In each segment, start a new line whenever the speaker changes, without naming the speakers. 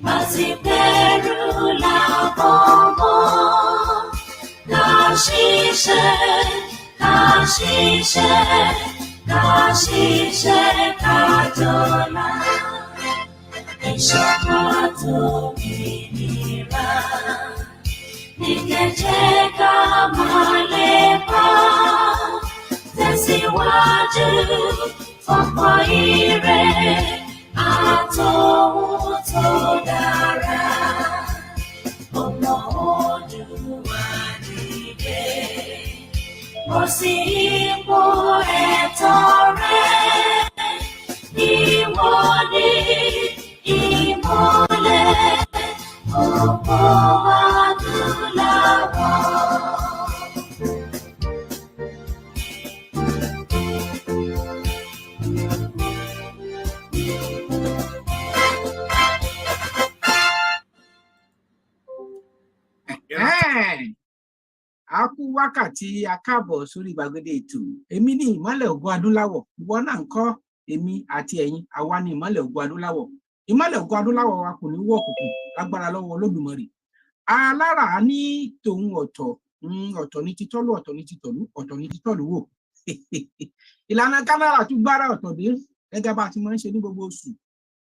Masiperula bomo, kashishe, katola, ishokoto minira, nikecheka malepa, tesiwaju, fokoire, atotodara, omoduwanide, osipo etore, iwoni, imole, opo adulawo.
A kú wákàtí akábọ̀ sórí gbàgede ètò. Èmi ní ìmọ́lẹ̀ ògo adúláwọ̀. Ìwọ náà ńkọ́? Èmi àti ẹ̀yin, àwa ní ìmọ́lẹ̀ ògo adúláwọ̀. Ìmọ́lẹ̀ ògo adúláwọ̀ wa kò ní wọ̀ òkùnkùn lágbára lọ́wọ́ Olódùmarè. Alára ní tòun ọ̀tọ̀, ọ̀tọ̀ ní títọ́lú, ọ̀tọ̀ ní títọ̀lú, ọ̀tọ̀ ní títọ̀lú wò. Ìlànà kánára tún gbára ọ̀tọ̀ dé gẹ́gẹ́ bá ti máa ń ṣe ní gbogbo oṣù.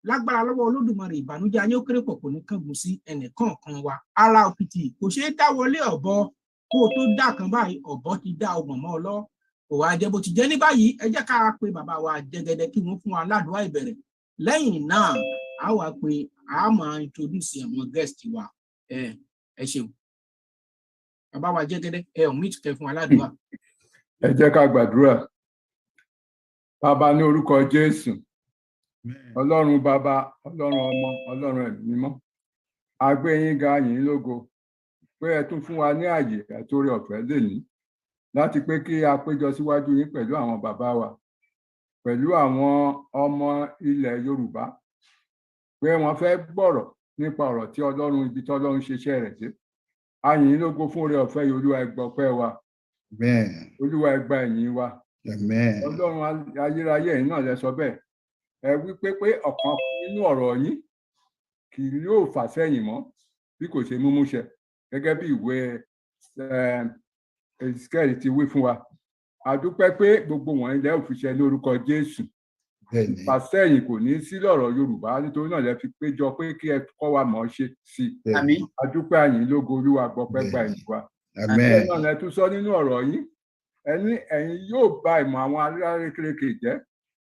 Lágbára lọ́wọ́ Olódùmarè, ìbànújẹ́ ayé ó kéré pọ̀ kò ní kángun sí ẹnìkọ̀ọ̀kan wa. Ara òkìtì kò ṣeé dáwọlé ọ̀bọ. Kó o tó dá kan báyìí, ọ̀bọ ti dá ọgbọ̀n mọ́ ọ lọ. Kò wá jẹ́ bó ti jẹ́ ní báyìí. Ẹ jẹ́ ká pe bàbá wa Jẹ́gẹ́dẹ́ kí wọ́n fún wa ládùúrà ìbẹ̀rẹ̀. Lẹ́yìn náà, a wá pé a máa introduce àwọn guest wa. Ẹ ṣeun. Bàbá wa Jẹ́gẹ́dẹ́, ẹ ò mí tùkẹ́ fún wa ládùúrà.
Ẹ jẹ́ ká gbàdúrà. Bàbá ní orúkọ Jésù. Ọlọ́run bàbá, Ọlọ́run ọmọ, Ọlọ́run ẹ̀mí mímọ́. A gbé yín ga, yín lógo. Pé ẹ tún fún wa ní àyè àtòrí ọ̀fẹ́ lónìí láti pé kí a péjọ síwájú yín pẹ̀lú àwọn bàbá wa, pẹ̀lú àwọn ọmọ ilẹ̀ Yorùbá, pé wọ́n fẹ́ gbọ́rọ̀ nípa ọ̀rọ̀ tí Ọlọ́run, ibi tí Ọlọ́run ṣiṣẹ́ rẹ̀ dé. A yìn yín lógo fún oore ọ̀fẹ́ yìí. Olúwa ẹ gbọ́ ọpẹ́ wa. Olúwa ẹ gba ìyìn wa. Ọlọ́run ayérayé yìí náà lẹ sọ bẹ́ẹ̀. Ẹ wí pé ọ̀kan nínú ọ̀rọ̀ yín kì yóò fà sẹ́yìn mọ́ bí kò ṣe múmúṣẹ, gẹ́gẹ́ bí ìwé Ezekiel ti wí fún wa. A dúpẹ́ pé gbogbo wọ̀nyí lẹ́ òfìṣẹ́ ní orúkọ Jésù. Ìfàsẹ́yìn kò ní sí lọ́rọ̀ Yorùbá, nítorí náà lẹ fi péjọ pé kí ẹ kọ́ wa mọ̀ ọ́ ṣe sí i. A dúpẹ́ àyìn lógo. Olúwa gbọpẹ́ gba ìyìn wa. Bẹ́ẹ̀ náà lẹ tún sọ nínú ọ̀rọ̀ yín, ẹni ẹ̀yin yóò bà ìmọ̀ àwọn alárékérekè jẹ́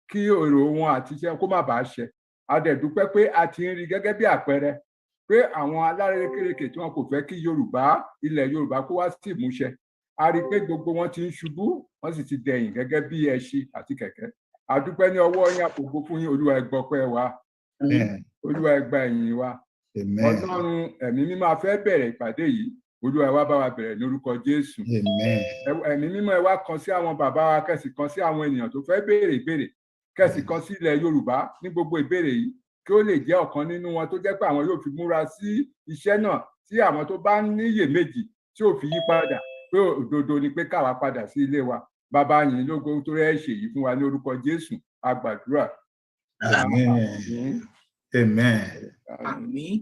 kí èrò wọn àti iṣẹ́ kó má bàa ṣẹ. A dẹ̀ dúpẹ́ pé a ti ń rí gẹ́gẹ́ bí àpẹẹrẹ pé àwọn alárékérekè tí wọn kò fẹ́ kí ilẹ̀ Yorùbá kó wá sí ìmúṣẹ, a rí pé gbogbo wọn ti ń ṣubú, wọ́n sì ti dẹ̀yìn gẹ́gẹ́ bí ẹṣin àti kẹ̀kẹ́. A dúpẹ́ ní ọwọ́ yín, àpògbó fún yín. Olúwa ẹ gbọ́ ọpẹ́ wa. Olúwa ẹ gba ìyìn wa. Ọlọ́run ẹ̀mí mímọ́, a fẹ́ bẹ̀rẹ̀ ìpàdé yìí. Olúwa ẹ wá bá wa bẹ̀rẹ̀ ní orúkọ Jésù. Ẹ̀mí mímọ́, ẹ wá kan sí àwọn bàbá wa, kẹ́sì kan sí àwọn ènìyàn tó fẹ́ béèrè ìbéèrè, kẹ́sì kan sí ilẹ̀ Yorùbá ní gbogbo ìbéèrè yìí, kí ó lè jẹ́ ọ̀kan nínú wọn tó jẹ́ pé àwọn yóò fi múra sí iṣẹ́ náà, tí àwọn tó bá níyèméjì tí ò fi yí padà pé òdodo ni pé káwa padà sí ilé wa. Bàbá yín lógo tó rẹ́ ṣe yìí fún wa ní orúkọ Jésù. A gbàdúrà.
Àmín.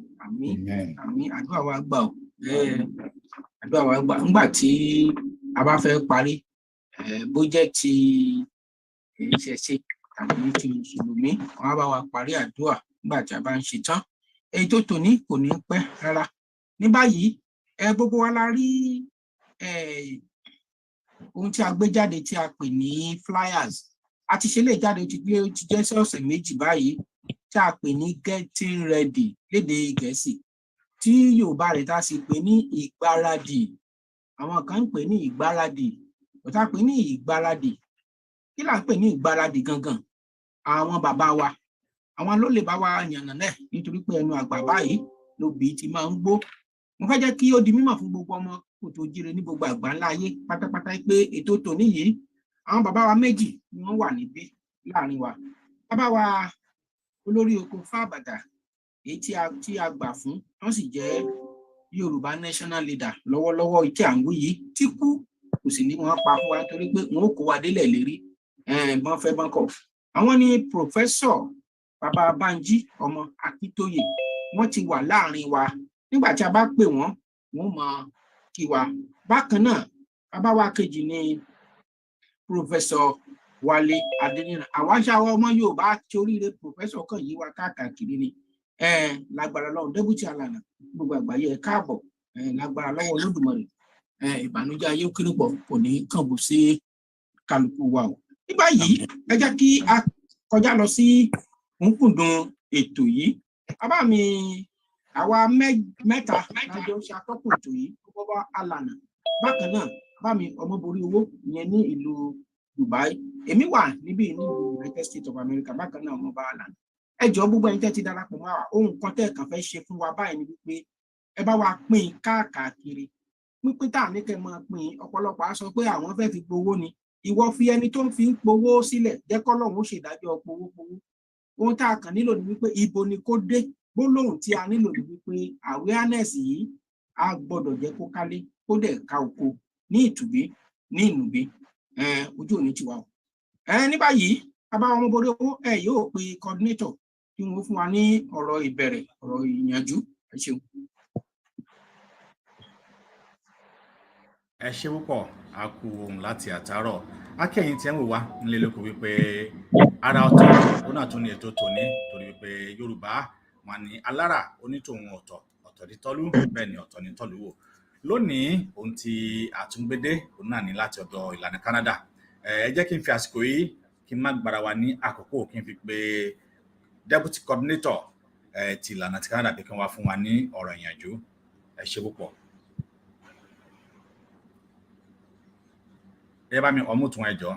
Àdúrà wa gbà ọ́. Àdúrà wa gbà. Nígbà tí a bá fẹ́ parí, bó jẹ́ ti ìṣẹ̀ṣe tàbí ti Mùsùlùmí, wọ́n á bá wa parí àdúrà nígbà tí a bá ń ṣe tán. Èyí tó tòní kò ní pẹ́ rárá. Ní báyìí, gbogbo wa la rí ohun tí a gbé jáde tí a pè ní flyers. A ti ṣe lè jáde, ó ti jẹ́ ọ̀sẹ̀ méjì báyìí, tí a pè ní getting ready lédè Gẹ̀ẹ́sì, tí Yorùbá rẹ̀ tá sì pè ní ìgbáradì. Àwọn kan ń pè ní ìgbáradì, ó tá pè ní ìgbáradì. Kí là ń pè ní ìgbáradì gangan? Àwọn bàbá wa, àwọn ló lè bá wa yànnàná, nítorí pé ẹnu àgbà báyìí lóbi ti máa ń gbó. Mo fẹ́ jẹ́ kí ó di mímọ̀ fún gbogbo ọmọ Kòtòjíire ní gbogbo àgbáńlá ayé pátápátá pé ètò tòní yìí, àwọn bàbá wa méjì ni wọ́n wà níbí láàrin wa. Bàbá wa olórí oko Fábàdà, èyí tí a gbà fún, wọ́n sì jẹ́ Yorùbá national leader lọ́wọ́lọ́wọ́ tí à ń wí yìí, tí kú kò sì ní wọ́n pa fún wa torí pé wọn ó kó wa délẹ̀ lérí bọ́n fẹ́ bọ́n kọ̀. Àwọn ni Professor Bàbá Bánjí ọmọ Akíntóyè, wọ́n ti wà láàrin wa nígbà tí a bá pè wọ́n máa kí wa. Bákan náà bàbá wa kejì ni Professor Wálé Adéníran. Àwa ṣáwọ́ ọmọ Yorùbá toríire professor kan yí wa káàkiri ni lágbára lọ́wọ́ débùtì àlànà gbogbo àgbáyé ẹ káàbọ̀ lágbára lọ́wọ́ Olódùmarè ìbànújẹ́ ayé kéré pọ̀ kò ní kànbù sí kálukú wa o. Ní báyìí ẹ jẹ́ kí a kọjá lọ sí òǹkùndùn ètò yìí. Bàbá mi àwa mẹ́ta lájọ ṣe atọ́kùn ètò yìí gbogbo àlànà. Bákan náà bàbá mi Ọmọboriowo ìyẹn ní ìlú Dubai, èmi wà níbí ní United States of America. Bákan náà ọmọ bá àlànà. Ẹ jọ̀ọ́ gbogbo ẹ̀yin tẹ́ ti darapọ̀ mọ́ ohun kan tẹ́ kàn fẹ́ ṣe fún wa báyìí ni wípé ẹ bá wa pín káàkiri. Pínpín tá ní kẹ́ máa pín ọ̀pọ̀lọpọ̀ á sọ pé àwọn fẹ́ fi gbowó ni. Ìwọ fi ẹni tó ń fi gbowó sílẹ̀ jẹ́ k'Ọlọ́run ó ṣèdájọ́ gbowó. Ohun tá a kàn nílò ni wípé ibo ni kó dé. Gbólóhùn tí a nílò ni wípé awareness yìí a gbọ́dọ̀ jẹ́ kó kálé kó dẹ̀ ká oko ní ìtùbí ní ìnùbí ojú òní tiwa o. Ní báyìí bàbá Ọmọboriowo yóò pe coordinator kí wọ́n fún wa ní ọ̀rọ̀ ìbẹ̀rẹ̀ ọ̀rọ̀ ìyànjú. Ẹ ṣeun.
Ẹ ṣé púpọ̀ a kú ohun láti àtàárọ̀ akẹ́yìn tí ẹ ń wò wá nílé lóko wípé ara ọ̀tọ̀ ó náà tún ní ètò tòní torí wípé Yorùbá wọn ní alára onítòhun ọ̀tọ̀ ní tọ́lú bẹ́ẹ̀ ni ọ̀tọ̀ ní tọ́lú wò. Lónìí ohun tí àtúngbédé òun náà ní láti ọ̀dọ̀ ìlànà Canada. Ẹ jẹ́ kí n fi àsìkò yìí kí n má gbára wa ní àkókò kí n fi pé deputy coordinator ti ìlànà ti Canada pé kí wọ́n wá fún wa ní ọ̀rọ̀ ìyànjú. Ẹ ṣé púpọ̀. Ẹ bá mi ọmú tún ẹjọ́.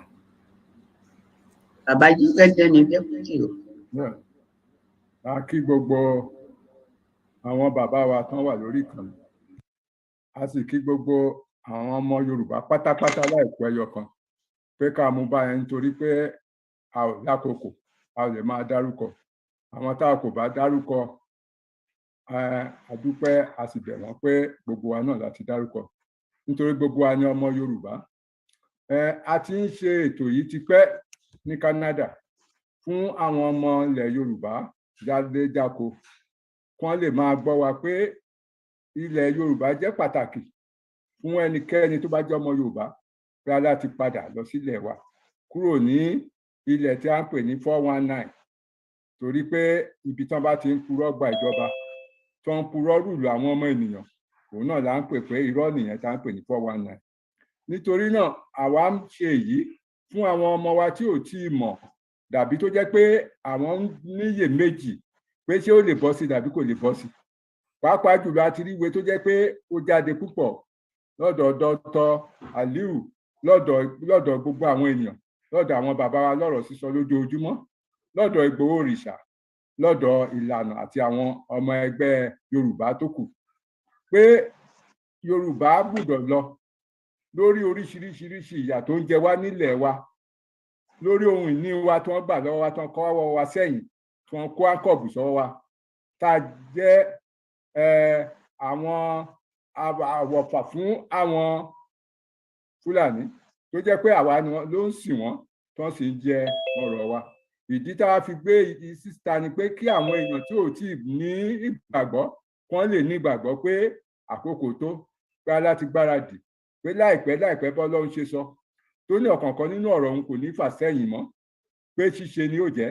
Bàbá yìí gẹ́gẹ́ ni deputy o.
A kí gbogbo àwọn bàbá wa tán wà lórí ìkànnì. A sì kí gbogbo àwọn ọmọ Yorùbá pátápátá láìpẹ́ ẹyọ kan pé ká mú báyẹn nítorí pé a ò lákòókò a lè máa dárúkọ. Àwọn tá a kò bá dárúkọ a dúpẹ́ a sì bẹ̀ wọ́n pé gbogbo wa náà láti dárúkọ nítorí gbogbo wa ni ọmọ Yorùbá. A ti ń ṣe ètò yìí tipẹ́ ní Canada fún àwọn ọmọ ilẹ̀ Yorùbá jáde-jáko kí wọ́n lè máa gbọ́ wa pé ilẹ̀ Yorùbá jẹ́ pàtàkì fún ẹnikẹ́ni tó bá jẹ́ ọmọ Yorùbá pé láti padà lọ sílẹ̀ wa kúrò ní ilẹ̀ tí a ń pè ní 419 torí pé ibi tán bá ti ń purọ́ gba ìjọba tó ń purọ́ rúlù àwọn ọmọ ènìyàn òun náà là ń pè pé irọ́ nìyẹn tá ń pè ní 419. Nítorí náà àwa ń ṣe èyí fún àwọn ọmọ wa tí ò tí ì mọ̀ dàbí tó jẹ́ pé àwọn níyè méjì pé ṣé ó lè bọ́ sí dàbí kò lè bọ́ sí. Pàápàá jùlọ a ti rí ìwé tó jẹ́ pé ó jáde púpọ̀ lọ́dọ̀ Dr. Aliu lọ́dọ̀ gbogbo àwọn ènìyàn lọ́dọ̀ àwọn bàbá wa lọ́rọ̀ sísọ lójoojúmọ́ lọ́dọ̀ Ìgbòho Òrìṣà lọ́dọ̀ Ìlànà àti àwọn ọmọ ẹgbẹ́ Yorùbá tó kù pé Yorùbá gbọ́dọ̀ lọ lórí oríṣiríṣi ìyà tó ń jẹ wá nílẹ̀ wa lórí ohun ìní wa tí wọ́n gbà lọ́wọ́ wa tí wọ́n kọ́ wọ́ wa sẹ́yìn tí wọ́n kó áńkọ̀bù sọ́wọ́ wa tá a jẹ́ àwọn àwọ̀fà fún àwọn Fúlàní tó jẹ́ pé àwa ni ló ń sìn wọ́n tí wọ́n sì ń jẹ ọrọ̀ wa. Ìdí tá a fi gbé síta ni pé kí àwọn èèyàn tí ò tí ì ní ìgbàgbọ́ kí wọ́n lè ní ìgbàgbọ́ pé àkókò tó pé láti gbáradì pé láìpẹ́ bọ́lọ́run ṣe sọ tó ní ọ̀kọ̀ọ̀kan nínú ọ̀rọ̀ òun kò ní fà sẹ́yìn mọ́ pé ṣíṣe ni ó jẹ́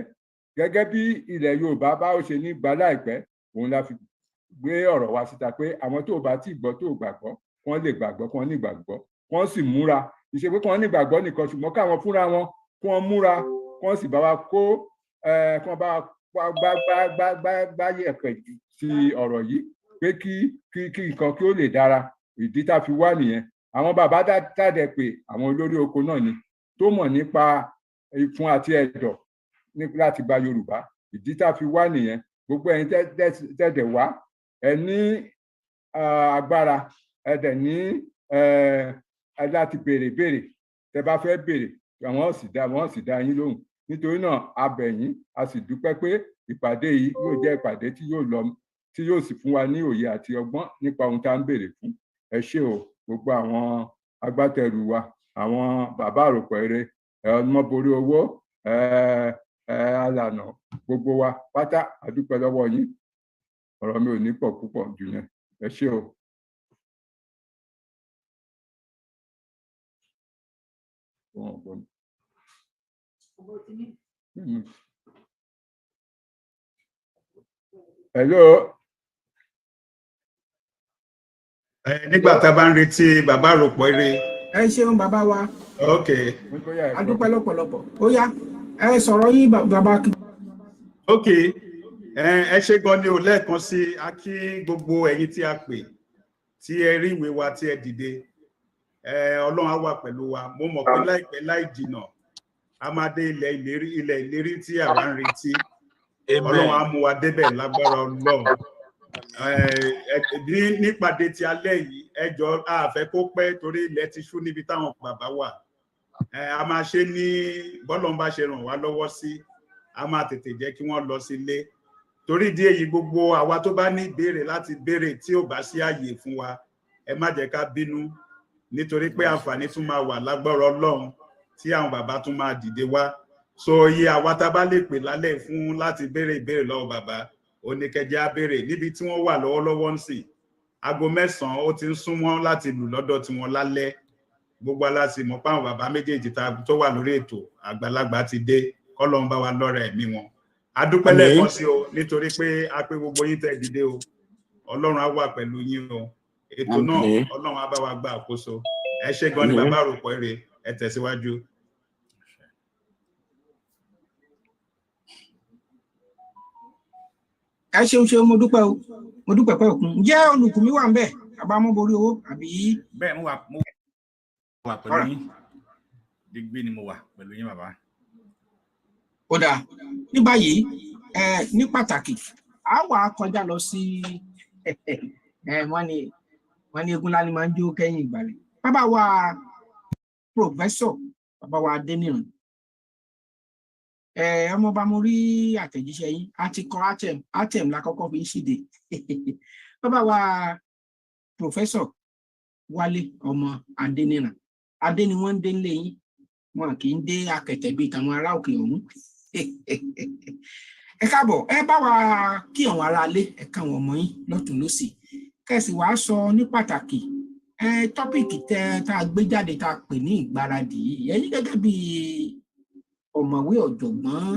gẹ́gẹ́ bí ilẹ̀ Yorùbá bá ó ṣe ní gbà láìpẹ́ òun la fi gbé ọ̀rọ̀ wa síta pé àwọn tó bá tí gbọ́ tó gbàgbọ́ wọ́n lè gbàgbọ́ kí wọ́n ní ìgbàgbọ́ wọ́n sì múra ìṣe pé kí wọ́n ní ìgbàgbọ́ nìkan ṣùgbọ́n káwọn fúnra wọn kí wọ́n múra kí wọ́n sì bá wa kó kí wọ́n bá gbá yẹ̀pẹ̀ sí ọ̀rọ̀ yìí pé kí nǹkan kí ó lè dára. Ìdí tá a fi wá nìyẹn. Àwọn bàbá dáadẹ pé àwọn olórí oko náà ni tó mọ̀ nípa ìfun àti ẹ̀dọ̀ láti gba Yorùbá. Ìdí tá a fi wá nìyẹn. Gbogbo ẹ̀yin tẹ́dẹ̀ wá ẹ ní agbára ẹ dẹ̀ ní láti béèrè tẹ́ bá fẹ́ béèrè wọ́n sì dá yín lóhùn. Nítorí náà a bẹ̀ yín a sì dúpẹ́ pé ìpàdé yìí yóò jẹ́ ìpàdé tí yóò sì fún wa ní òye àti ọgbọ́n nípa ohun tá à ń béèrè fún. Ẹ ṣé o gbogbo àwọn agbátẹrù wa àwọn bàbá àròpọ̀ eré Ọmọboriowo Owó, Alànà gbogbo wa pátá a dúpẹ́ lọ́wọ́ yín. ọ̀rọ̀ mi ò ní pọ̀ púpọ̀ jù yẹn. Ẹ ṣé o. Hello.
Nígbà tá a bá ń retí bàbá àròpọ̀ eré.
Ẹ ṣeun bàbá wa.
Ok.
A dúpẹ́ lọ́pọ̀lọpọ̀. Ó yá, ẹ sọ̀rọ̀ yín bàbá.
Ok. Ẹ ṣé gan ni o lẹ́ẹ̀kan sí a kí gbogbo ẹ̀yin tí a pè tí ẹ rí ìwé wa tí ẹ dìde. Ọlọ́run á wà pẹ̀lú wa. Mo mọ̀ pé láìpẹ́ láì jìnà a máa dé ilẹ̀ ìlérí tí àwa ń retí. Ọlọ́run á mú wa débẹ̀ lágbára Ọlọ́run. Nípàdé ti alẹ́ yìí ẹ jọ̀ọ́ a fẹ́ kó pẹ́ torí ilẹ̀ ti ṣú níbi táwọn bàbá wà. A máa ṣe ní bọ́lọ́run bá ṣe ràn wá lọ́wọ́ sí a máa tètè jẹ́ kí wọ́n lọ sílé torí ìdí èyí gbogbo àwa tó bá ní ìbéèrè láti béèrè tí ò bá sí àyè fún wa ẹ má jẹ́ ká bínú nítorí pé àǹfààní tún máa wà lágbára Ọlọ́run tí àwọn bàbá tún máa dìde wá so iye àwa tá bá lè pè lálẹ́ fún láti béèrè ìbéèrè lọ́wọ́ bàbá oníkẹjẹ́ á béèrè níbi tí wọ́n wà lọ́wọ́lọ́wọ́ ń sìn aago 9 ó ti ń súnmọ́ láti lù lọ́dọ̀ tí wọ́n lálẹ́ gbogbo aláṣẹ mọ̀ páwọn bàbá méjèèjì tó wà lórí ètò àgbàlagbà ti dé kọ́lọ́run bá wa lọ́rẹ̀ ẹ̀mí wọn a dúpẹ́ lẹ́ẹ̀kan sí o nítorí pé a pé gbogbo yín tẹ́ dìde o Ọlọ́run á wà pẹ̀lú yín o ètò náà Ọlọ́run á bá wa gba àkóso ẹ ṣé gan ni bàbá àròpọ̀ èrè ẹ tẹ̀síwájú.
Ẹ ṣeun mo dúpẹ́ o mo dúpẹ́ pẹ́ òkun ǹjẹ́ olùkùn mi wà ń bẹ̀ bàbá Omoboriowo àbí.
Bẹ́ẹ̀ mo wà pẹ̀lú yín digbí ni mo wà pẹ̀lú yín bàbá.
Ó dáa ní báyìí ní pàtàkì a wà kọjá lọ sí wọ́n ní egun lálẹ́ máa ń jó kẹ́yìn ìgbàlẹ̀ bàbá wa pòfẹ́sọ̀ bàbá wa Adéníran ọmọọba mo rí àtẹ̀jíṣẹ́ yín a ti kọ atem lákọ́kọ́ fi ń ṣìdè bàbá wa pòfẹ́sọ̀ Wálé ọmọ Adéníran adé ni wọ́n ń dé nílé yín wọn kì í dé akẹ̀tẹ̀ bíi tàwọn ará òkè ọ̀hún ẹ káàbọ̀ ẹ bá wa kí àwọn ará ilé ẹ káwọn ọmọ yín lọ́tùn lósì kẹsì wàá sọ ní pàtàkì tọ́pìkì tá a gbé jáde tá a pè ní ìgbáradì yìí ẹ̀yin gẹ́gẹ́ bí ọ̀mọ̀wé ọ̀jọ̀gbọ́n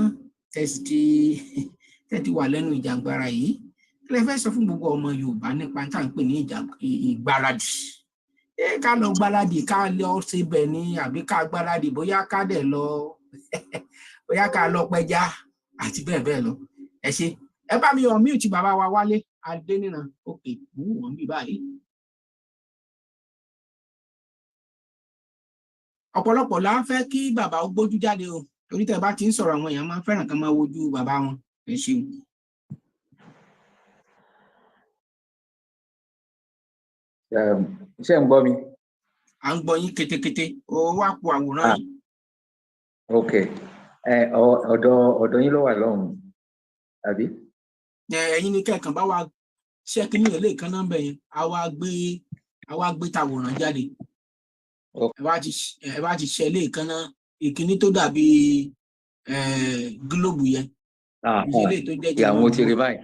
tẹ́tí wà lẹ́nu ìjàngbara yìí kí lẹ fẹ́ sọ fún gbogbo ọmọ Yorùbá nípa tá à ń pè ní ìgbáradì ká lọ gbáradì ká lọ síbẹ̀ ní àbí ká gbáradì bóyá ká dẹ̀ lọ bóyá ká lọ pẹja àti bẹ́ẹ̀ bẹ́ẹ̀ lọ ẹ ṣé ẹ bá mi unmute bàbá wa Wálé Adéníran òkè mú wọn bí báyìí. ọ̀pọ̀lọpọ̀ la ń fẹ́ kí bàbá ó gbójú jáde o torí tẹ́ bá ti ń sọ̀rọ̀ àwọn èèyàn máa ń fẹ́ràn kan máa wojú bàbá wọn ẹ ṣeun.
Ṣé ń gbọ́ mi?
À ń gbọ́ yín ketekete ó wá po àwòrán yìí.
Ok ọ̀dọ̀ yín ló wà lọ́hùn àbí?
Ẹ̀yin ni kẹ́ẹ̀kan bá wa ṣe kínní ilé kan náà bẹ̀ yẹn a wá gbé tàwòrán jáde ẹ bá ti ṣe ilé kan náà ìkíní tó dàbí gílóòbù yẹn
ìyàwó ti rí báyìí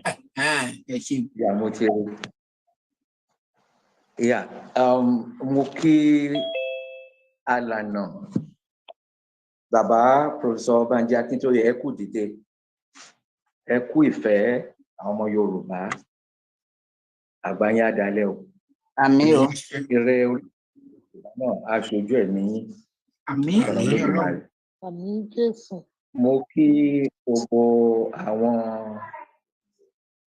ẹ ṣe
ìyàwó ti rí mo kí alànà bàbá Professor Banji Akintoye ẹ kú dìde ẹ kú ìfẹ́ àwọn ọmọ Yorùbá àgbáyé adalẹ o
àmín o
ire náà aṣojú ẹ̀mí
àmín
àmín Jésù.
mo kí gbogbo àwọn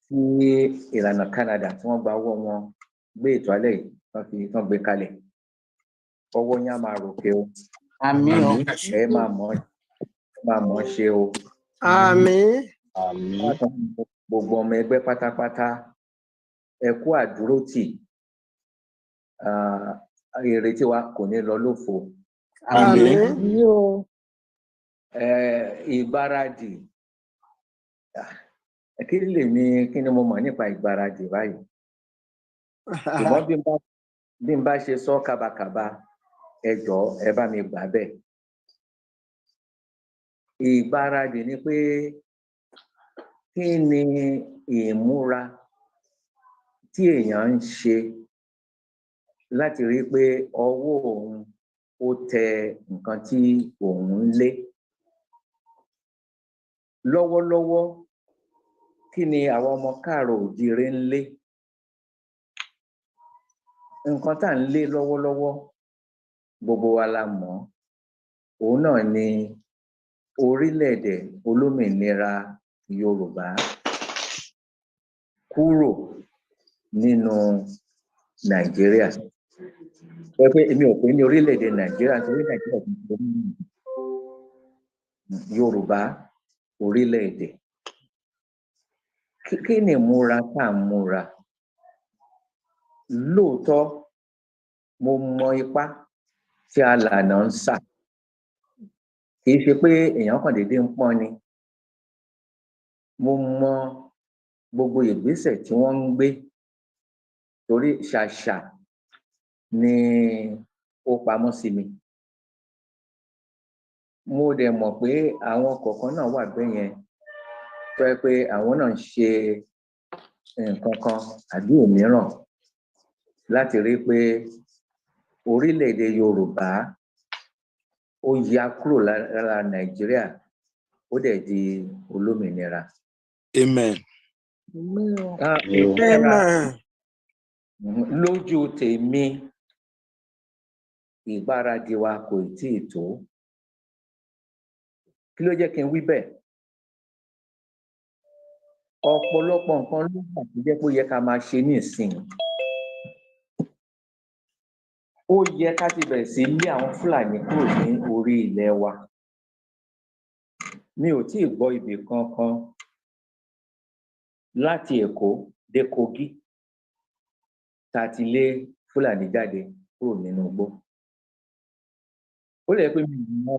tí ìlànà Canada tí wọ́n gba owó wọn gbé ètò alẹ́ yìí wọ́n gbé kalẹ̀ ọwọ́ yín á máa ròkè o
àmín o
ẹ máa mọ̀ ṣe o
àmín
gbogbo ọmọ ẹgbẹ́ pátápátá ẹ kú àdúrótì ìrètí wa kò ní lọ lófo
àmín o
ìgbáradì kí ni mo mọ̀ nípa ìgbáradì báyìí ṣùgbọ́n bí n bá ṣe sọ kábàkàbà ẹ jọ̀ọ́ ẹ bá mi gbà bẹ́ẹ̀ ìgbáradì ni pé kí ni ìmúra tí èèyàn ń ṣe láti rí pé ọwọ́ òun ó tẹ nǹkan tí òun ń lé. Lọ́wọ́lọ́wọ́ kí ni àwọn ọmọ káàárọ̀ oòjíire ń lé? Nǹkan tá à ń lé lọ́wọ́lọ́wọ́ gbogbo wa la mọ̀, òun náà ni orílẹ̀-èdè olómìnira Yorùbá kúrò nínú Nàìjíríà. Pé èmi ò pè ní orílẹ̀-èdè Nàìjíríà nítorí Nàìjíríà ti di Yorùbá orílẹ̀-èdè. Kí ni ìmúra tá à ń múra? Lóòótọ́ mo mọ ipá tí alànà ń sà, kì í ṣe pé èèyàn kàn déédéé ń pọ́n ni. Mo mọ gbogbo ìgbésẹ̀ tí wọ́n ń gbé torí ṣàṣà ni ó pamọ́ sí mi. Mo dẹ̀ mọ̀ pé àwọn kọ̀ọ̀kan náà wà bẹ́ẹ̀ yẹn tó yẹ pé àwọn náà ń ṣe nǹkan kan àbí òmíràn láti rí pé orílẹ̀-èdè Yorùbá ó ya kúrò lára Nàìjíríà ó dẹ̀ di olómìnira.
Amen.
Amen.
Lójú tèmi, ìgbáradì wa kò tíì tó. Kí ló jẹ́ kí n wí bẹ́ẹ̀? Ọ̀pọ̀lọpọ̀ nǹkan ló wà tó jẹ́ pé ó yẹ ká máa ṣe ní ìsìn. Ó yẹ ká ti bẹ̀rẹ̀ sí lé àwọn Fúlàní kúrò ní orí ilẹ̀ wa. Mi ò tíì gbọ́ ibì kankan láti Èkó dé Kogi tá a ti lé Fúlàní jáde kúrò nínú igbó. Ó lè pé mi ò mọ̀,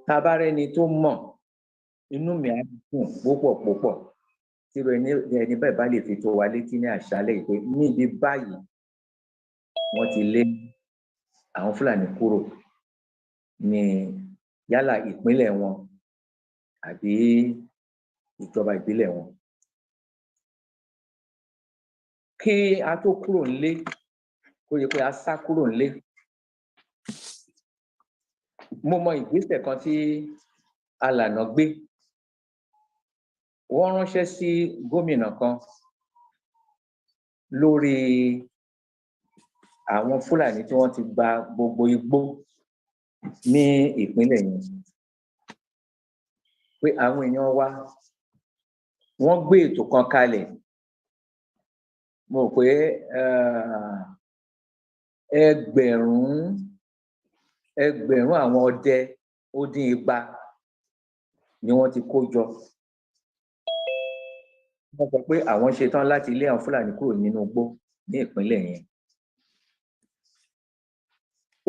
tá a bá rẹ́ni tó mọ̀, inú mi á dùn púpọ̀ tí ẹni bẹ́ẹ̀ bá lè fi tó wa létí ní àṣálẹ́ yìí pé níbi báyìí wọ́n ti lé àwọn Fúlàní kúrò ní yálà ìpínlẹ̀ wọn àbí ìjọba ìbílẹ̀ wọn. Kí a tó kúrò nílé, kó yẹ pé a sá kúrò nílé. Mo mọ ìgbésẹ̀ kan tí alànà gbé. Wọ́n ránṣẹ́ sí gómìnà kan lórí àwọn Fúlàní tí wọ́n ti gba gbogbo igbó ní ìpínlẹ̀ yẹn. Pé àwọn èèyàn wa wọ́n gbé ètò kan kalẹ̀. Mo rò pé ẹgbẹ̀rún àwọn ọdẹ ó dín 200 ni wọ́n ti kó jọ. Wọ́n sọ pé àwọn ṣetán láti lé àwọn Fúlàní kúrò nínú igbó ní ìpínlẹ̀ yẹn.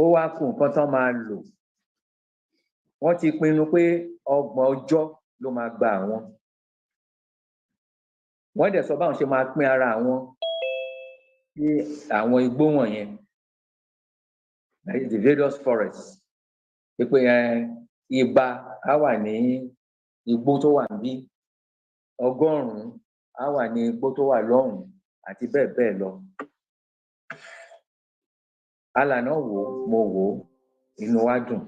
Ó wá kù nǹkan tán máa lò. Wọ́n ti pinnu pé 30 ọjọ́ ló máa gba àwọn. Wọ́n dẹ̀ sọ báwọn ṣe máa pín ara àwọn sí àwọn igbó wọ̀nyẹn, that is the various forests. Pé 200 á wà ní igbó tó wà níbí, 100 á wà ní igbó tó wà lọ́hùn àti bẹ́ẹ̀ bẹ́ẹ̀ lọ. Alànà wò, mo wò, inú wa dùn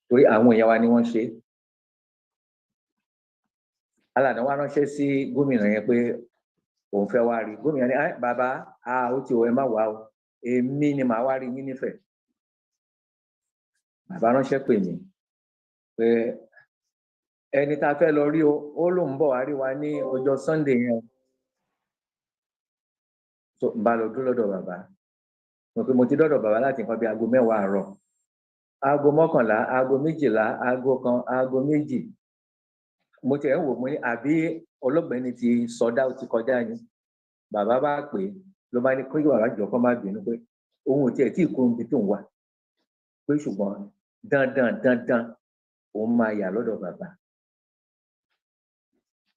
torí àwọn èèyàn wa ni wọ́n ṣe. Alànà wa ránṣẹ́ sí gómìnà yẹn pé òun fẹ́ wá rí. Gómìnà ní bàbá ó ti ẹ má wá o, èmi ni màá wá rí yín nífẹ̀ẹ́. Bàbá ránṣẹ́ pè mí pé ẹni tá a fẹ́ lọ rí o, ó lóun bọ̀ wá rí wa ní ọjọ́ Sunday yẹn. Bá lọ dúró lọ́dọ̀ bàbá. Mo ti dọ́dọ̀ bàbá láti nǹkan bí aago 10 àárọ̀. Aago 11, aago 12, aago 1, aago 2. Mo ti ẹ̀ ń wò mo ní àbí ọlọ́gbẹ́ni ti sọdá ó ti kọjá ni. Bàbá bá pè é ló bá ní kó yóò bàbá jọ kó má bínú pé òun ò tiẹ̀ tí ì kó ibi tó ń wà. Pé ṣùgbọ́n dandan òun máa yà lọ́dọ̀ bàbá.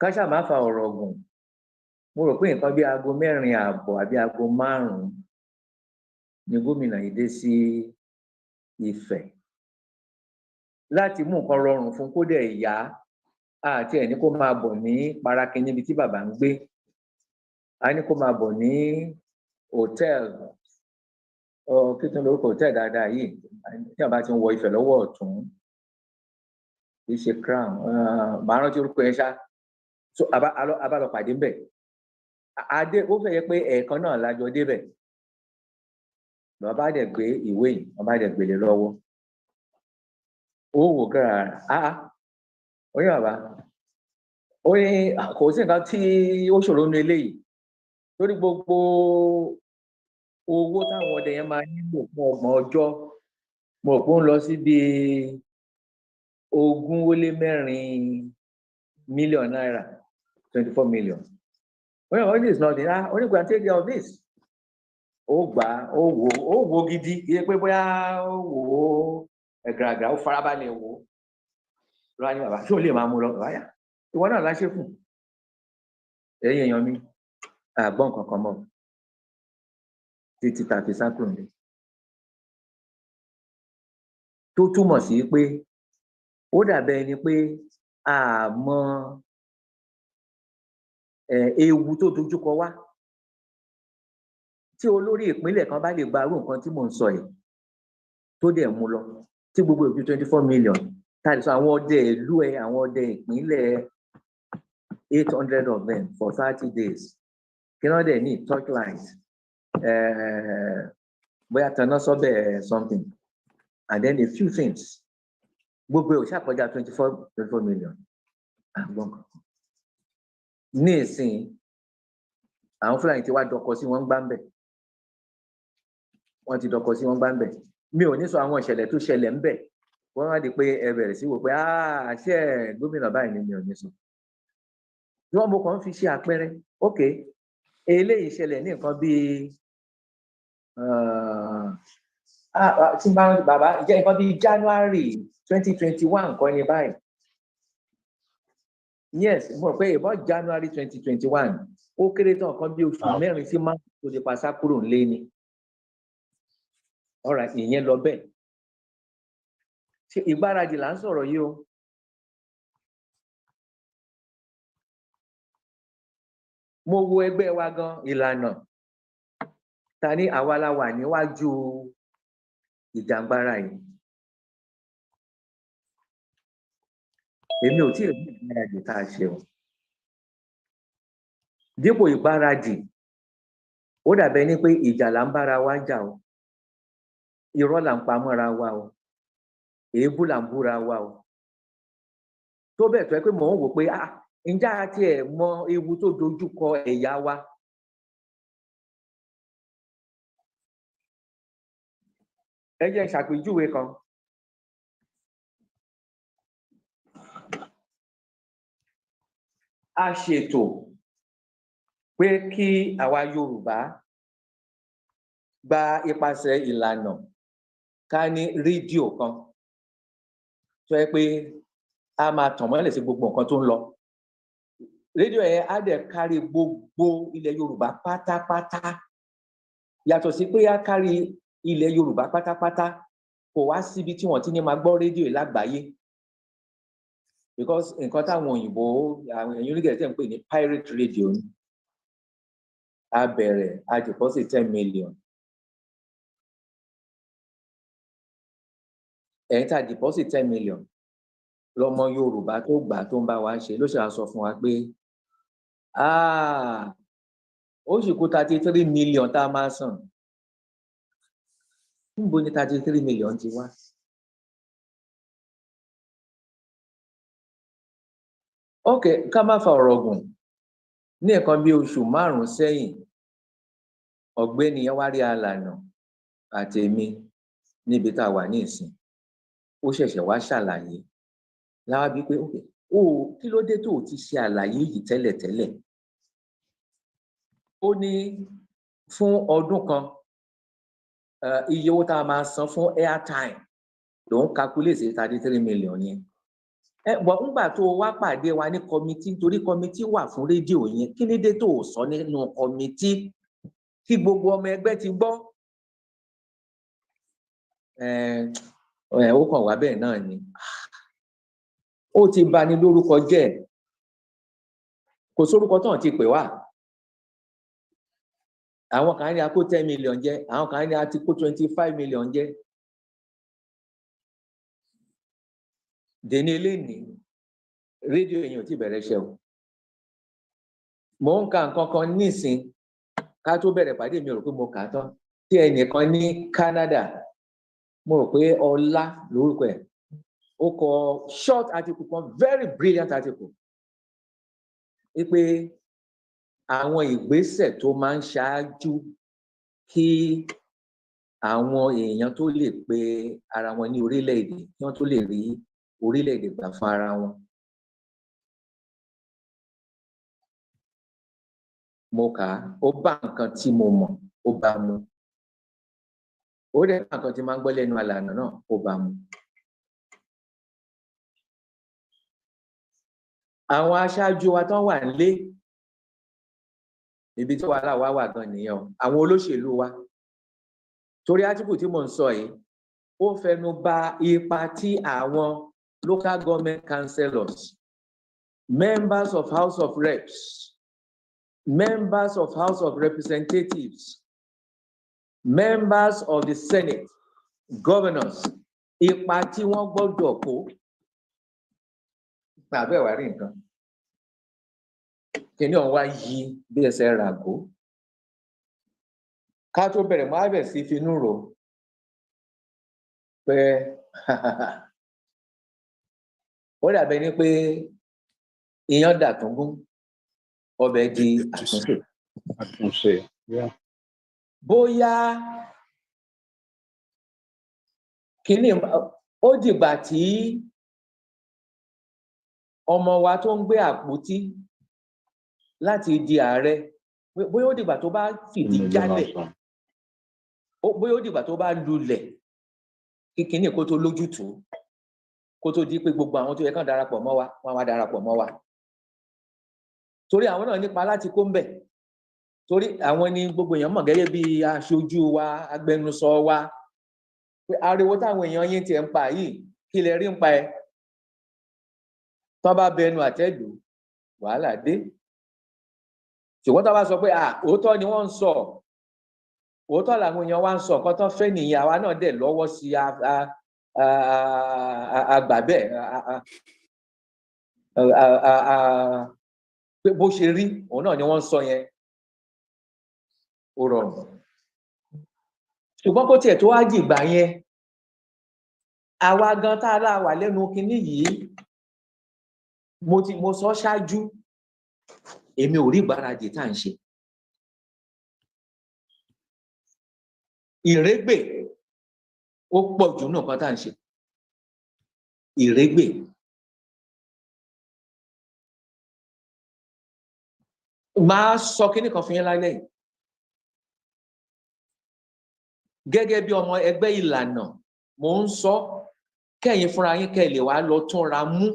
Káṣá máa fa ọ̀rọ̀ gùn. Mo rò pé nǹkan bí aago 4:30 àbí aago 5 ni gómìnà yìí dé sí Ifẹ̀ láti mú nǹkan rọrùn fún kó dẹ̀ yá àti ẹni kó máa bọ̀ ní Parakin níbi tí bàbá ń gbé. a ní kó máa bọ̀ ní hòtẹ́ẹ̀lì kí tó lórúkọ hòtẹ́ẹ̀lì dáadáa yìí tí a bá ti ń wọ Ifẹ̀ lọ́wọ́ ọ̀tún kì í ṣe crown màá rántí orúkọ yẹn ṣá so a bá lọ pàdé ń bẹ̀ adé ó fẹ́ yẹ pé ẹ̀ẹ̀kan náà lájọ débẹ̀ bàbá dẹ̀ gbé ìwé yìí bàbá dẹ̀ gbélé lọ́wọ́ ó wò gàrà ó ní bàbá ó ní kò sí nǹkan tí ó ṣòro nínú eléyìí lórí gbogbo owó táwọn ọdẹ yẹn máa nílò fún 30 ọjọ́ mo rò pé ó ń lọ sí bíi 20.4 million naira 24 million. All this nothing. Only go and take care of this. Ó gbà ó wò gidi iye pé bóyá ó wò ẹ̀gàràgà ó farabalẹ̀ wò lọ́wọ́ ní bàbá ṣé ó lè máa mú lọ báyà ìwọ náà láṣẹ fún ẹ̀yin èèyàn mi àgbọ̀n kankan mọ́ títí tàbí sákùrù mi tó túmọ̀ sí pé ó dàbẹ̀ ẹni pé àmọ́ ewu tó dojúkọ wá tí olórí ìpínlẹ̀ kan bá lè gba irú nǹkan tí mò ń sọ yìí tó dẹ̀ mú lọ tí gbogbo ìlú 24 million tàbí sọ àwọn ọdẹ ìlú àwọn ọdẹ ìpínlẹ̀ 800 of them for 30 days kí wọ́n dẹ̀ ní torchlight bóyá tanná sọ́bẹ̀ something and then a few things gbogbo ò ṣàkọjá 24 million àgbọn kan ní ìsìn àwọn Fúlàní tí wá dọkọ sí wọn gbá ń bẹ wọn ti dọkọ sí wọn gbá ń bẹ mi ò ní sọ àwọn ìṣẹ̀lẹ̀ tó ṣẹlẹ̀ ń bẹ wọn wá di pé ẹ bẹ̀rẹ̀ sí wò pé àṣẹ gómìnà báyìí ni mi ò ní sọ tí wọn mo kàn ń fi ṣe àpẹẹrẹ ok eléyìí ṣẹlẹ̀ ní nǹkan bíi tí n bá bàbá jẹ́ nǹkan bíi January 2021 kọ́ ni báyìí yes mo rò pé about January 2021 ó kéré tán kan bí oṣù 4 sí 5 tó lè pasá kúrò ńlé ni ọ̀rọ̀ ìyẹn lọ bẹ́ẹ̀ ṣe ìgbáradì là ń sọ̀rọ̀ yìí o mo wo ẹgbẹ́ wa gan ìlànà ta ní àwa la wà níwájú ìjàngbara yìí èmi ò tí ì rí ìgbáradì tá a ṣe o dípò ìgbáradì ó dàbẹ̀ ní pé ìjà là ń bára wa jà o irọ́ là ń pa mọ́ra wa o èébú là ń búra wa o tó bẹ́ẹ̀ tó ẹ pé mò ń wò pé ǹjẹ́ àti ẹ̀ mọ ewu tó dojú kọ ẹ̀yà wa ẹ jẹ́ ṣàpèjúwe kan a ṣètò pé kí àwa Yorùbá gba ipasẹ̀ ìlànà ká ní rédíò kan tó yẹ pé a máa tàn mọ́lẹ̀ sí gbogbo nǹkan tó ń lọ rédíò yẹn á dẹ̀ kárí gbogbo ilẹ̀ Yorùbá pátápátá yàtọ̀ sí pé á kárí ilẹ̀ Yorùbá pátápátá kò wá síbi tí wọ́n ti ní máa gbọ́ rédíò lágbàáyé because nǹkan táwọn òyìnbó àwọn èèyàn onígẹ̀ẹ́ tẹ̀ ń pè ní pirate radio ni a bẹ̀rẹ̀ a deposit 10 million ẹ̀yìn tá a deposit 10 million lọ́mọ Yorùbá tó gbà tó ń bá wa ṣe ló ṣe àsọ fún wa pé ó sì kú 33 million tá a máa san níbo ni 33 million ti wá ok ká má fa ọ̀rọ̀ gùn ní nǹkan bí oṣù 5 sẹ́yìn ọ̀gbẹ́ni yẹn wá rí alànà àtèmi níbi tá a wà ní ìsìn ó ṣẹ̀ṣẹ̀ wá ṣàlàyé láwa bíi pé ok kí ló dé tó o ti ṣe àlàyé yìí tẹ́lẹ̀tẹ́lẹ̀ ó ní fún ọdún kan iye owó tá a máa san fún airtime ló ń calculate 33 million yẹn bọ̀ ńgbà tó o wá pàdé wa ní kọmitì nítorí kọmitì wà fún rédíò yẹn kí ló dé tó o sọ nínú kọmitì kí gbogbo ọmọ ẹgbẹ́ ti gbọ́ ó kàn wá bẹ́ẹ̀ náà ni ó ti bani lórúkọ jẹ́ kò sórúkọ tán ti pè wá àwọn kan ní a kó 10 million jẹ, àwọn kan ní a ti kó 25 million jẹ. dèní eléyìí rédíò èèyàn ò tí bẹ̀rẹ̀ iṣẹ́ o. mo ń ka nǹkan kan nísìn ká tó bẹ̀rẹ̀ pàdé mi ò rò pé mo kà á tán, tí ẹnìkan ní Canada, mo rò pé Ọlá lórúkọ ẹ̀, ó kọ short article kan, very brilliant article, wípé àwọn ìgbésẹ̀ tó máa ń ṣáájú kí àwọn èèyàn tó lè pe ara wọn ní orílẹ̀-èdè, kí wọ́n tó lè rí orílẹ̀-èdè gbà fún ara wọn. mo kà á, ó bá nǹkan tí mo mọ̀ ó bá mu, ó dẹ̀ bá nǹkan tí máa ń gbọ́ lẹ́nu àlànà náà ó bá mu. àwọn aṣáájú wa tán wà nílé, ibi tí wàhálà wa wà gan nìyẹn o, àwọn olóṣèlú wa. torí átíkù tí mò ń sọ yìí ó fẹnu bà ipa tí àwọn local government councillors, members of House of Reps, members of House of Representatives, members of the Senate, governors, ipa tí wọ́n gbọ́dọ̀ kó. tàbí ẹ̀wà rí nǹkan kíní ọ̀hún wá yí bí ẹsẹ̀ ràgó. ká tó bẹ̀rẹ̀ mọ́ àbẹ̀ sí finú rò pé ó dàbẹ̀ ni pé iyán dàtúngún ọbẹ̀ di àtúnṣe. bóyá kíní ó dìgbà tí ọmọ wa tó ń gbé àpótí láti di ààrẹ, bóyá ó dìgbà tó bá fìdí jálẹ̀, bóyá ó dìgbà tó bá lulẹ̀ kíkiní kó tó lójútùú, kó tó di pé gbogbo àwọn tó yẹ kán darapọ̀ mọ́ wa wọ́n wá darapọ̀ mọ́ wa. torí àwọn náà nípa láti kó ń bẹ̀, torí àwọn ni gbogbo èèyàn mọ̀ gẹ́gẹ́ bí aṣojú wa, agbẹnusọ wa, pé ariwo táwọn èèyàn yín tiẹ̀ ń pa yìí kí lẹ rí ń pa ẹ. tán bá bẹnu àtẹ́lù wàhálà dé. ṣùgbọ́n tán bá sọ pé òótọ́ ni wọ́n ń sọ, òótọ́ làwọn èèyàn wá ń sọ nǹkan tán fẹ́ nìyẹn, àwa náà dẹ̀ lọ́wọ́ sí àgbà bẹ́ẹ̀, pé bó ṣe rí òun náà ni wọ́n ń sọ yẹn, ó rọrùn. ṣùgbọ́n kó tiẹ̀ tó wá dìgbà yẹn, àwa gan tá a lá wà lẹ́nu kinní yìí, mo sọ ṣáájú, èmi ò rí ìgbáradì tá à ń ṣe. ìrégbè ó pọ̀ jù náà kan tá à ń ṣe. ìrégbè. máa sọ kinní kan fún yín lálẹ́ yìí. gẹ́gẹ́ bí ọmọ ẹgbẹ́ ìlànà, mò ń sọ kẹ́yìn fúnra yín kẹ́ lè wá lọ túnra mú.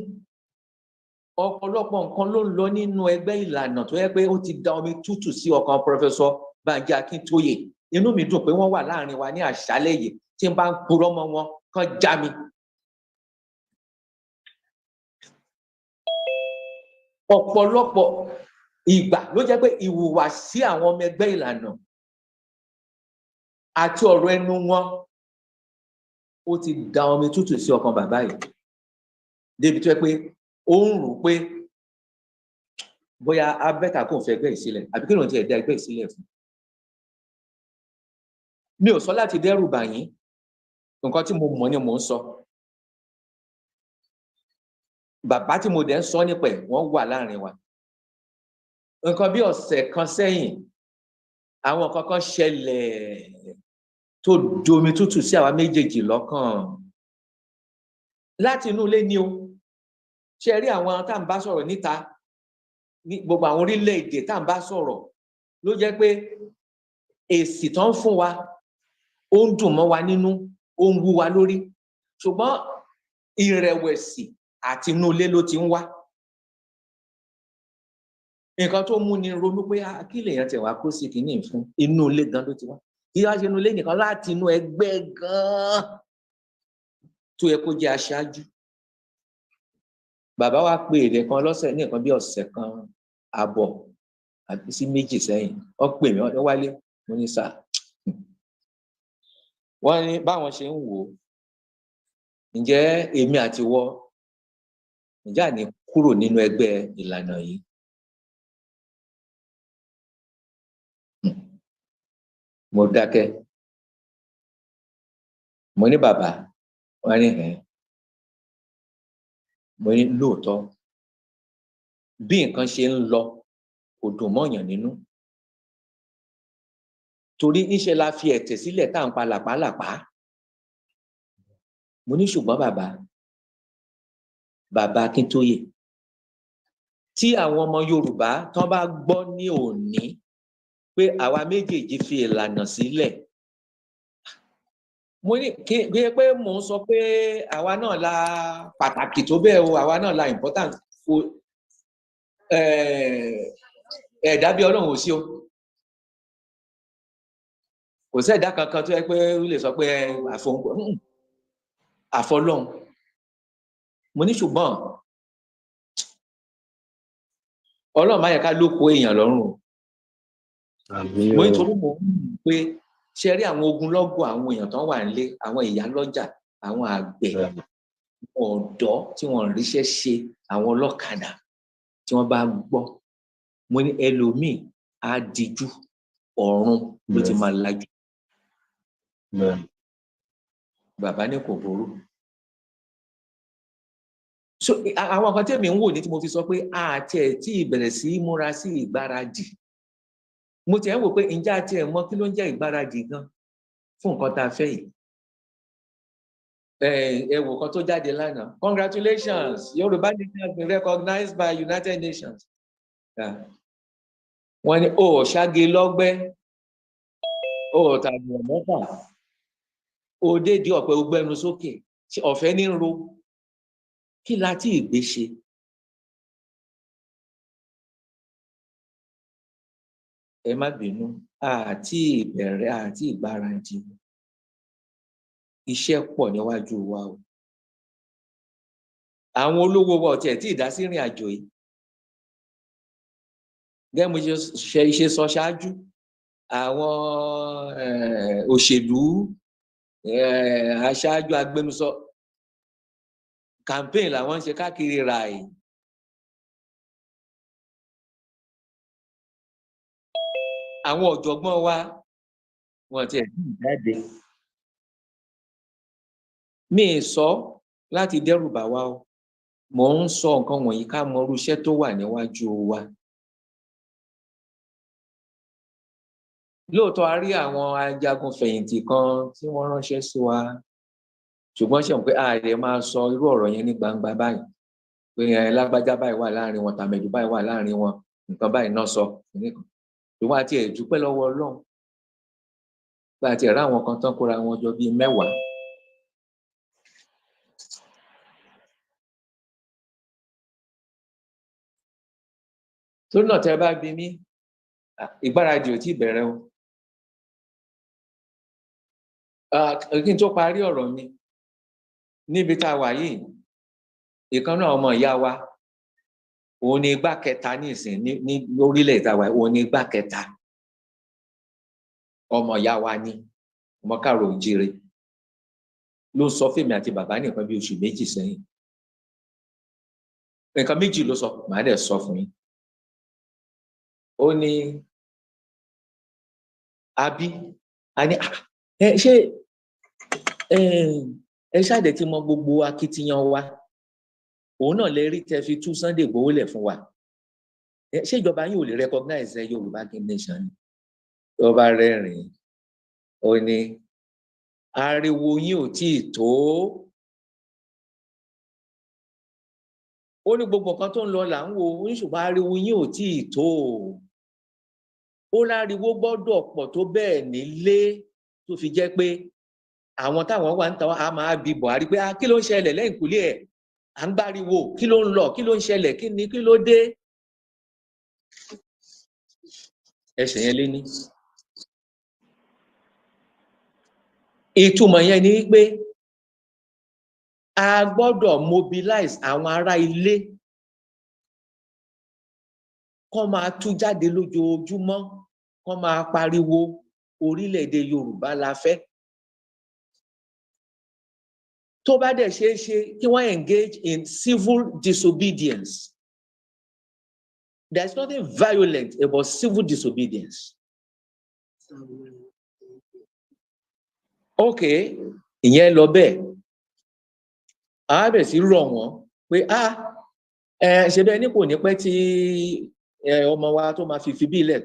ọ̀pọ̀lọpọ̀ nǹkan ló ń lọ nínú ẹgbẹ́ ìlànà tó yẹ pé ó ti da omi tútù sí ọkàn Professor Banji Akintoye. inú mi dùn pé wọ́n wà láàrin wa ní àṣálẹ́ yìí, tí n bá ń purọ́ mọ́ wọn kán já mi. ọ̀pọ̀lọpọ̀ ìgbà ló jẹ́ pé ìhùwàsí àwọn ọmọ ẹgbẹ́ ìlànà àti ọ̀rọ̀ ẹnu wọn ó ti da omi tútù sí ọkàn bàbá yìí, débi tó yẹ pé ó ń rò pé bóyá abẹ́ta kò fẹ́ ẹgbẹ́ ìsílẹ̀ àbí kí ló ń tiẹ̀ dá ẹgbẹ́ ìsílẹ̀ fún. mi ò sọ láti dẹ́rù bà yín, nǹkan tí mo mọ̀ ni mò ń sọ. bàbá tí mo dẹ̀ ń sọ nípa ẹ̀ wọ́n wà láàrin wa. nǹkan bí ọ̀sẹ̀ kan sẹ́yìn, àwọn kankan ṣẹlẹ̀ tó domi tútù sí àwa méjèèjì lọ́kàn. láti inú ilé ni o. ṣe rí àwọn tá à ń bá sọ̀rọ̀ níta, ní gbogbo àwọn orílẹ̀-èdè tá à ń bá sọ̀rọ̀, ló jẹ́ pé èsì tán ń fún wa ó ń dùn mọ́ wa nínú, ó ń wú wa lórí. ṣùgbọ́n ìrẹ̀wẹ̀sì àti inú ilé ló ti ń wá. nǹkan tó mú ni ronú pé kí lèèyàn tẹ̀ wá kó sí kìíní fún, inú ilé gan ló ti wá. kí wá ṣe inú ilé nìkan, láti inú ẹgbẹ́ gan tó yẹ kó jẹ́ aṣáájú. bàbá wa pe èdè kan lọ́sẹ̀ ní nǹkan bí ọ̀sẹ̀ kan àbọ̀ àti sí méjì sẹ́yìn. wọ́n pè mí, wọ́n wálé, mo ní sà wọ́n ní báwọn ṣe ń wò ó ǹjẹ́ èmi àti wọ́ ǹjẹ́ àní kúrò nínú ẹgbẹ́ ìlànà yìí. Mo dákẹ́ mo ní bàbá wọ́n ní mo ní lóòótọ́ bí nǹkan ṣe ń lọ kò dùn mọ́yàn nínú torí níṣẹ́ la fi ẹ̀tẹ̀ sílẹ̀ tá à ń pa làpálàpá. Mo ní ṣùgbọ́n bàbá Akíntóyè tí àwọn ọmọ Yorùbá tán bá gbọ́ ní òní pé àwa méjèèjì fi ìlànà sílẹ̀, mo ní kí pé mò ń sọ pé àwa náà la pàtàkì tó bẹ́ẹ̀ o, àwa náà la important o, ẹ̀dá bí Ọlọ́run ò sí o, kò sí ẹ̀dá kankan tó yẹ pé ó lè sọ pé àfọlọ́run. Mo ní ṣùgbọ́n Ọlọ́run má yẹ ká lóko èèyàn lọ́rùn o. Mo ní torí mo ń pé ṣe rí àwọn ogunlọ́gọ̀ àwọn èèyàn tán wà nílé, àwọn ìyá lọ́jà, àwọn àgbẹ̀, ọ̀dọ́ tí wọ́n ríṣẹ́ ṣe, àwọn ọlọ́kadà tí wọ́n bá gbọ́, mo ní ẹlòmíì á dijú ọ̀run ló ti máa lajú. Bàbá ní kò burú. So àwọn nǹkan tèmi ń wò ní tí mo fi sọ pé àti ẹ̀ tí ìbẹ̀rẹ̀ sí múra sí ìgbáradì. Mo tiẹ̀ ń wò pé ǹjẹ́ àti ẹ̀ mọ̀ kí ló ń jẹ́ ìgbáradì gan fún nǹkan tá a fẹ́ yìí. Ẹ̀wò kan tó jáde lánàá, congratulations, Yoruba nation has been recognized by United Nations. Wọ́n ní o ṣáge lọ́gbẹ́, o tàbí ọ̀mọ́fà, o dédé ọ̀pẹ ogbẹ́nu sókè, ọ̀fẹ́ ní ro, kí la tí ì gbé ṣe? Ẹ má bínú, àti ìbẹ̀rẹ̀ àti ìgbáradì, iṣẹ́ pọ̀ níwájú wa o. Àwọn olówó wa ọ̀tí ẹ̀ tí ì dá sí ìrìn àjò yìí. Gẹ́gẹ́ mo ṣe sọ ṣáájú, àwọn òṣèlú, aṣáájú agbẹnusọ, campaign làwọn ń ṣe káàkiri ràì. Àwọn ọ̀jọ̀gbọ́n wa wọn ti ẹ̀ jáde. Mi ì sọ láti dẹ́rù bà wá o, mò ń sọ nǹkan wọ̀nyí ká mọ irú iṣẹ́ tó wà níwájú wa. Lóòótọ́ a rí àwọn ajagun fẹ̀yìntì kan tí wọ́n ránṣẹ́ sí wa, ṣùgbọ́n ṣe mọ̀ pé ààrẹ máa sọ irú ọ̀rọ̀ yẹn ní gbangba báyìí pé lágbájá báyìí wà láàrin wọn, tàmẹ̀dù báyìí wà láàrin wọn, nǹkan báyìí náà sọ. Ṣùgbọ́n àti ẹ̀ dúpẹ́ lọ́wọ́ Ọlọ́run pé àti ẹ̀rọ àwọn kan tán kóra wọn jọ bíi 10. Torí náà tẹ́ bá bi mí, ìgbáradì ò tí ì bẹ̀rẹ̀ o. Kí n tó parí ọ̀rọ̀ mi, níbi tá a wà yìí, ìkan náà ọmọ ìyá wa, òun ni igbá kẹta ní ìsìn ní orílẹ̀ ìta wa, òun ni igbá kẹta. Ọmọ ìyá wa ní ọmọ káàrọ̀ òjíire ló sọ fèmí àti bàbá nìkan bí oṣù 2 sẹ́yìn. Nǹkan 2 ló sọ, màá dẹ̀ sọ fún yín. Ó ní àbí ṣé ẹ ṣáàdẹ̀ tí mọ gbogbo akitiyan wa, òun náà lè rí tẹ́ fi tú Sunday Igboho lẹ̀ fún wa. Ṣé ìjọba yín ò lè recognize Yorùbá nation ni? Ọba rẹ́rìn-ín, ó ní ariwo yín ò tí ì tó. Ó ní gbogbo nǹkan tó ń lọ là ń wo, ó ní ṣùgbọ́n ariwo yín ò tí ì tó. Ó láriwo gbọ́dọ̀ pọ̀ tó bẹ́ẹ̀ nílé tó fi jẹ́ pé àwọn táwọn wà ń tàwọn a máa bi Buhari pé kí ló ń ṣẹlẹ̀ lẹ́yìn kùlé ẹ̀, à ń gbáriwo, kí ló ń lọ, kí ló ń ṣẹlẹ̀, kí ló dé. Ẹsẹ̀ yẹn lé ní. Ìtumọ̀ yẹn ni pé a gbọ́dọ̀ mobilize àwọn ará ilé kó máa tú jáde lójoojúmọ́, kó máa pariwo orílẹ̀-èdè Yorùbá la fẹ́. Tó bá dẹ̀ ṣeé ṣe kí wọ́n engage in civil disobedience. There is nothing violent about civil disobedience. Okay, ìyẹn lọ bẹ́ẹ̀. A bẹ̀ sí rọ̀ wọ́n pé ṣe bẹ́ẹ̀ ní kò ní pẹ́ tí ọmọ wa tó máa fi bí ilẹ̀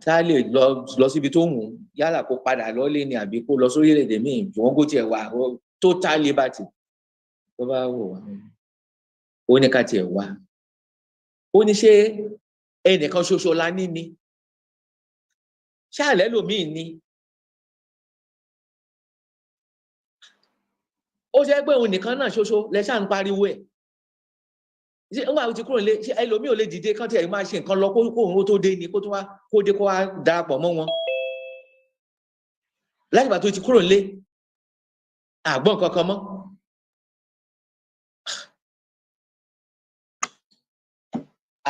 tá lè lọ síbi tó wù ú, yálà kó padà lọ́lé ni àbí kó lọ sórílẹ̀-èdè míì, ṣùgbọ́n kó tiẹ̀ wà total liberty tó bá wò wá. Ó ní ká tiẹ̀ wá. Ó ní ṣé ẹnìkan ṣoṣo la ní ni? Ṣáàlẹ́ lòmíì ni? Ó ṣe pé òun nìkan náà ṣoṣo lẹ ṣáà ń pariwo ẹ̀. Ṣé ń gbà tí kúrò nílé, ṣé ẹlòmíì ò lè dìde kán tiẹ̀ máa ṣe nǹkan lọ kó òun tó dé ni kó dé kó wá darapọ̀ mọ́ wọn? Láti ìgbà tó ti kúrò nílé, àgbọ̀n kankan mọ́.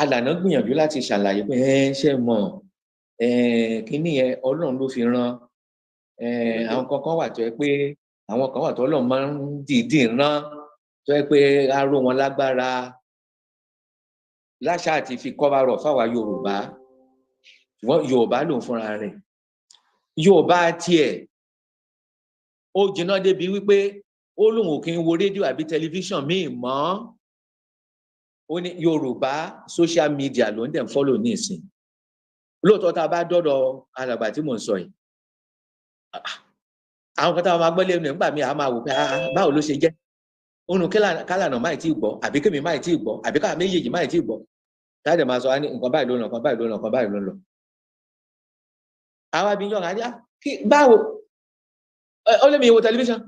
Alànà gbìyànjú láti ṣàlàyé pé ṣé mọ̀ kíní yẹn Ọlọ́run ló fi rán àwọn kankan wà tó yẹ pé àwọn kan wà tó Ọlọ́run máa ń dìídì rán tó yẹ pé á ró wọn lágbára láṣà àti fi cover up fáwa Yorùbá. Ṣùgbọ́n Yorùbá lòun fúnra rẹ̀. Yorùbá tiẹ̀ ó jiná débi wípé ó lóun ò kí ń wo rédíò àbí tẹlifíṣàn míì mọ́. Ó ní Yorùbá social media ló ń dẹ̀ ń follow ní ìsìn. Lóòótọ́ tá a bá dọ́dọ̀ alàgbà tí mò ń sọ yìí, àwọn kan táwọn máa gbọ́ lẹ́nu nígbà míì a máa wò pé báwo ló ṣe jẹ́? Òun kálànà máì tí ì gbọ́, àbí kémi máì tí ì gbọ́, àbí káà méjèèjì máì tí ì gbọ́. Táyà máa sọ ní nǹkan báyìí ló ń lọ, nǹkan báyìí ló ń lọ, nǹkan báyìí ló ń lọ. Àwa bí yàn á ní báwo? Ó lé mi wo tẹlifíṣàn.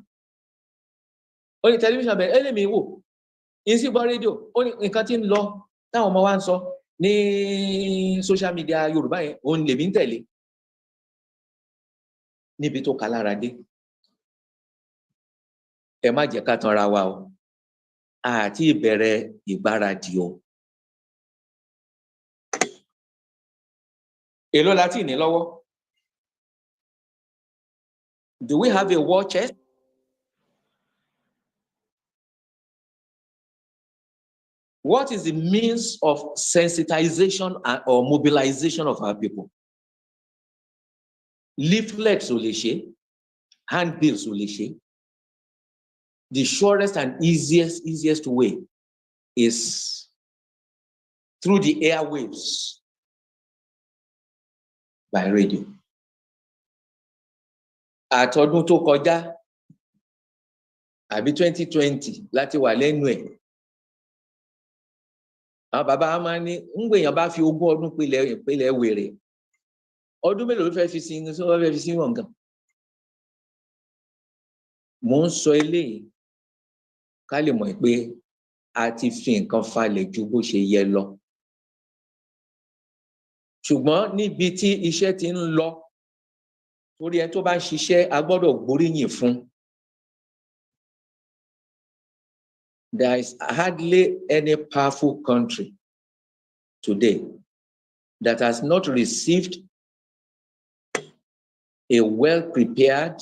Ó ní tẹlifíṣàn bẹ̀rẹ̀, ó lé mi wò. Ìsì gbọ́ rédíò, ó ní nǹkan tí ń lọ táwọn ọmọ wa ń sọ ní social media Yorùbá yẹn, òun lèmi ń tẹ̀lé. Níbi tó kalára dé. Ẹ má jẹ́ ká tanra wa o. Àti ìbẹ̀rẹ̀ ìgbáradì o. Èló la tí ní lọ́wọ́? Do we have a war chest? What is the means of sensitization or mobilization of our people? Leaflets ò lè ṣe, handbills ò lè ṣe. The surest and easiest way is through the airwaves by radio. Àtọdún tó kọjá àbí 2020 láti wà lẹ́nu ẹ̀. Àwọn bàbá wa máa ní ń gbèyàn bá fi 20 ọdún pélé wèrè. Ọdún mélòó ló fẹ́ fi sí ní wọ́n fẹ́ fi sí wọn gan? Mo ń sọ eléyìí ká lè mọ̀ pé a ti fi nǹkan falẹ̀ ju bó ṣe yẹ lọ. Ṣùgbọ́n níbi tí iṣẹ́ ti ń lọ, torí ẹni tó bá ń ṣiṣẹ́ a gbọ́dọ̀ gbóríyìn fún. There is hardly any powerful country today that has not received a well-prepared,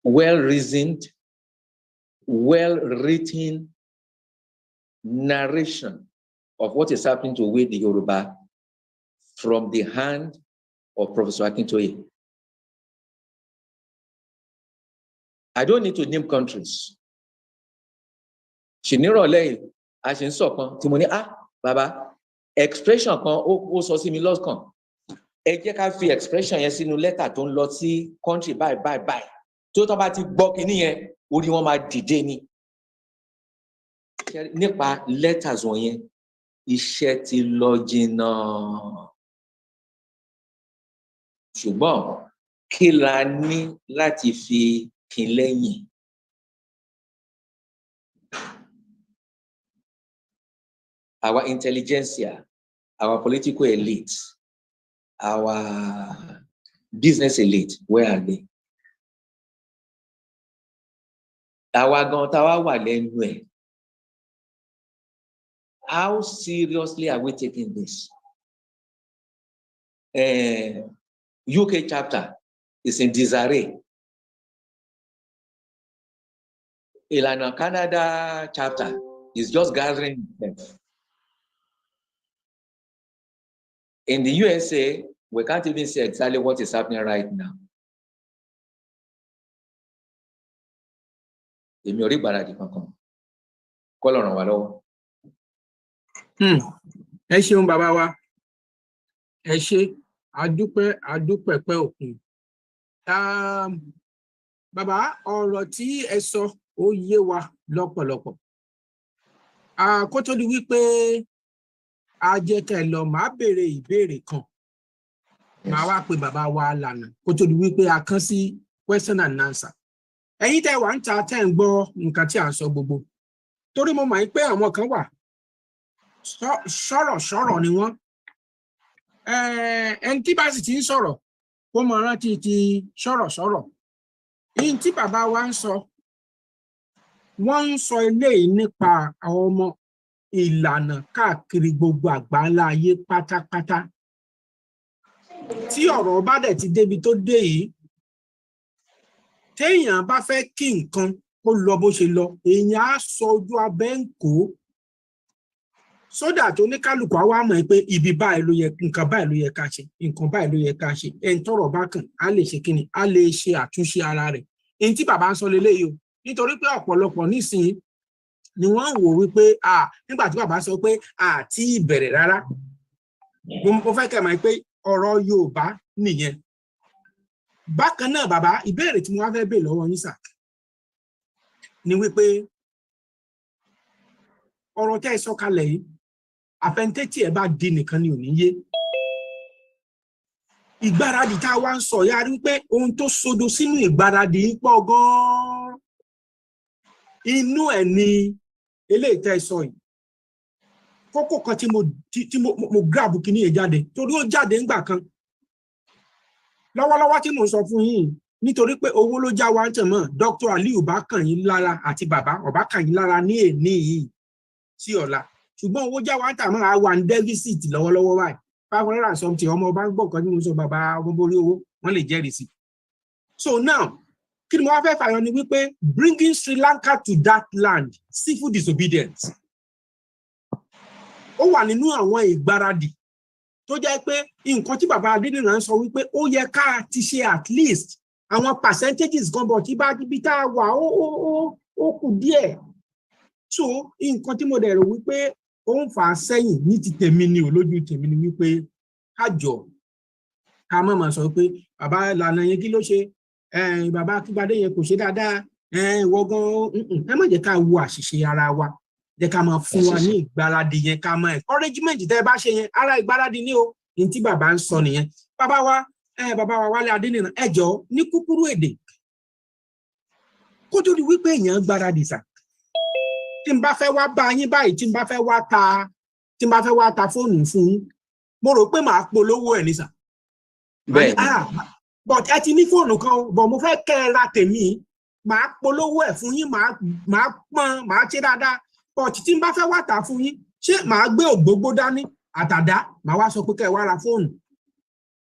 well-reasoned, well-written narration of what is happening to we the Yoruba from the hand of Professor Akintoye. I don't need to name countries. Ṣìnírọ̀lẹ́ a ṣe ń sọ̀kan tí mo ní bàbá expression kan ó sọ sí mi lọ́kàn. Ẹ jẹ́ ká fi expression yẹn sínú lẹ́tà tó ń lọ sí country báyìí. Tó tán bá ti gbọ́ kíní yẹn, orí wọn máa dìde ni. Nípa letters wọ̀nyẹn, iṣẹ́ ti lọ jìnnà. Ṣùgbọ́n kí la ní láti fi kín lẹ́yìn? Our intelligentsia, our political elite, our business elite, where are they? Àwa gan tá wá wà lẹ́nu ẹ̀. How seriously are we taking this? UK chapter is in disarray. Ìlànà Canada chapter is just gathering itself. In the USA, we can't even see exactly what is happening right now. Èmi ò rí ìgbáradì kankan. Kọ́ ló ràn wá lọ́wọ́.
Ẹ ṣeun bàbá wa. Ẹ ṣé, adúpẹ́ òkun. Bàbá, ọ̀rọ̀ tí ẹ sọ ó yé wa lọ́pọ̀lọpọ̀. Kó tó di wípé a jẹ́ kẹ́ lọ, màá béèrè ìbéèrè kan. Màá wá pe bàbá wa lànà kó tó di wípé a kàn sí question and answer. Ẹ̀yin tẹ́ wà ń ta tẹ́ ń gbọ́ nǹkan tí à ń sọ gbogbo. Torí mo mọ̀ pé àwọn kan wà sọ̀rọ̀ ni wọ́n. Ẹni tí bá sì ti ń sọ̀rọ̀ kó mọ rántí ti sọ̀rọ̀. Ìyìn tí bàbá wa ń sọ, wọ́n ń sọ eléyìí nípa àwọn ọmọ ìlànà káàkiri gbogbo àgbáńlá ayé pátápátá. Tí ọ̀rọ̀ bá dẹ̀ ti débi tó dé yìí, téèyàn bá fẹ́ kí nǹkan kó lọ bó ṣe lọ, èèyàn á sọ ojú abẹ́ ń kó. Sódà tó ní kálukú àwa mọ̀ pé ibi báyìí ló yẹ, nǹkan báyìí ló yẹ ká ṣe, nǹkan báyìí ló yẹ ká ṣe. Ẹni tọ́rọ̀ bá kàn á lè ṣe kíni, á lè ṣe àtúnṣe ara rẹ̀. Èyí tí bàbá ń sọ leléyìí o, nítorí pé ọ̀pọ̀lọpọ̀ nísìnyí ni wọ́n ń wò wípé nígbà tí bàbá sọ pé àti ìbẹ̀rẹ̀ rárá. Mo fẹ́ kẹ́ mọ̀ pé ọ̀rọ̀ Yorùbá nìyẹn. Bákan náà bàbá, ìbéèrè tí mo wá fẹ́ béèrè lọ́wọ́ yín sà ni wípé ọ̀rọ̀ tẹ́ ẹ sọ kalẹ̀ yìí, àfẹntétí ẹ bá di nìkan ni ò ní yé. Ìgbáradì tá a wá ń sọ yá rí pé ohun tó sodo sínú ìgbáradì ń pọ̀ gan-an. Inú ẹ̀ ni eléyìí tẹ́ ẹ sọ yìí. Kókó kan tí mo grab kíní yẹn jáde torí ó jáde ńgbà kan. Lọ́wọ́lọ́wọ́ tí mo sọ fún yín, nítorí pé owó ló já wa ń tẹ̀ mọ́, Dr. Aliu bá kàn yín lára àti bàbá ọba kàn yín lára ní èní yìí sí ọ̀la. Ṣùgbọ́n owó já wa ń tà mọ́ àwa ń deficit lọ́wọ́lọ́wọ́ báyìí. 500 and something ọmọ ọba ń gbọ́ nǹkan tí mo sọ bàbá Omoboriowo wọ́n lè jẹ́rìí sí. So now, kí ni mo wá fẹ́ fàyọ ni wípé bringing Sri Lanka to that land, civil disobedience. Ó wà nínú àwọn ìgbáradì tó jẹ́ pé nǹkan tí bàbá Adéníran sọ wípé ó yẹ ká ti ṣe at least àwọn percentages kan bọ̀ tí bá ibi tá a wà ó kù díẹ̀. So nǹkan tí mo dẹ̀ rò wípé ó ń fà á sẹ́yìn ní ti tèmi ni olójú tèmi ni wípé kájọ ká má máa sọ pé bàbá lànà yẹn kí ló ṣe, bàbá Akínbádé yẹn kò ṣe dáadáa, wọ́gán ẹ má jẹ́ ká wo àṣìṣe ara wa, jẹ́ ká máa fún wa ní ìgbáradì yẹn, ká máa encouragement tẹ́ ẹ bá ṣe yẹn ara ìgbáradì ní o, ní tí bàbá ń sọ nìyẹn. Bàbá wa Wálé Adéníran, ẹ jọ̀ọ́ ní kúkúrú èdè kó tó di wípé èèyàn gbáradì sà. Tí n bá fẹ́ wá bá yín báyìí, tí n bá fẹ́ wá ta fóònù fún yín, mo rò pé màá polówó ẹ̀ ní sà. But ẹ ti ní fóònù kan, but mo fẹ́ kẹ́ ẹ ra tèmi, màá polówó ẹ̀ fún yín, màá pọ́n, màá ṣe dáadáa. But tí n bá fẹ́ wá tà fún yín, ṣé màá gbé ògbógbó dání àtàdá, màá wá sọ pé kẹ́ ẹ wá ra fóònù.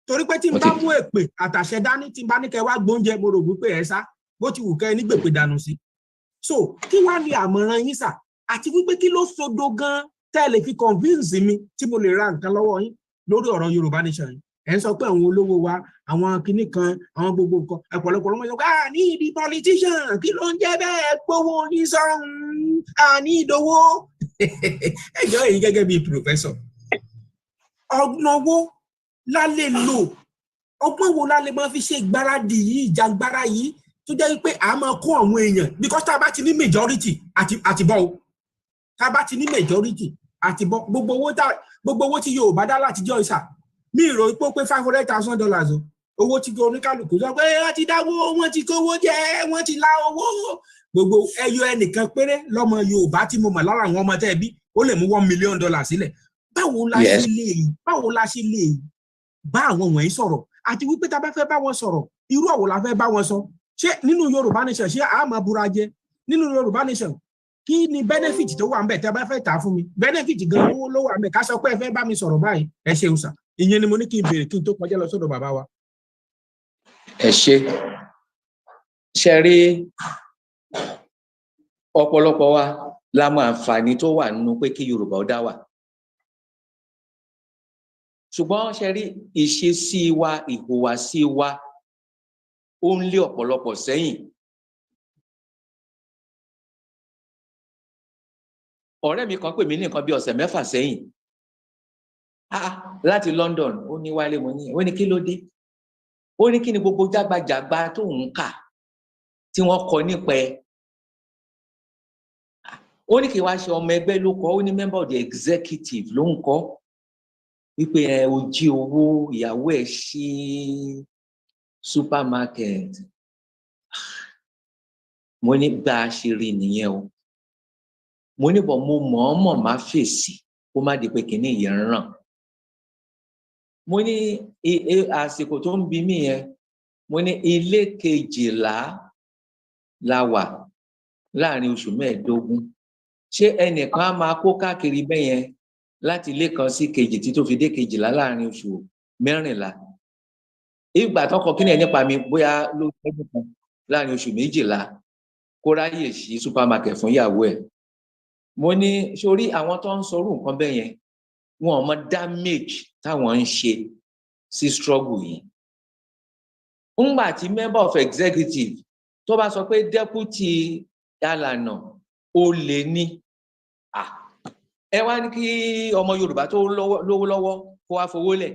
Torí pé tí n bá mú èpè àtàṣẹ dání, tí n bá ní kẹ́ ẹ wá gbóúnjẹ, mo rò wípé ẹ sá, bó ti wù kẹ́ ẹ ní gbèpè dànù sí. So kí wá ní àmọ̀ràn yín sà, àti wípé kí ló sodo gan tẹ́ lè fi convince mi tí mo lè ra nǹkan lọ́wọ́ yín lórí ọ̀rọ̀ Yorùbá nation yìí. Ẹ ń sọ pé àwọn olówó wa, àwọn kinní kan, àwọn gbogbo nǹkan, ọ̀pọ̀lọpọ̀ ló ń sọ pé ní ìdí politician, kí ló ń jẹ́ bẹ́ẹ̀, gbowó oníṣàn, ní ìdówó. Ẹjọ́ èyí gẹ́gẹ́ bí professor, ọgbọ́n wo la lè lò, ọgbọ́n wo la lè máa fi ṣe ìgbáradì yìí, ìjàngbara yìí, tó jẹ́ pé a máa kó àwọn èèyàn, because tá a bá ti ní majority àti bọ́ o, tá a bá ti ní majority àti bọ́, gbogbo owó tí Yorùbá dá láti jọ ìsà, mi rò pé $500,000 o, owó tí oníkálukú sọ pé wọ́n ti dáwó, wọ́n ti kówó jẹ, wọ́n ti lá owó, gbogbo ẹyọ ẹnìkan péré lọ́mọ Yorùbá tí mo mọ̀ lára àwọn ọmọ tẹ́ bí ó lè mú $1 million sílẹ̀. Báwo la ṣe lè bá àwọn wọ̀nyí sọ̀rọ̀, àti wípé tá a bá fẹ́ bá wọn sọ̀rọ̀, irú ọ̀wọ̀ la fẹ́ bá wọn sọ. Ṣé nínú Yorùbá nation ṣé a máa búra jẹ? Nínú Yorùbá nation kí ni benefit tó wà ńbẹ̀ tẹ́ bá fẹ́ tà fún mi? Benefit gan owó ló wà ńbẹ̀, ká sọ pé ẹ fẹ́ bá mi sọ̀rọ̀ báyìí, ẹ ṣeun sà. ìyẹn ni mo ní kí n béèrè kí n tó kọjá lọ sọ́dọ̀ bàbá wa.
ẹ ṣe rí ọ̀pọ̀lọpọ̀ wa la mọ àǹfààní tó wà nínú pé kí Yorùbá ó dá wà, ṣùgbọ́n ṣe rí ìṣesí wa, ìhùwàsí wa ó ń lé ọ̀pọ̀lọpọ̀ sẹ́yìn. ọ̀rẹ́ mi kan pè mí ní nǹkan bí ọ̀sẹ̀ 6 sẹ́yìn láti London. Ó ní Wálé, mo ní, ó ní kí ló dé? Ó ní kí ni gbogbo jágbajàgba tó ń kà tí wọ́n kọ nípa ẹ̀. Ó ní kí wá ṣe ọmọ ẹgbẹ́ ló kọ, ó ní member of the executive ló ń kọ wípé ó jí owó, ìyàwó ẹ̀ ṣí supermarket. Mo ní bá a ṣe rí nìyẹn o. Mo ní bọ̀ mo mọ̀ọ́mọ̀ má fèsì kó má di pé kìíní yẹn ń ràn. Mo ní àsìkò tó ń bi mí yẹn, mo ní ilé 12 la wà láàrin oṣù 15. Ṣé ẹnìkan á máa kó káàkiri bẹ́ẹ̀ yẹn láti ilé kan sí kejì tí tó fi dé 12 láàrin oṣù 14? Ìgbà tó kọ kíni ẹ̀ nípa mi bóyá ló tẹ́jú kan láàrin oṣù 12 kó ráyè sí supermarket fún ìyàwó ẹ̀. Mo ní sórí àwọn tó ń sọrú nǹkan bẹ́ẹ̀ yẹn wọn ò mọ damage táwọn ń ṣe sí struggle yìí. Ńgbà tí member of executive tó bá sọ pé deputy alànà ó lè ní ẹ wá ní kí ọmọ Yorùbá tó lówó lọ́wọ́ kó wá fowó lẹ̀.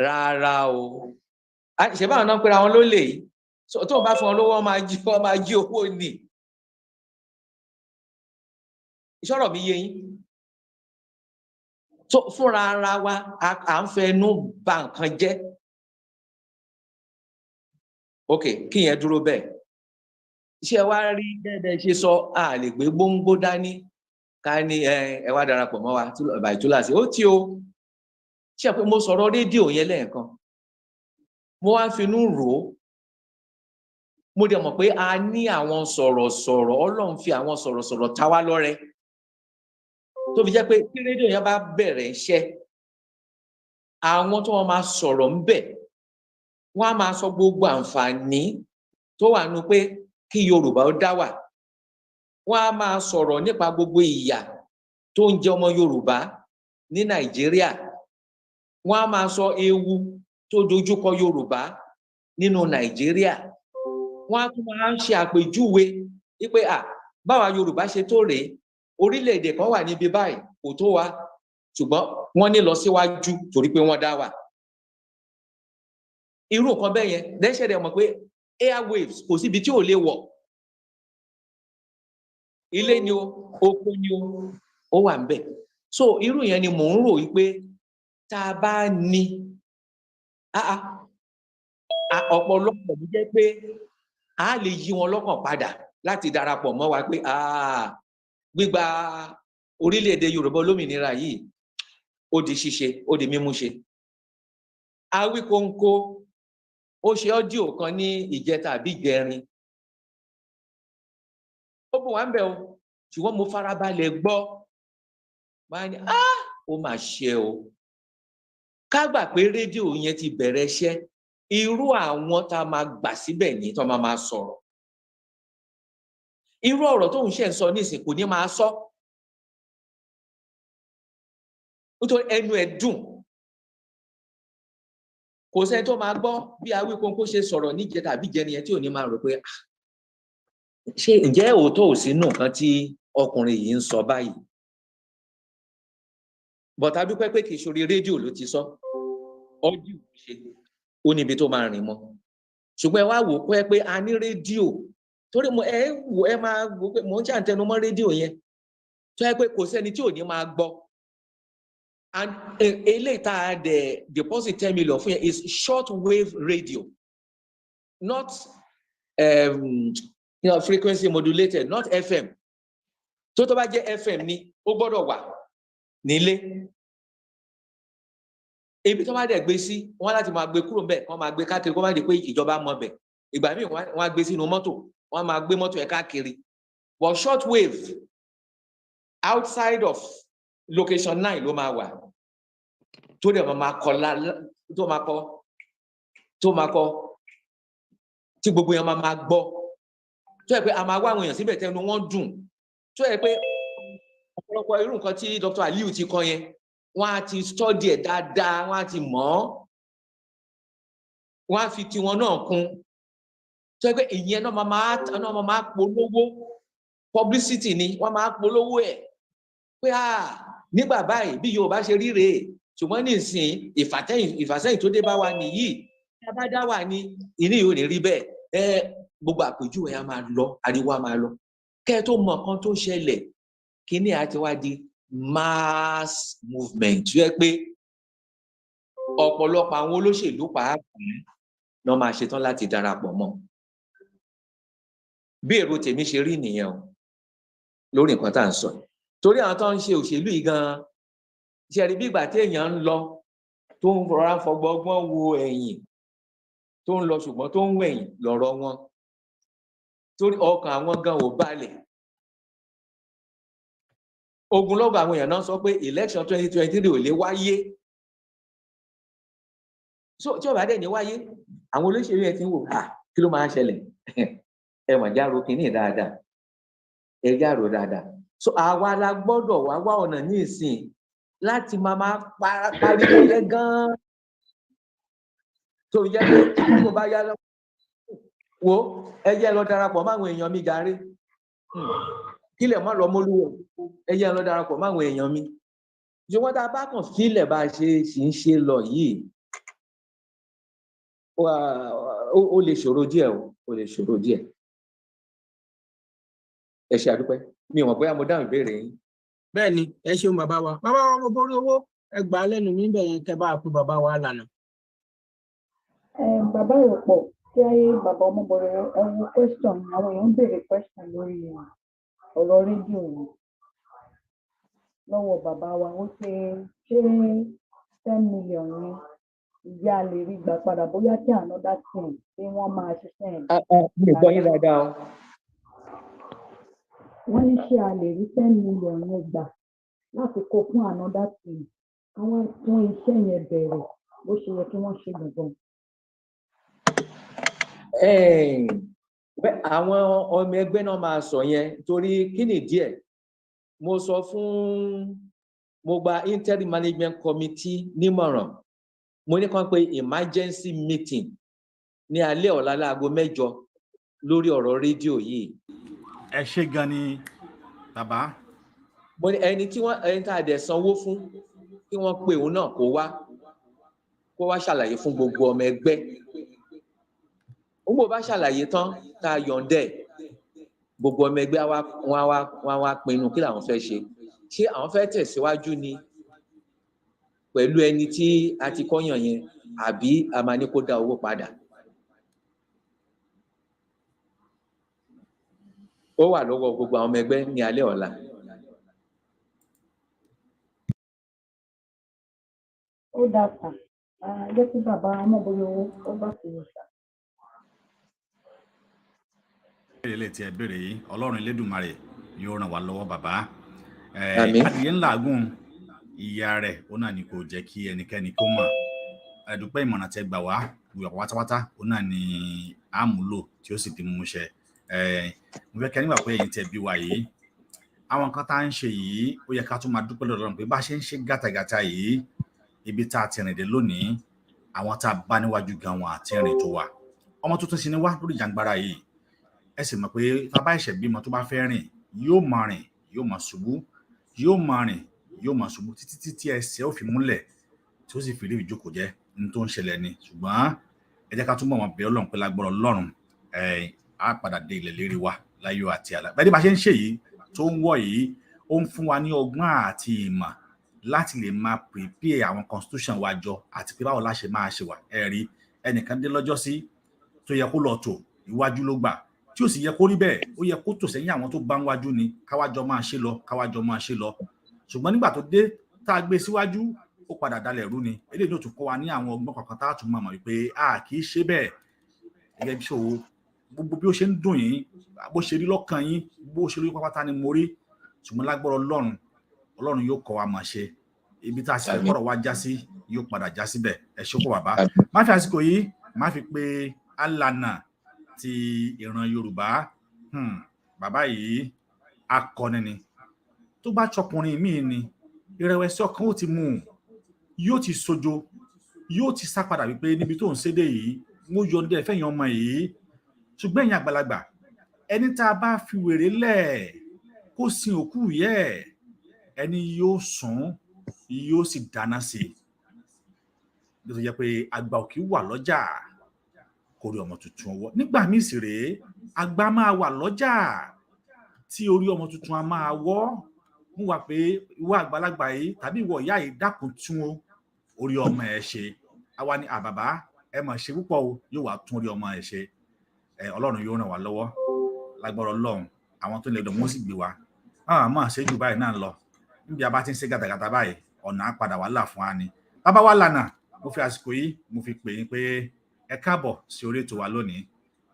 Rárá o, ṣe báwọn náà pera wọn ló lè yìí tó bá fún ọ lówó wọn máa jí owó ni. Ìṣọ̀rọ̀ mi yé yín. Fúnra ara wa à ń fẹnu bà nǹkan jẹ́. Ok, kí yẹn dúró bẹ́ẹ̀. Iṣẹ́ wa rí bẹ́ẹ̀ ṣe sọ, a lè gbé gbóngbó dání ká ní ẹ wá darapọ̀ mọ́ wa bàìtúláṣí ó tí o. Ṣé pé mo sọ̀rọ̀ rédíò yẹn lẹ́ẹ̀kan, mo wá finú rò ó, mo dẹ̀ mọ̀ pé a ní àwọn sọ̀rọ̀sọ̀rọ̀, Ọlọ́run fi àwọn sọ̀rọ̀sọ̀rọ̀ ta wá lọ́rẹ tó fi jẹ́ pé tí rédíò yẹn bá bẹ̀rẹ̀ iṣẹ́, àwọn tó wọ́n máa sọ̀rọ̀ ń bẹ̀ wọ́n á máa sọ gbogbo àǹfààní tó wà nínú pé kí Yorùbá ó dá wà. Wọ́n á máa sọ̀rọ̀ nípa gbogbo ìyà tó ń jẹ ọmọ Yorùbá ní Nàìjíríà. Wọ́n á máa sọ ewu tó dojúkọ Yorùbá nínú Nàìjíríà. Wọ́n á tún máa ń ṣe àpèjúwe wípé báwa Yorùbá ṣe tó rèé, orílẹ̀-èdè kan wà níbi báyìí kò tó wa, ṣùgbọ́n wọ́n ní lọ síwájú torí pé wọ́n dá wà. Irú nǹkan bẹ́ẹ̀ yẹn lẹ́sẹ̀ rẹ̀ mọ̀ pé airwaves kò síbi tí ò lè wọ̀. Ilé ni o, oko ni o, ó wà ńbẹ̀. So irú yẹn ni mò ń rò wípé tá a bá ní ọ̀pọ̀lọpọ̀ ló jẹ́ pé a lè yí wọn lọ́kàn padà láti darapọ̀ mọ́ wa pé gbígba orílẹ̀-èdè Yorùbá olómìnira yìí ó di ṣíṣe, ó di mímú ṣe. Awíkóńkó ó ṣe ọ́díò kan ní ìjẹta àbí ìjẹrin. Ó bù wá ń bẹ̀ o, ṣùgbọ́n mo farabalẹ̀ gbọ́. Máa ní ó mà ṣe o. Ká gbà pé rédíò yẹn ti bẹ̀rẹ̀ iṣẹ́, irú àwọn tá a máa gbà síbẹ̀ ní tó máa sọ̀rọ̀. Irú ọ̀rọ̀ tóun ṣe ń sọ nísìn kò ní máa sọ. Nítorí ẹnu ẹ̀ dùn. Kò sẹ́ni tó máa gbọ́ bí Awíkóńkó ṣe sọ̀rọ̀ níjẹta àbí ìjẹrin yẹn tí ò ní máa rò pé ṣé ǹjẹ́ òótọ́ ò sínú nǹkan tí ọkùnrin yìí ń sọ báyìí. Bọ̀tá dúpẹ́ pé kì í ṣorí rédíò ló ti sọ. Ọ́díò ṣe ó níbi tó máa rìn mọ́. Ṣùgbọ́n ẹ wá wò pé a ní rédíò torí ẹ máa wò pé mò ń ṣàǹtẹnu mọ́ rédíò yẹn tó yẹ pé kò sẹ́ni tí ò ní máa gbọ́. And eléyìí tá a dẹ̀ deposit 10 million fún yẹn is short wave radio, not frequency modulated, not FM. Tó bá jẹ́ FM ni ó gbọ́dọ̀ wà nílé. Ibi tó bá dẹ̀ gbé sí wọ́n láti máa gbé kúrò ńbẹ̀, wọ́n máa gbé káàkiri kó má di pé ìjọba mọ̀ bẹ̀. Ìgbà míì wọ́n á gbé sínú mọ́tò, wọ́n máa gbé mọ́tò ẹ̀ káàkiri. But short wave outside of location 9 ló máa wà. tó dẹ̀ máa kọ tó máa kọ tí gbogbo yẹn máa gbọ́ tó yẹ pé a máa wá àwọn èèyàn síbẹ̀ tẹnu wọn dùn tó yẹ pé ọ̀pọ̀lọpọ̀ irú nǹkan tí Dr. Aliu ti kọ yẹn wọ́n á ti study ẹ̀ dáadáa wọ́n á ti mọ̀ ọ́ wọ́n á fi tiwọn náà kún tó yẹ pé ìyẹn náà máa polówó publicity ni wọ́n máa polówó ẹ̀ pé nígbà báyìí bí Yorùbá ṣe rí rèé ṣùgbọ́n nísìnyí ìfàsẹ́yìn tó dé bá wa nìyí tí a bá dá wà ní ìní yóò ní rí bẹ́ẹ̀ gbogbo àpèjúwe a máa lọ ariwo a máa lọ kẹ́ ẹ tó mọ nǹkan tó ṣẹlẹ̀ kíní àti wá di mass movement yẹ pé ọ̀pọ̀lọpọ̀ àwọn olóṣèlú pàápàá náà máa ṣetán láti darapọ̀ mọ́ bí èrò tèmi ṣe rí nìyẹn o lórí nǹkan tá à ń sọ torí àwọn tó ń ṣe òṣèlú yìí gan-an ṣe rí bí ìgbà tí èèyàn ń lọ tó ń rọra fọgbọ́gbọ́n wo ẹ̀yìn tó ń lọ ṣùgbọ́n tó ń wẹ̀yìn lọ́rọ̀ wọn torí ọkàn àwọn gan ò balẹ̀ ogunlọ́gọ̀ àwọn èèyàn náà sọ pé election 2023 ò lè wáyé tí ó bá dẹ̀ ní wáyé àwọn olóṣèlú yẹn ti ń wò kí ló máa ń ṣẹlẹ̀ ẹ mọ̀ járo kínní dáadáa ẹ járo dáadáa so àwa la gbọ́dọ̀ wá ọ̀nà ní ìsìn láti máa pariwo yẹn gan-an tó yẹ pé tí mo bá yá lọ wo ẹ jẹ́ lọ darapọ̀ máwọn èèyàn mi jàre kílẹ̀ mọ́ lọ mọ́lúwọ̀ ẹ jẹ́ lọ darapọ̀ máwọn èèyàn mi ṣùgbọ́n tá a bá kàn sílẹ̀ bá a ṣe sì ń ṣe lọ yìí ó lè ṣòro díẹ̀ ó lè ṣòro díẹ̀ ẹ ṣe àdúpẹ́ mi ò mọ̀ bóyá mo dáhùn ìbéèrè yín.
bẹ́ẹ̀ ni ẹ ṣeun bàbá wa Omoboriowo ẹ gbà á lẹ́nu mi bẹ̀ yẹn kẹ́ bá a kú bàbá wa lànà.
Bàbá ìrọ̀pọ̀ tí ayé bàbá Omoboriowo ẹ wo question àwọn èèyàn ń béèrè question lórí ọ̀rọ̀ rédíò yìí lọ́wọ́ bàbá wa ó ṣe 10 million ni ìyá lè rí gbà padà bóyá tí another team tí wọ́n máa ṣiṣẹ́ ẹ̀.
mi ò gbọ́ yín dáadáa o.
wọ́n ní ṣé a lè rí 10 million yẹn gbà láti kó fún another team àwọn tún iṣẹ́ yẹn bẹ̀rẹ̀ bó ṣe yẹ kí wọ́n ṣe gbọ̀ngàn.
àwọn ọmọ ẹgbẹ́ náà máa sọ yẹn torí kí ni díẹ̀ mo gba interim management committee nímọ̀ràn mo ní kàn pé emergency meeting ní alẹ́ ọ̀la láago 8 lórí ọ̀rọ̀ rédíò yìí.
ẹ ṣé gan ni bàbá.
mo ní ẹni tá a dẹ̀ sanwó fún kí wọ́n pe òun náà kó wá ṣàlàyé fún gbogbo ọmọ ẹgbẹ́ òun bá ṣàlàyé tán tá a yọ̀ǹdẹ̀ gbogbo ọmọ ẹgbẹ́ wọn wá pinnu kí làwọn fẹ́ ṣé àwọn fẹ́ tẹ̀síwájú ni pẹ̀lú ẹni tí a ti kọ́yàn yẹn àbí a máa ní kó dá owó padà. ó wà lọ́wọ́ gbogbo àwọn ọmọ ẹgbẹ́ ní alẹ́ ọ̀la.
ó dáa sà jẹ́ kí bàbá Omoboriowo ó bá ti wò sà.
ilé tí ẹ béèrè yìí Ọlọ́run Elédùmarè yóò ràn wá lọ́wọ́ bàbá. adìyẹ ńlá gùn ìyá rẹ̀ ó náà ni kò jẹ́ kí ẹnikẹ́ni kó mọ̀ ẹ̀dùpẹ́ ìmọ̀ràn tẹ́ gbà wá ìwà pátápátá ó náà ni àmúlò tí ó sì ti mú ṣẹ. mo fẹ́ kẹ́ nígbà pé ẹ̀yin tẹ́ bí wa yìí àwọn nǹkan tá à ń ṣe yìí ó yẹ ká tún máa dúpẹ́ lọ́dọ̀ Ọlọ́run pé bá a ṣe ń ṣe gàtàgàtà yìí ibi tá a ti rìn dé lónìí àwọn tá a bá níwájú gan wọn àti rìn tó wa ọmọ tuntun sì ni wá lórí ìjàngbara yìí ẹ sì mọ̀ pé tá a bá ẹ̀ṣẹ̀ bímọ tó bá fẹ́ rìn yóò máa rìn yóò máa ṣubú yóò máa rìn yóò máa ṣubú títí tí ẹsẹ̀ ó fi múlẹ̀ tí ó sì fi rí ìjókòó jẹ́ ní tó ń ṣẹlẹ̀ ni ṣùgbọ́n ẹ jẹ́ ká túbọ̀ wọn bẹ̀ Ọlọ́run pé lágbára Ọlọ́run á padà dé ilẹ̀ lérí wa láyọ̀ àti àlà bẹ́ẹ̀ ni bá ṣe ń ṣe yìí tó ń wọ̀ yìí ó ń fún wa ní ọgbọ́n àti ìmọ̀ láti lè máa prepare àwọn constitution wa jọ àti pé báwo la ṣe máa ṣe wà ẹ̀rí ẹnìkan dé lọ́jọ́ sí tó yẹ kó lọ tò iwájú ló gbà tí ó sì yẹ kó rí bẹ́ẹ̀ ó yẹ kó tò sẹ́yìn àwọn tó bá ń wájú ni káwájọ máa ṣe lọ ṣùgbọ́n nígbà tó dé tá a gbé síwájú ó padà dalẹ̀ rú ni eléyìí ló tún kọ́ wa ní àwọn ọgbọ́n kankan tá a tún mọ̀ wípé kì í ṣe bẹ́ẹ̀ gẹ́gẹ́ bí ṣòwò gbogbo bí ó ṣe ń dùn yín bó ṣe rí lọ́kàn yín bó ṣe rí pápátá ni mo rí ṣùgbọ́n lágbára Ọlọ́run yóò kọ́ wa mọ̀ ṣe ibi tá a sì fẹ́ kọ́rọ̀ wá já sí yóò padà já síbẹ̀. Ẹ ṣé kó bàbá. Má fi àsìkò yìí má fi pé alànà ti ìran Yorùbá. Bàbá yìí akọni ni. Tó bá tọkùnrin míì ni ìrẹ̀wẹ̀sì ọkàn ó ti mú un, yóò ti sojo, yóò ti sá padà wípé níbi tó ń sédè yìí mo yọ ní ẹ̀fẹ̀yìn ọmọ yìí. Ṣùgbọ́n ẹ̀yin àgbàlagbà ẹni tá a bá fi wèrè lẹ̀ kó sin òkú yẹ ẹni yóò sùn yóò sì dáná sí i. Bí ó jẹ́ pé àgbà òkè wà lọ́jà kó rí ọmọ tuntun ọwọ́. Nígbà míì sì rèé àgbà máa wà lọ́jà tí orí ọmọ tuntun a máa wọ́. Mú wá pé ìwọ àgbàlagbà yìí tàbí ìwọ ìyá yìí dákun tún orí ọmọ ẹ ṣe. Àwa ni àbàbá ẹ mà ṣe púpọ̀ o, yóò wá tún orí ọmọ ẹ ṣe. Ọlọ́run yóò ràn wá lọ́wọ́ lágbára Ọlọ́run. Àwọn tó lè dùn wọ́n sì gbé wa. Máa ṣe jù báyìí náà lọ. Níbi a bá ti ń ṣe gàtàgàtà báyìí ọ̀nà á padà wá là fún wa ni. Bàbá wa lànà mo fi àsìkò yìí mo fi pè yín pé ẹ káàbọ̀ sí orí ètò wa lónìí.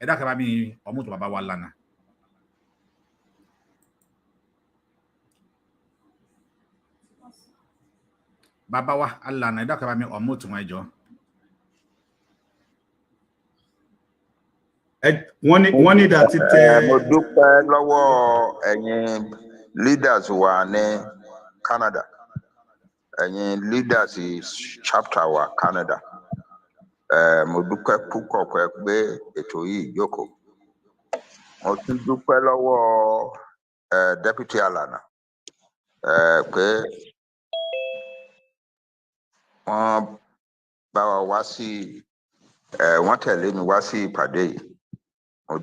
Ẹ dákẹ́ bá mi ọmú tó bàbá wa lànà. Bàbá wa alànà ẹ dákẹ́ bá mi ọmú tó wọn ẹjọ́. Wọ́n ní ìdá títẹ.
Mo dúpẹ́ lọ́wọ́ ẹ̀yin leaders wa ní Canada, ẹ̀yin leaders chapter wa Canada. Mo dúpẹ́ púpọ̀ pé ètò yìí jókòó. Mo tún dúpẹ́ lọ́wọ́ deputy alànà pé wọ́n bá wa wá sí wọ́n tẹ̀lé mi wá sí ìpàdé yìí. Mo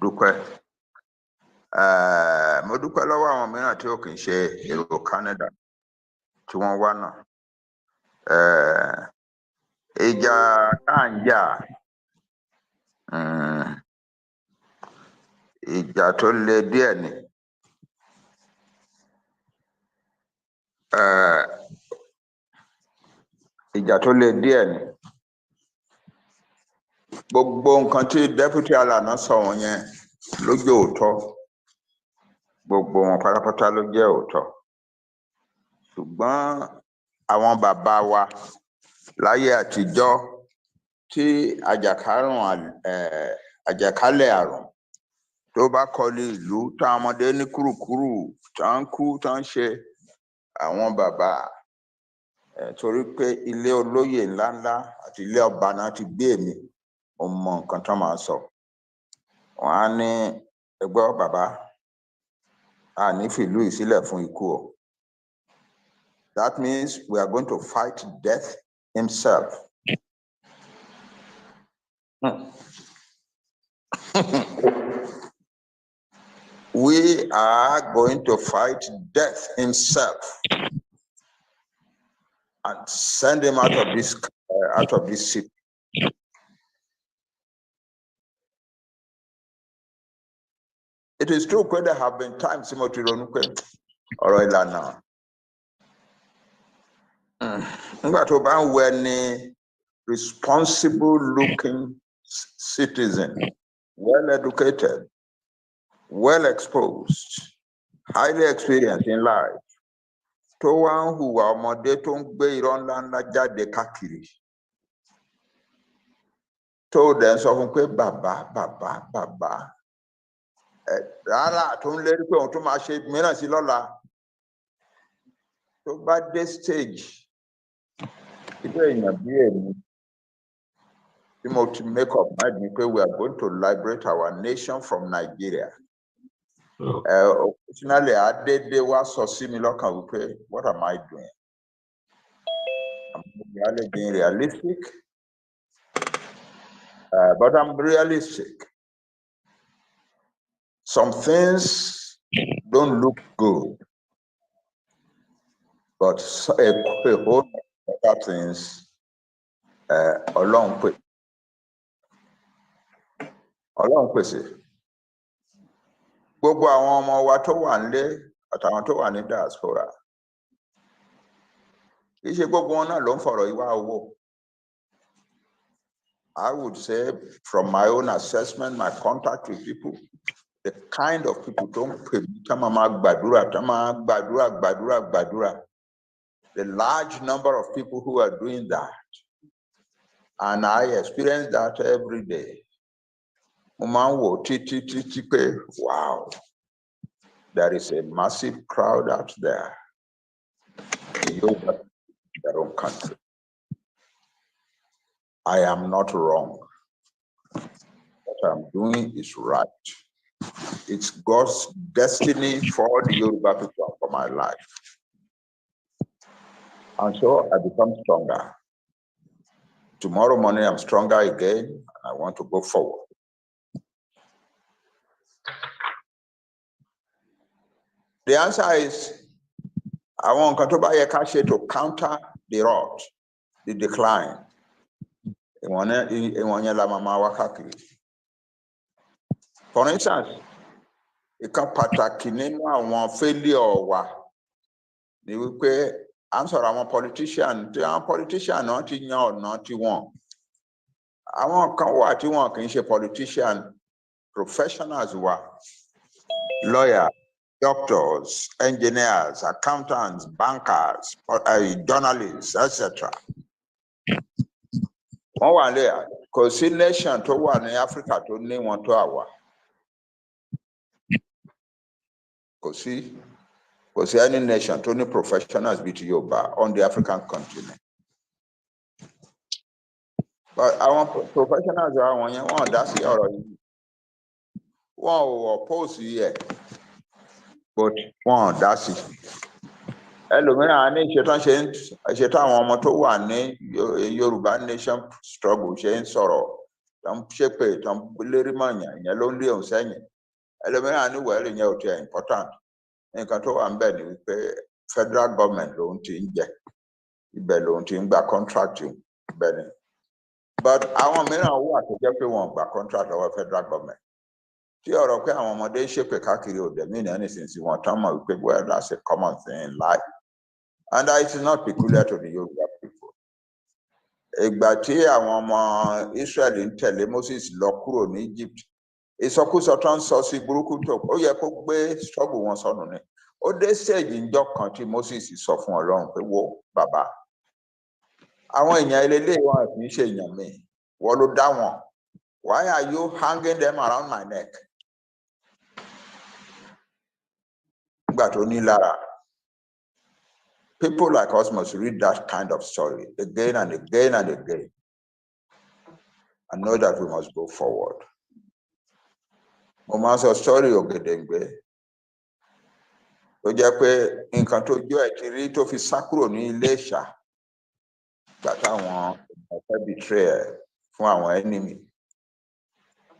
dúpẹ́ lọ́wọ́ àwọn mìíràn tí ó kì í ṣe èrò Canada tí wọ́n wá náà. Ìjà tá ń jà ìjà tó le díẹ̀ ni. Ìjà tó le díẹ̀ ni. Gbogbo nǹkan tí deputy alànà sọ wọn yẹn ló jẹ́ òótọ́. Gbogbo wọn pátápátá ló jẹ́ òótọ́. Ṣùgbọ́n àwọn bàbá wa láyé àtijọ́ tí àjàkálẹ̀ àrùn tó bá kọlu ìlú táwọn ọmọdé ní kúrùkúrù tá ń kú tá ń ṣe àwọn bàbá torí pé ilé olóyè ńláńlá àti ilé ọba náà ti gbé èmi mo mọ nǹkan tó máa sọ. Wọ́n á ní ẹgbọ́ bàbá a ní fìlú ìsílẹ̀ fún ikú o. That means we are going to fight death himself. We are going to fight death himself and send him out of this city. It is true that there have been times Timothy Ronukwe or Ilana. But when a responsible looking citizen, well educated, well exposed, highly experienced in life, tó wá ń hùwà ọmọdé tó ń gbé irọ́ ńláńlá jáde káàkiri tó dẹ̀ ń sọ fún pé bàbá rárá tó ń lérí pé òun tó máa ṣe mìíràn sí lọ́la tó bá dé stage ilé èèyàn bí èmi tí mo ti make up mind ni pé we are going to liberate our nation from Nigeria. Originally, I was so similar. What am I doing? I'm being realistic, but I'm realistic. Some things don't look good, but a whole lot of things along with it. Gbogbo àwọn ọmọ wa tó wà nílé àtàwọn tó wà ní diaspora kì í ṣe gbogbo wọn náà ló ń fọ̀rọ̀ ìwà owó. I would say from my own assessment, my contact with people, the kind of people tó ń pè mí tá máa gbàdúrà the large number of people who are doing that. And I experience that every day. Wow, there is a massive crowd out there in their own country. I am not wrong. What I'm doing is right. It's God's destiny for the Yoruba people, for my life. And so I become stronger. Tomorrow morning, I'm stronger again, and I want to go forward. The answer is, I want to counter the rot, the decline. For instance, failure ni wípé à ń sọ̀rọ̀ àwọn politician náà ti yan ọ̀nà tiwọn. Àwọn kan wà tí wọn kì í ṣe politician, professionals wà, lawyers, doctors, engineers, accountants, bankers, journalists, etc. Wọ́n wà lẹ́yà, kò sí nation tó wà ní Africa tó ní wọn tó àwa. Kò sí any nation tó ní professionals bí ti Yorùbá on the African continent. But our professionals are àwọn yẹn wọ́n dá sí ọ̀rọ̀ yìí. Wọ́n ò oppose yẹ, but wọ́n dá sí. Ẹlòmíràn ní ìṣètò àwọn ọmọ tó wà ní Yorùbá nation struggle ṣe ń sọ̀rọ̀, tó ń ṣépè, tó ń lérí mọ̀nyàn, ìyẹn ló ń lé òun sẹ́yìn. Ẹlòmíràn ní wẹ̀ẹ́lì yẹn ò tiẹ̀ important. Nǹkan tó wà ń bẹ̀ ni wípé federal government lòun ti ń jẹ, ibẹ̀ lòun ti ń gba contract ibẹ̀ ni. But àwọn mìíràn wà tó jẹ́ pé wọ́n gba contract lọ́wọ́ federal government. Tí ọ̀rọ̀ pé àwọn ọmọdé ṣépè káàkiri ò dẹ̀ mean anything sí wọn tán mọ̀ wípé well, that's a common thing in life. And it is not peculiar to the Yoruba people. Ìgbà tí àwọn ọmọ Israel ń tẹ̀lé Moses lọ kúrò ní Egypt, ìsọkúsọ tó ń sọ sí burúkú tó, ó yẹ kó gbé struggle wọn sọnù ni. Ó dé stage ńjọ́ kan tí Moses sọ fún Ọlọ́run pé wo bàbá, àwọn èèyàn eléyìí wọn kì í ṣe èèyàn mi, wọ́n ló dá wọn. Why are you hanging them around my neck? Nígbà tó ní lára. People like us must read that kind of story again and again and again and know that we must go forward. Mo máa ń sọ story Ògèdèngbé tó jẹ́ pé nǹkan tó jọ ẹ̀ ti rí tó fi sá kúrò ní Iléṣà gbà táwọn ọ̀fẹ́ betray ẹ̀ fún àwọn enemy.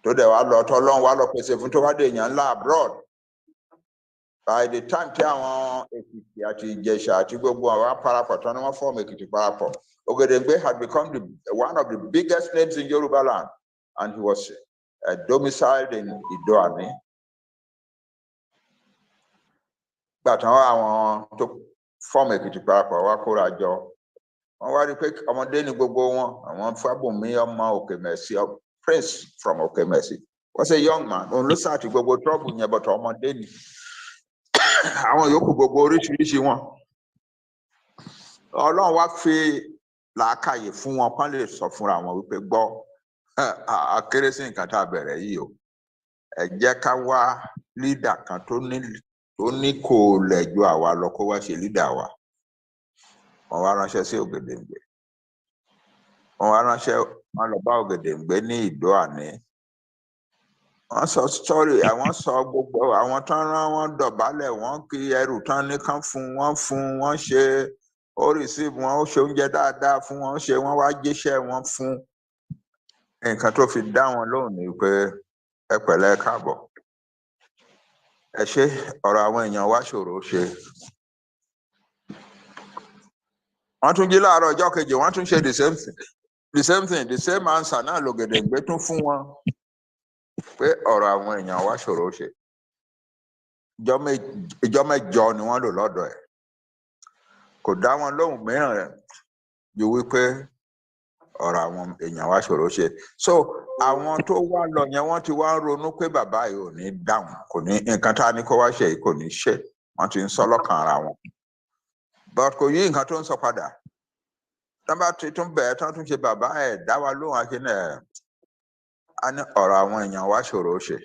Tó dẹ̀ wá lọ tọ́lọ́run wá lọ pèsè fún tó wá dé èèyàn ńlá abroad. By the time tí àwọn Èkìtì àti Ìjẹ̀ṣà àti gbogbo àwọn parapọ̀ tán ni wọ́n form Èkìtì parapọ̀, Ògèdèngbé had become one of the biggest names in Yoruba land, and he was domiciled in Idoani. Gbà tán àwọn tó form Èkìtì parapọ̀ wá kóra jọ. Wọ́n wá rí pé ọmọdé ní gbogbo wọn, àwọn Fábùnmí ọmọ Òkèmẹ̀sì, Prince from Òkèmẹ̀sì, was a young man. Òun ló sáàtì gbogbo trouble yẹn, but ọmọdé ni. Àwọn yòókù gbogbo oríṣiríṣi wọn. Ọlọ́run wá fi làákàyè fún wọn kán lè sọ fúnra wọn wípé gbọ́ akéré sí nǹkan tá a bẹ̀rẹ̀ yìí o. Ẹ jẹ́ ká wá leader kan tó ní kò lẹ̀ ju àwa lọ kó wá ṣe leader wa. Wọ́n wá ránṣẹ́ sí Ògèdèngbé. Wọ́n lọ bá Ògèdèngbé ní Ìdó-Àní. Wọ́n sọ story, àwọn sọ gbogbo àwọn tán rán wọn dọ̀bálẹ̀, wọ́n kí ẹrù tán nìkan wọ́n ṣe ó receive wọn, ó ṣe oúnjẹ dáadáa fún wọn, wọ́n wá jíṣẹ́ wọn fún. Nǹkan tó fi dá wọn lóhùn ni pé ẹ pẹ̀lẹ́ káàbọ̀. Ẹ ṣé ọ̀rọ̀ àwọn èèyàn wá ṣòro ṣe. Wọ́n tún jí láàárọ̀ ọjọ́ kejì, wọ́n tún ṣe the same answer náà l'Ògèdèngbé tún fún wọn. Pé ọ̀rọ̀ àwọn èèyàn wá ṣòro ṣe. Ìjọ́ mẹ́jọ ni wọ́n lò lọ́dọ̀ ẹ̀. Kò dá wọn lóhùn mìíràn rẹ̀ ju wípé ọ̀rọ̀ àwọn èèyàn wá ṣòro ṣe. So àwọn tó wá lọ yẹn wọ́n ti wá ń ronú pé bàbá yìí ò ní dáhùn, kò ní nǹkan tá a ní kó wá ṣe yìí kò ní ṣe. Wọ́n ti ń sọ lọ́kàn ara wọn. but kò yí nǹkan tó ń sọ padà tán bá ti tún bẹ̀ẹ́ tán tún ṣe bàbá ẹ̀ dá wa lóhùn akínú ẹ̀ á ní ọ̀rọ̀ àwọn èèyàn wá ṣòro ṣe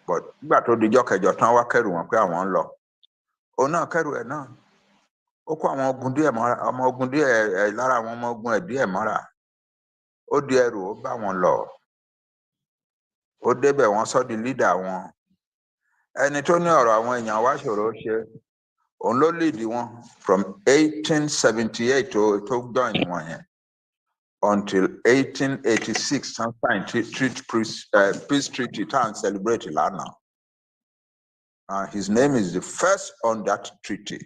but nígbà tó dijọ́ kẹjọ tán wá kẹrù wọn pé àwọn ń lọ òun náà kẹrù ẹ̀ náà ó kó àwọn ogun díẹ̀ mọ́ra ọmọ ogun díẹ̀ lára àwọn ọmọ ogun ẹ̀ díẹ̀ mọ́ra ó di ẹrù ó bá wọn lọ ó débẹ̀ wọ́n sọ di lídà wọn ẹni tó ní ọ̀rọ̀ àwọn èèyàn wá ṣòro ṣe òun ló lead wọn from 1878 tó join wọn yẹn until 1886 tán sign peace treaty tá à ń celebrate lánàá. His name is the first on that treaty.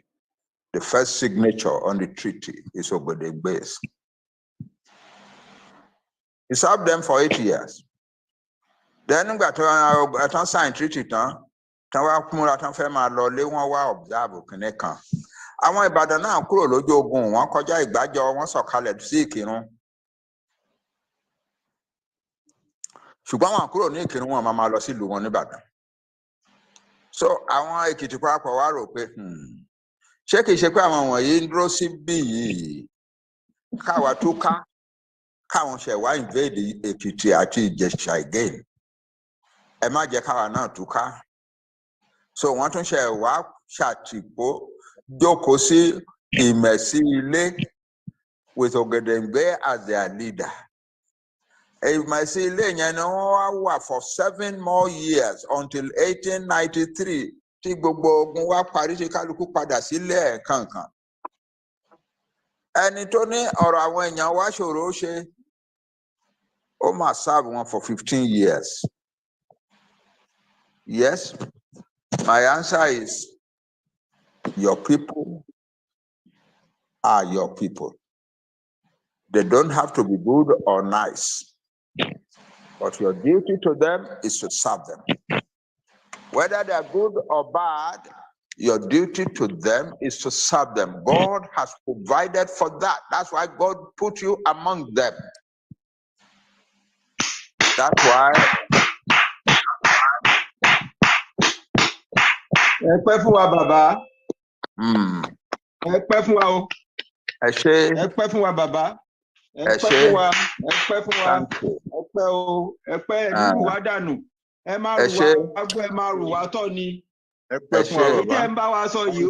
The first signature on the treaty is Ogbedegbe. He served them for 8 years. Then nígbà tó sign treaty tán wá múra tán fẹ́ máa lọ lé wọn wá observe kìnìún kan. Àwọn Ìbàdàn náà kúrò lójú ogun wọn kọjá Ìgbàjọ wọn sọ̀kalẹ̀ sí Ìkìrun. Ṣùgbọ́n wọn kúrò ní Ìkìrun wọn máa lọ sílùú wọn nìbàdàn. So àwọn Èkìtì pàápàá wá rò pé ṣé kìí ṣe pé àwọn wọ̀nyí ń dúró sí bí yìí káwa tó ká káwọn ṣẹ̀ wá invade Èkìtì àti Ìjẹ̀ṣà again ẹ má jẹ́ káwa náà tó ká. So wọ́n tún ṣẹ̀ wá ṣàtìpó jókòó sí Ìmẹ̀sí ilé with Ògèdèngbé as their leader. Ìmẹ̀sí ilé yẹn ni wọ́n wá wà for 7 more years until 1893 tí gbogbo ogun wá parí tí kálukú padà sílé ẹ̀ kankan. Ẹni tó ní ọ̀rọ̀ àwọn èèyàn wá ṣòro ṣe ó máa serve wọn for 15 years. Yes, my answer is your people are your people. They don't have to be good or nice, but your duty to them is to serve them. Whether they're good or bad, your duty to them is to serve them. God has provided for that. That's why God put you among them. That's why.
Ẹ pẹ́ fún wa bàbá. Ẹ pẹ́ fún wa o.
Ẹ ṣé.
Ẹ pẹ́ fún wa bàbá. Ẹ pẹ́ fún wa. Ẹ pẹ́ fún wa. Ẹ pẹ́ o. Ẹ pẹ́ nínú wa dànù. Ẹ má rù wá gbọ́ ẹ má rù wá tọ́ ni.
Ẹ pẹ́ fún wa bàbá.
Ìjẹ́ ń bá wa sọ yìí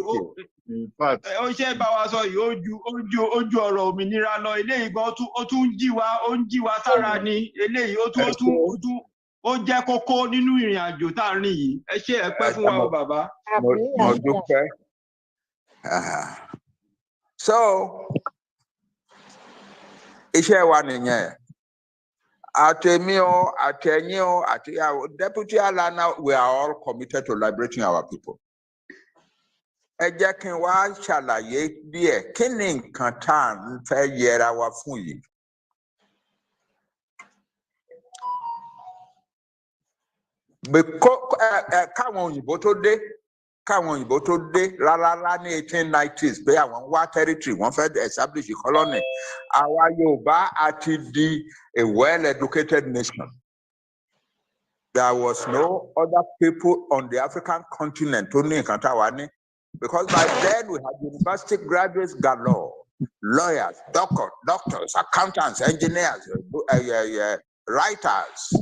ó ṣe bá wa sọ yìí ó ju ọ̀rọ̀ òmìnira lọ. Eléyìí gan ó tún ń jí wa sára ni. Eléyìí ó jẹ́ kókó nínú ìrìn àjò tá a rìn yìí. Ẹ ṣé ẹ pẹ́ fún wa o bàbá.
Mo dúpẹ́. So iṣẹ́ wa nìyẹn. Àtẹ̀mí o, àtẹ̀yìn o, àtìyàwó, Deputy Alana, we are all committed to liberating our people. Ẹ jẹ́ kí n wá ṣàlàyé díẹ̀ kí ni nǹkan tá à ń fẹ́ yẹra wa fún yìí. Káwọn òyìnbó tó dé rárá ní 1890s pé àwọn wá territory wọ́n fẹ́ establish a colony. Àwa Yorùbá àti di a well-educated nation. There was no other people on the African continent tó ní nǹkan táwa ní, because by then we had university graduates galore, lawyers, doctors, accountants, engineers, writers,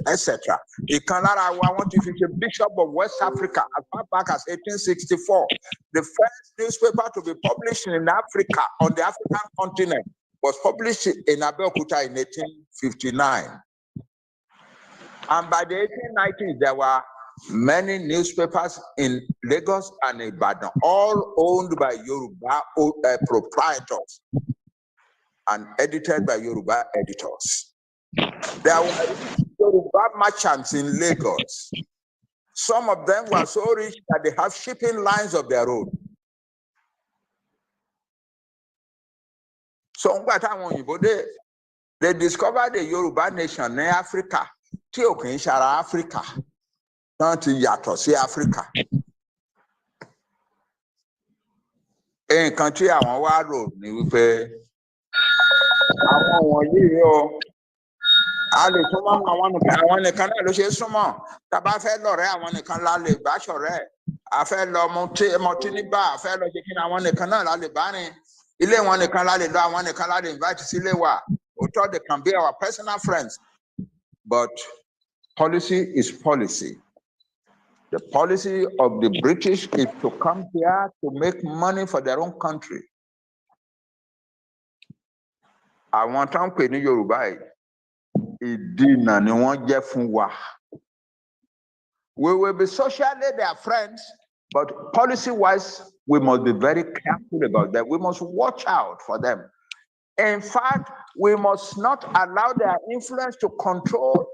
etc. Ìkan lára wa wọ́n ti fi ṣe Bishop of West Africa as far back as 1864. The first newspaper to be published in Africa on the African continent was published in Abeokuta in 1859. And by the 1890s, there were many newspapers in Lagos and Ibadan, all owned by Yoruba proprietors and edited by Yoruba editors. There were Yoruba merchants in Lagos. Some of them were so rich that they have shipping lines of their own. So they discovered the Yoruba nation in Africa. Tí ò kì í ṣara Africa, náà ti yàtọ̀ sí Africa. Nǹkan tí àwọn wá rò ní wípé àwọn wọ̀nyí o a lè súnmọ́ àwọn nìkan náà ló ṣe súnmọ́ tá a bá fẹ́ lọ̀rẹ́ àwọn nìkan la lè bá ṣọ̀rẹ́ a fẹ́ lọ mọtí ní bá a fẹ́ lọ ṣe kí ni àwọn nìkan náà la lè bá rìn ilé wọn nìkan la lè lọ àwọn nìkan la lè invite sílé wa òótọ́ they can be our personal friends but policy is policy. The policy of the British is to come here to make money for their own country. Àwọn tó ń pè ní Yorùbá yìí ìdínà ni wọ́n jẹ́ fún wa. We will be socially their friends, but policy-wise, we must be very careful about them. We must watch out for them. In fact, we must not allow their influence to control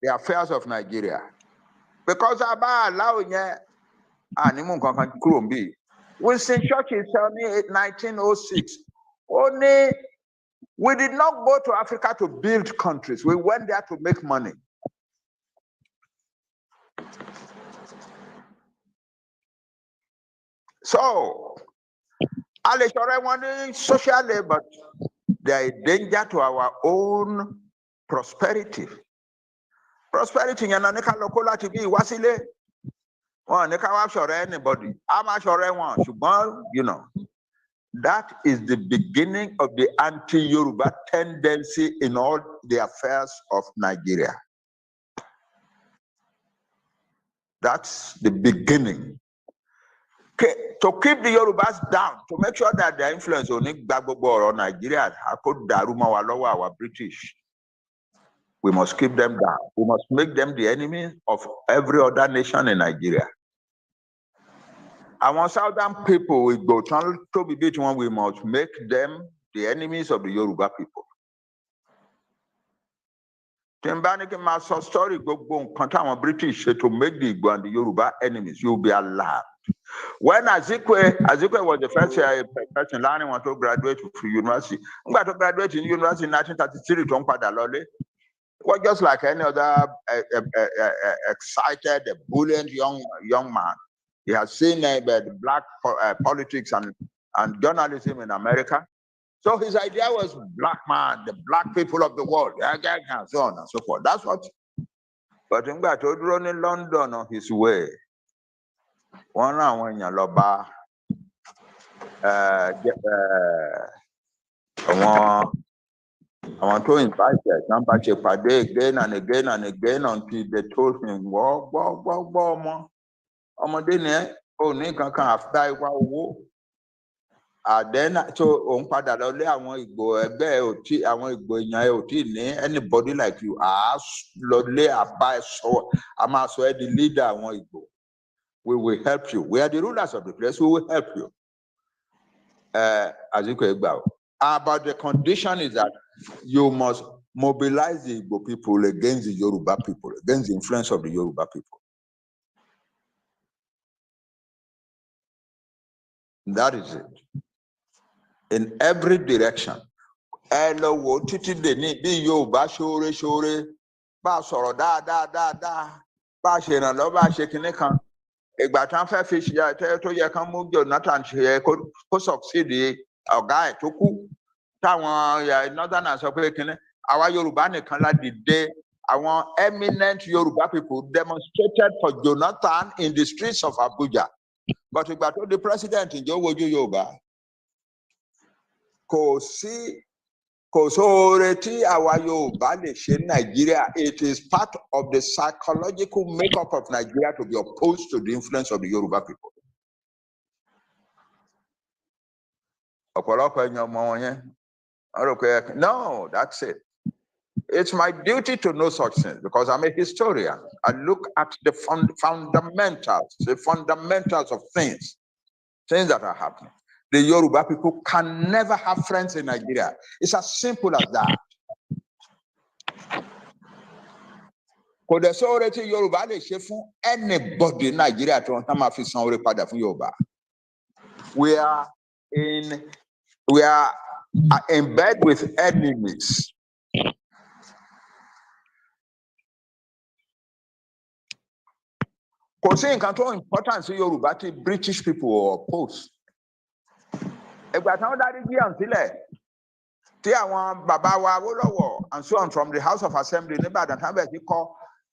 the affairs of Nigeria. Because about allowing Winston Churchill said in 1906, only we did not go to Africa to build countries. We went there to make money. So, socially, but there is danger to our own prosperity. Prosperity, you know, that is the beginning of the anti-Yoruba tendency in all the affairs of Nigeria. That's the beginning. To keep the Yorubas down, to make sure that their influence on Nigeria, our British, we must keep them down. We must make them the enemy of every other nation in Nigeria. Our southern people, we go to be between, we must make them the enemies of the Yoruba people. Story British to make the Igbo and the Yoruba enemies. You'll be alarmed. When Azikwe was the first person learning want to graduate from university. I'm going to graduate in university in 1933. It was just like any other excited, buoyant young man. He has seen the black politics and journalism in America. So his idea was black man, the black people of the world, and so on and so forth. That's what. But in London on his way, one round when you loba, I want to invite you, again and again and again until they told him, then so anybody like you the leader we will help you. We are the rulers of the place, we will help you. But the condition is that you must mobilize the Igbo people against the Yoruba people, against the influence of the Yoruba people. That is it. In every direction. Ìgbà fẹ́ fi ṣe tó yẹ kán mú Jonathan ṣe kó succeed ọ̀gá ẹ̀ tó kú táwọn northerners sọ pé kíní àwa Yorùbá nìkan la dìde àwọn eminent Yoruba people demonstrated for Jonathan in the streets of Abuja. But ìgbà tó di president ǹjẹ́ ó wojú Yorùbá kò sóore tí àwa Yorùbá lè ṣe ní Nigeria. It is part of the psychological makeup of Nigeria to be opposed to the influence of the Yoruba people. No, that's it. It's my duty to know such things because I'm a historian. I look at the fundamentals of things that are happening. The Yoruba people can never have friends in Nigeria. It's as simple as that. Anybody in Nigeria we are in bed with enemies. Concerning control importance of Yoruba, British people oppose. Baba wa Awólọ́wọ̀ and so on from the House of Assembly ní Ìbàdàn tán bẹ̀ sí kọ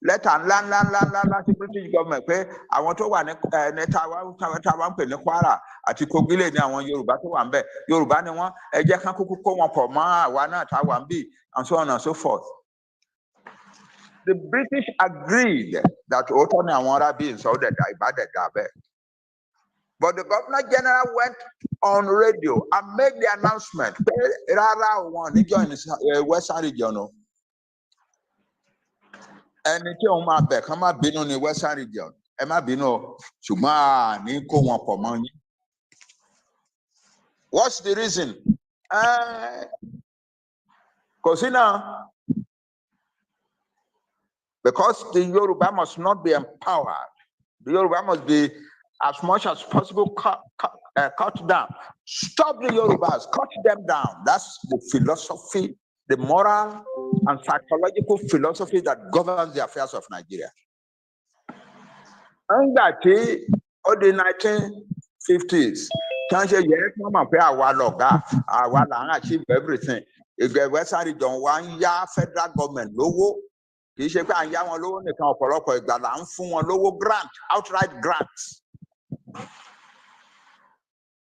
lẹ́tà ńlá sí British government pé àwọn tó wà ní táwa ń pè ní Kwara àti Kogi lè ní àwọn Yorùbá tó wà ń bẹ̀ Yorùbá ni wọ́n ẹ jẹ́ kán kúkú kó wọn pọ̀ mọ́ àwa náà táwa ń bì and so on and so forth. The British agreed that òótọ́ ni àwọn ará bí ìsọdẹ̀dà ìbádẹ́dà bẹ́ẹ̀. But the Governor General went on radio and made the announcement pé rárá òun ní join Western region o. Ẹni tí òun máa bẹ̀ kán má bínú ní Western region ẹ má bínú o ṣùgbọ́n ní kó wọn pọ̀ mọ́ yín. What's the reason? Kò sí náà. Because the Yoruba must not be empowered. The Yoruba must be as much as possible cut down. Stop the Yorubas, cut them down. That's the philosophy, the moral and psychological philosophy that governs the affairs of Nigeria. And that all the 1950s, achieve everything. If the Western region one year federal government logo, kì í ṣe pé à ń yá wọn lówó nìkan ọ̀pọ̀lọpọ̀ ìgbà là ń fún wọn lówó grant outright grants.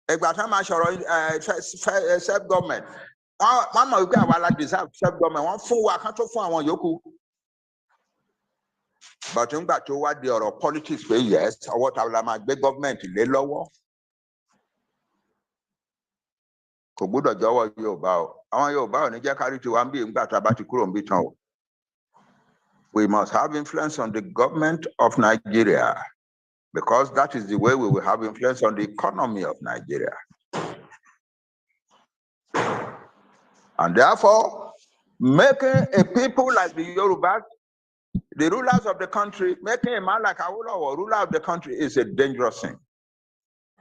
Ìgbà tí wọ́n máa sọ̀rọ̀ self government wọ́n mọ̀ wípé àwa la deserve self government wọ́n fún wa kán tó fún àwọn yòókù. But nígbà tó wá di ọ̀rọ̀ politics pé yes ọwọ́ ta la máa gbé government lé lọ́wọ́. Kò gbúdọ̀ jọ̀wọ́ Yorùbá o. Àwọn Yorùbá ò ní jẹ́ kárí tiwa ń bí nígbà tá a bá ti kúrò ń bí tán o. We must have influence on the government of Nigeria because that is the way we will have influence on the economy of Nigeria. And therefore, making a people like the Yorubas, the rulers of the country, making a man like Awólọ́wọ̀ ruler of the country is a dangerous thing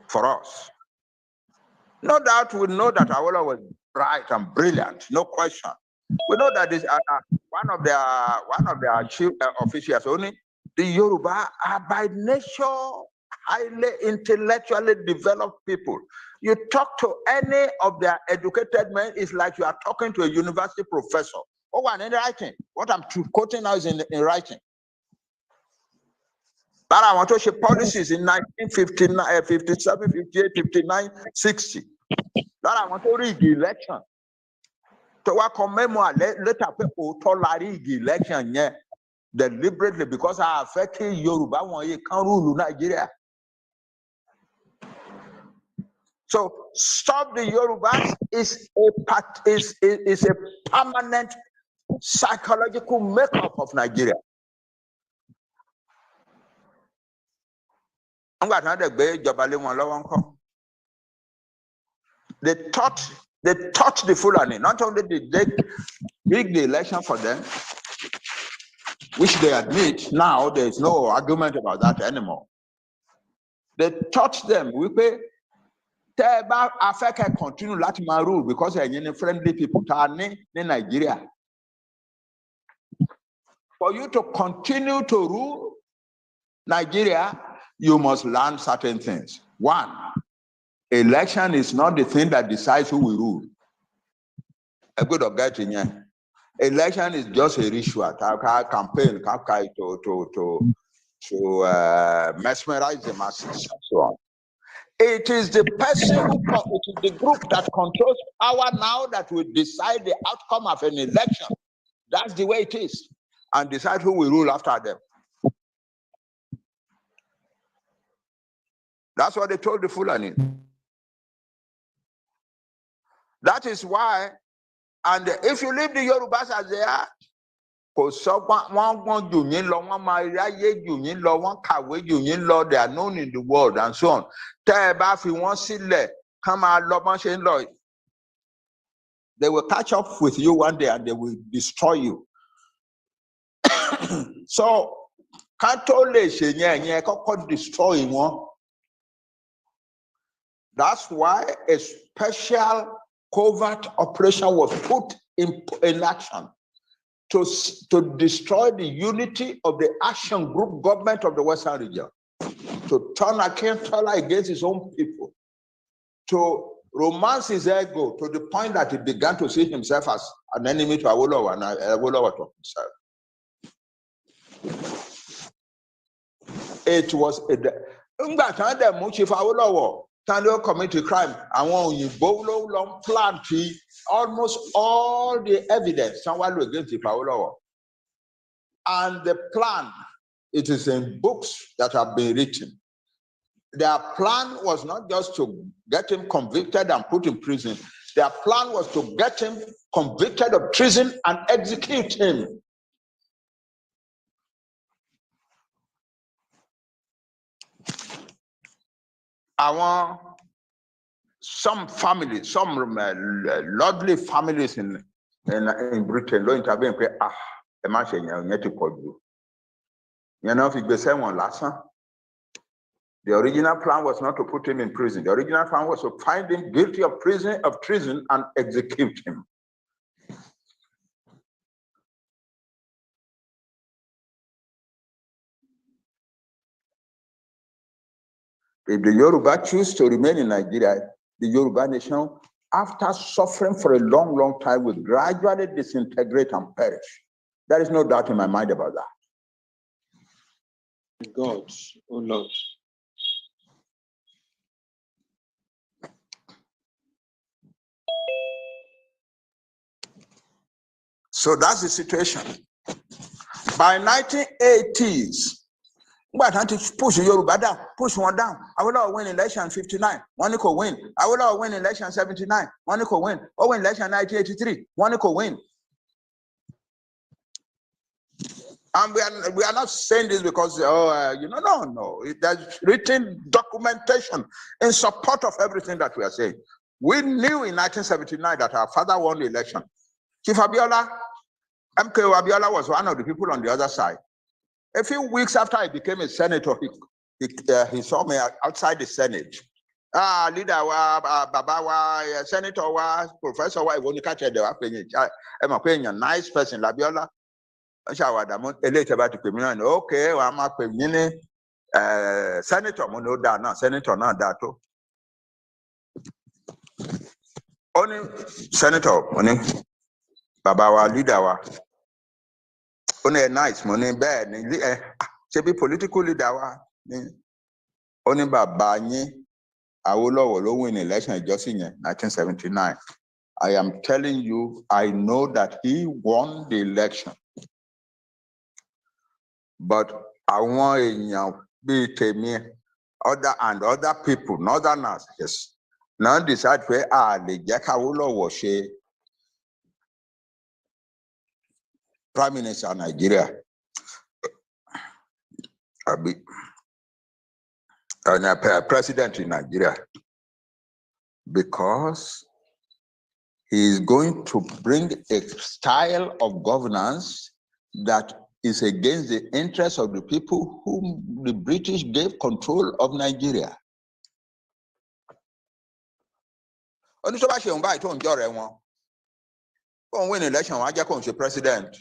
for us. No doubt we know that Awólọ́wọ̀ was bright and brilliant, no question. We know that this one of their chief officials only. The Yoruba are by nature highly intellectually developed people. You talk to any of their educated men, it's like you are talking to a university professor. Oh, and in writing, what I'm quoting now is in writing. But I want to show policies in 1959, 57, 58, 59, 60. That I want to read the election. To what commemorate later people tolerate the election deliberately because I affected Yoruba when you can't rule Nigeria. So stop the Yorubas is a permanent psychological makeup of Nigeria. They taught the Fulani. Not only did they rig the election for them, which they admit now, there is no argument about that anymore. They taught them, we pay Africa continue Latin rule because they're any friendly people in Nigeria. For you to continue to rule Nigeria, you must learn certain things. One, election is not the thing that decides who will rule. A good getting election is just a ritual, campaign to mesmerize the masses and so on. It is the person, it is the group that controls power now that will decide the outcome of an election. That's the way it is. And decide who will rule after them. That's what they told the Fulani. That is why, and if you leave the Yorubas as they are, they are known in the world and so on. They will catch up with you one day and they will destroy you. So, destroy one. That's why a special covert operation was put in action to destroy the unity of the action group government of the Western region, to turn against his own people, to romance his ego to the point that he began to see himself as an enemy to Awolowo and Awolowo to himself. It was Chief Awolowo committed crime. I want you long plan almost all the evidence against Chief Awolowo. And the plan, it is in books that have been written. Their plan was not just to get him convicted and put in prison. Their plan was to get him convicted of treason and execute him. I want some families, some lordly families in Britain, don't intervene. The original plan was not to put him in prison. The original plan was to find him guilty of treason and execute him. If the Yoruba choose to remain in Nigeria, the Yoruba nation, after suffering for a long, long time, will gradually disintegrate and perish. There is no doubt in my mind about that.
God, oh Lord.
So that's the situation. By 1980s, but to push Yoruba down, push one down. I will win election 59, one could win. I will win election 79, one could win. Or win election 1983, one could win. And we are not saying this because, no. There's written documentation in support of everything that we are saying. We knew in 1979 that our father won the election. Chief Abiola, MKO Abiola was one of the people on the other side. A few weeks after I became a senator, he saw me outside the Senate. Leader wa, Baba wa, Senator wa, Professor wa, I'm a nice person, Labiola. Okay, I'm a senator, senator, not that. Only senator, only Baba wa, leader wa. Only a nice money bad, she be political leader. Only Baba Awolowo will win election just in 1979. I am telling you, I know that he won the election. But I want other people, northerners, yes, now decide where the Jack Awolowo was Prime Minister of Nigeria. President in Nigeria, because he is going to bring a style of governance that is against the interests of the people whom the British gave control of Nigeria. Win election, I just president.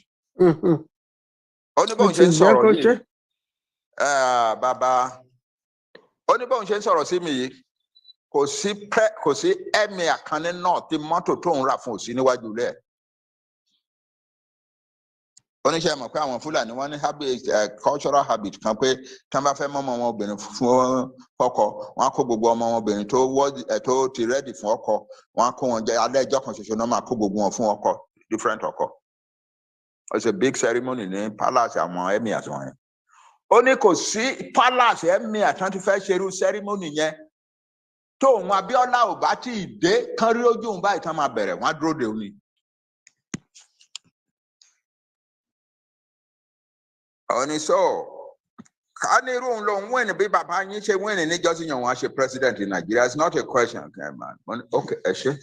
Baba. Only bon chen sọ̀rọ̀ sí mi yìí kò sí emir kan nínú tí mọ́tò tó ń rà fún òsì níwájú rẹ̀. Oníṣẹ́ mọ̀ pé àwọn Fúlàní wọ́n ní cultural habit kan pé tí wọ́n bá fẹ́ mọ́ ọmọ wọn obìnrin fún ọkọ wọ́n á kó gbogbo ọmọ wọn obìnrin tó ti rẹ́dì fún ọkọ wọ́n á kó wọn jẹ alẹ́ ẹjọ́ kan ṣoṣo náà máa kó gbogbo wọn fún ọkọ different ọkọ. It's a big ceremony ní palace àwọn emirs wọ̀nyẹn. Only kò sí palace emir àti fẹ́ ṣerú ceremony yẹn tóun Abíọ́lá ò bá tí ì dé kán rí ojú òun báyìí tán máa bẹ̀rẹ̀ wọ́n á dúró de òní. Only so can you win bí bàbá yín ṣe win ní just yan wọn ṣe president in Nigeria? It's not a question, okay, man. Okay, ẹ ṣé.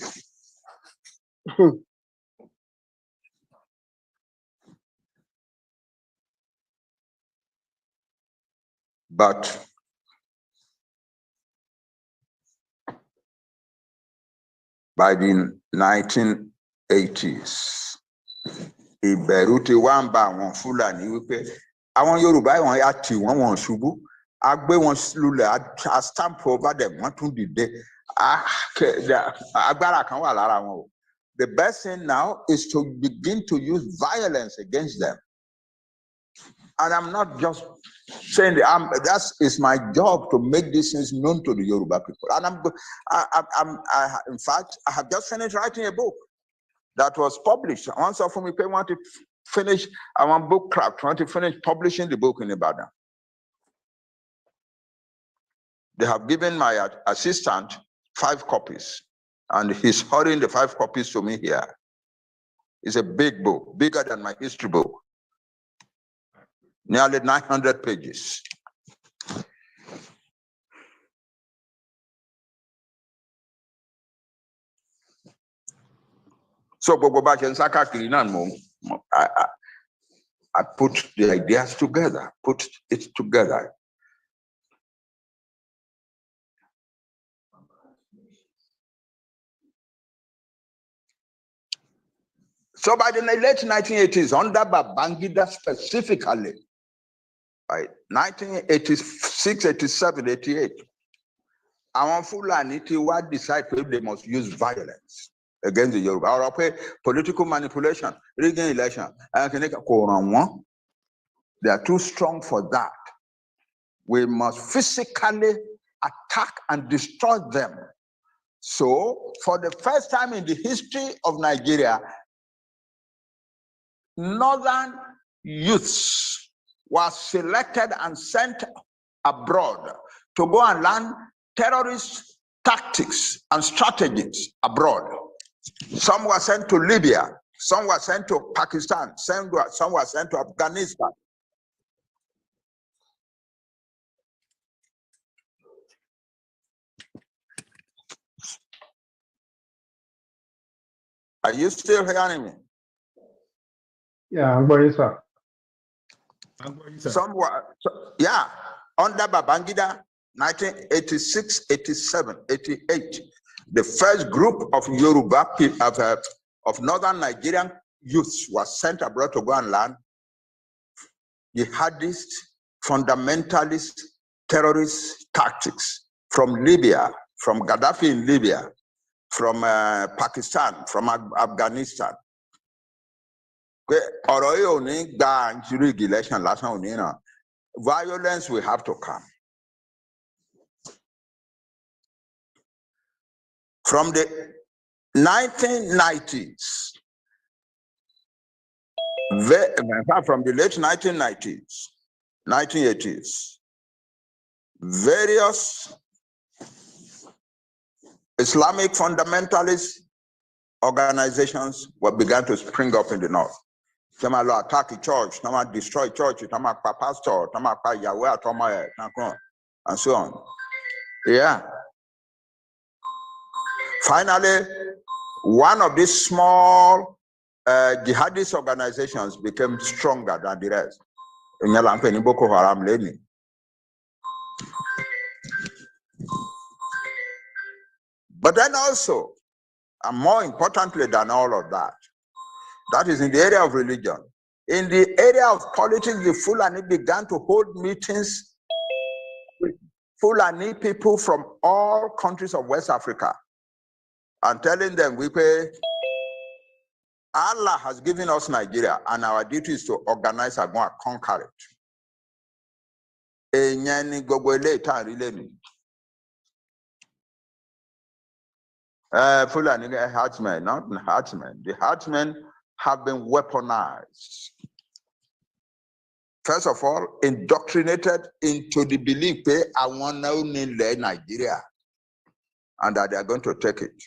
But by the 1980s, ìbẹ̀rù ti wá ń ba àwọn Fúlàní wípé àwọn Yorùbá wọn á tì wọ́n ṣubú, a gbé wọn lulẹ̀, a stamp over them, wọ́n tún dìde. The best thing now is to begin to use violence against them. And I'm not just saying that is my job to make these things known to the Yoruba people. And in fact, I have just finished writing a book that was published. Once of me want to finish our book craft, want to finish publishing the book in Ibadan. They have given my assistant 5 copies, and he's hurrying the 5 copies to me here. It's a big book, bigger than my history book. Nearly 900 pages. So I put the ideas together, put it together. So by the late 1980s, under Babangida specifically, by 1986, 87, 88, our Fulani decide if they must use violence against the Yoruba, or political manipulation, rigging election. They are too strong for that. We must physically attack and destroy them. So, for the first time in the history of Nigeria, northern youths were selected and sent abroad to go and learn terrorist tactics and strategies abroad. Some were sent to Libya, some were sent to Pakistan, some were sent to Afghanistan. Are you still hearing me?
Yeah, I'm going, sir.
Some were, yeah, under Babangida, 1986, 87, 88, the first group of Yoruba people, of northern Nigerian youths was sent abroad to go and learn jihadist, fundamentalist, terrorist tactics from Libya, from Gaddafi in Libya, from Pakistan, from Afghanistan. Violence will have to come. From the 1990s, from the late 1990s, 1980s, various Islamic fundamentalist organizations began to spring up in the north. Some attack the church, some destroy church, some pastor, some Yahweh, and so on. Yeah. Finally, one of these small jihadist organizations became stronger than the rest. But then also, and more importantly than all of that, that is in the area of religion. In the area of politics, the Fulani began to hold meetings with Fulani people from all countries of West Africa and telling them, Allah has given us Nigeria and our duty is to organize and go and conquer it. Fulani herdsmen, not herdsmen. The herdsmen have been weaponized. First of all, indoctrinated into the belief that I want to learn Nigeria and that they are going to take it.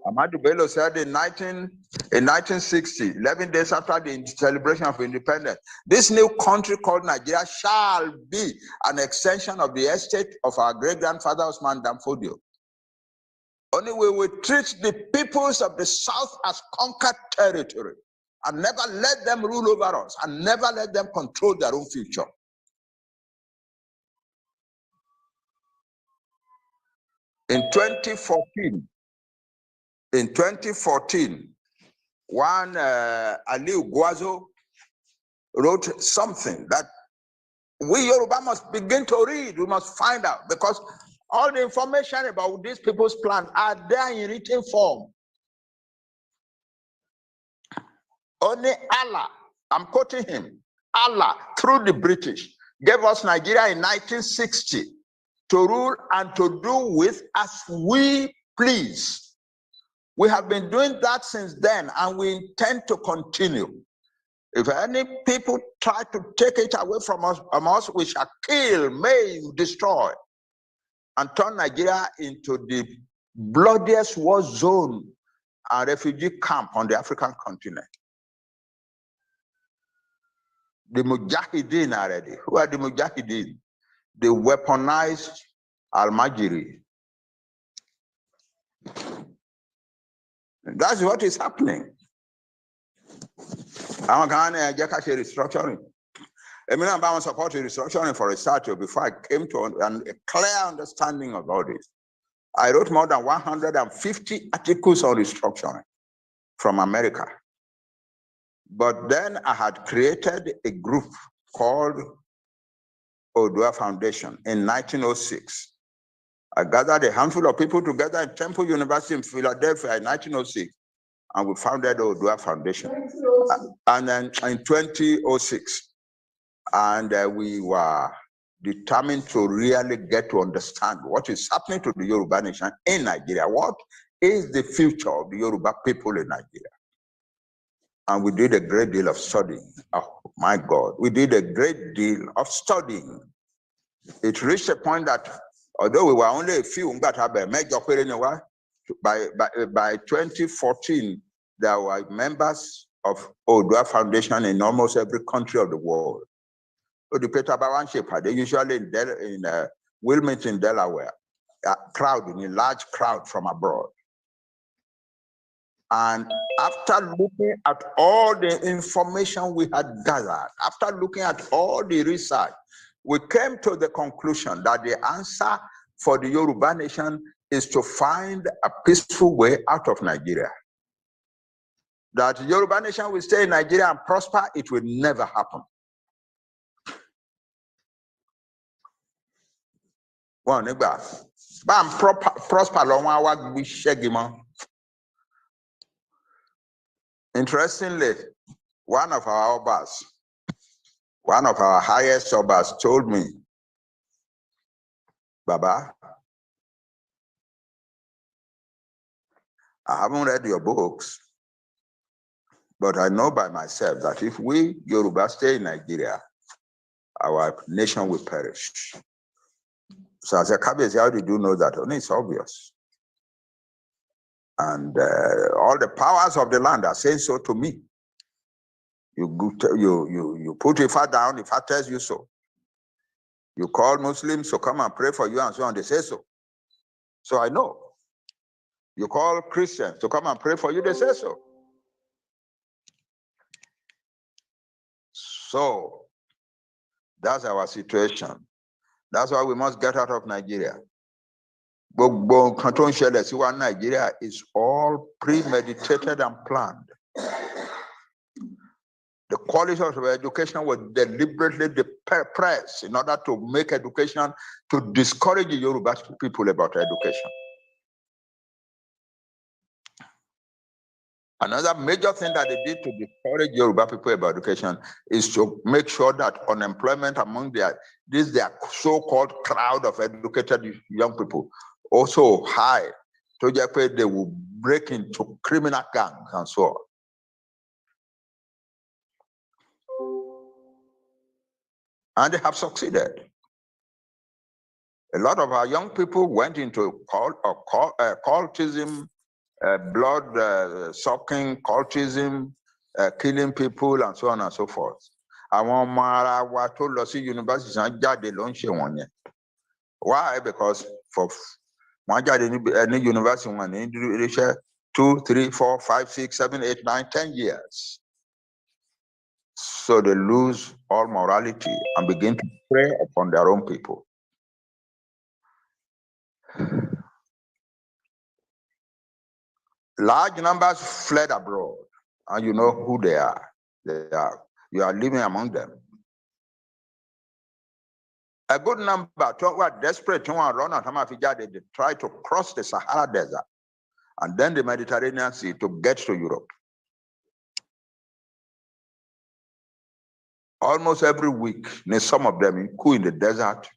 Ahmadu Bello said in 1960, 11 days after the celebration of independence, this new country called Nigeria shall be an extension of the estate of our great-grandfather Osman Danfodio. Only we will treat the peoples of the South as conquered territory and never let them rule over us and never let them control their own future. In 2014, one Aliu Guazo wrote something that we Yoruba must begin to read. We must find out, because All the information about these people's plan are there in written form. Only Allah, I'm quoting him, Allah, through the British, gave us Nigeria in 1960 to rule and to do with as we please. We have been doing that since then, and we intend to continue. If any people try to take it away from us, we shall kill, maim, destroy, and turn Nigeria into the bloodiest war zone and refugee camp on the African continent. The Mujahideen already. Who are the Mujahideen? The weaponized Al-Majiri. That's what is happening. I'm going to get a restructuring. I mean, I'm going to support restructuring for research before I came to a clear understanding about it. I wrote more than 150 articles on restructuring from America. But then I had created a group called Odua Foundation in 1906. I gathered a handful of people together at Temple University in Philadelphia in 1906, and we founded the Odua Foundation. And then in 2006, and we were determined to really get to understand what is happening to the Yoruba nation in Nigeria. What is the future of the Yoruba people in Nigeria? And we did a great deal of studying. Oh my God, we did a great deal of studying. It reached a point that although we were only a few, by 2014, there were members of Odua Foundation in almost every country of the world. They usually in Wilmington, Delaware, a large crowd from abroad. And after looking at all the information we had gathered, after looking at all the research, we came to the conclusion that the answer for the Yoruba nation is to find a peaceful way out of Nigeria. That the Yoruba nation will stay in Nigeria and prosper, it will never happen. One nigga, prosper long our we shaggy. Interestingly, one of our obas, one of our highest obas told me, Baba, I haven't read your books, but I know by myself that if we Yoruba stay in Nigeria, our nation will perish. So as a cabbage, how did you know that? Only it's obvious. And all the powers of the land are saying so to me. You put Ifa down, Ifa tells you so. You call Muslims to come and pray for you and so on, they say so. So I know. You call Christians to come and pray for you, they say so. So that's our situation. That's why we must get out of Nigeria. Nigeria is all premeditated and planned. The quality of education was deliberately depressed in order to make education, to discourage the Yoruba people about education. Another major thing that they did to discourage Yoruba people about education is to make sure that unemployment among their so-called crowd of educated young people also high, so that they will break into criminal gangs and so on. And they have succeeded. A lot of our young people went into cultism, blood-sucking cultism, killing people, and so on and so forth. Why? Because for any university, 2, 3, 4, 5, 6, 7, 8, 9, 10 years. So they lose all morality and begin to prey upon their own people. Large numbers fled abroad, and you know who they are. You are living among them. A good number were desperate to run out of they try to cross the Sahara Desert and then the Mediterranean Sea to get to Europe. Almost every week, some of them in the desert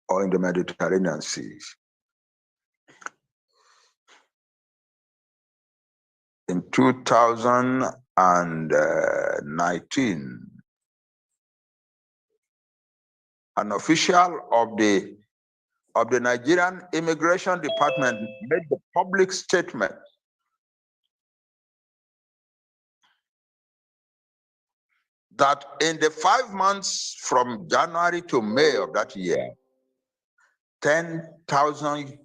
or in the Mediterranean Sea. In 2019, an official of the Nigerian Immigration Department made the public statement that in the 5 months from January to May of that year, 10,000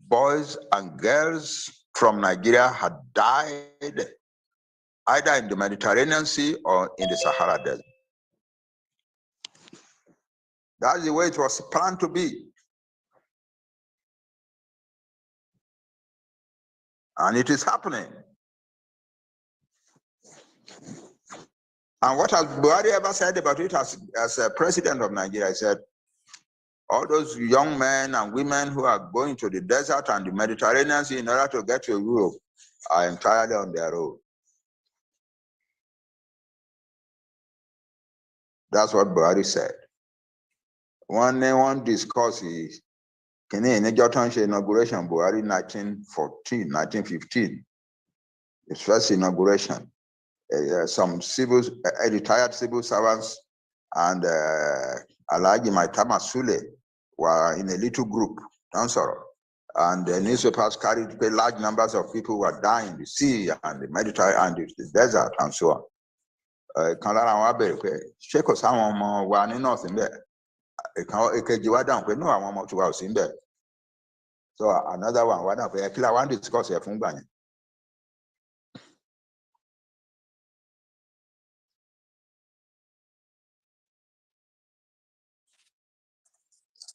boys and girls from Nigeria had died either in the Mediterranean Sea or in the Sahara Desert. That's the way it was planned to be. And it is happening. And what has Buhari ever said about it as a president of Nigeria? He said, all those young men and women who are going to the desert and the Mediterranean Sea in order to get to Europe are entirely on their own. That's what Buhari said. One discourse is, in inauguration, Buhari 1915, his first inauguration. Some retired civil servants and Alhaji Maitama Sule were in a little group, and the newspapers carried large numbers of people who were dying in the sea and the Mediterranean and the desert and so on. So another one discuss here from Bani.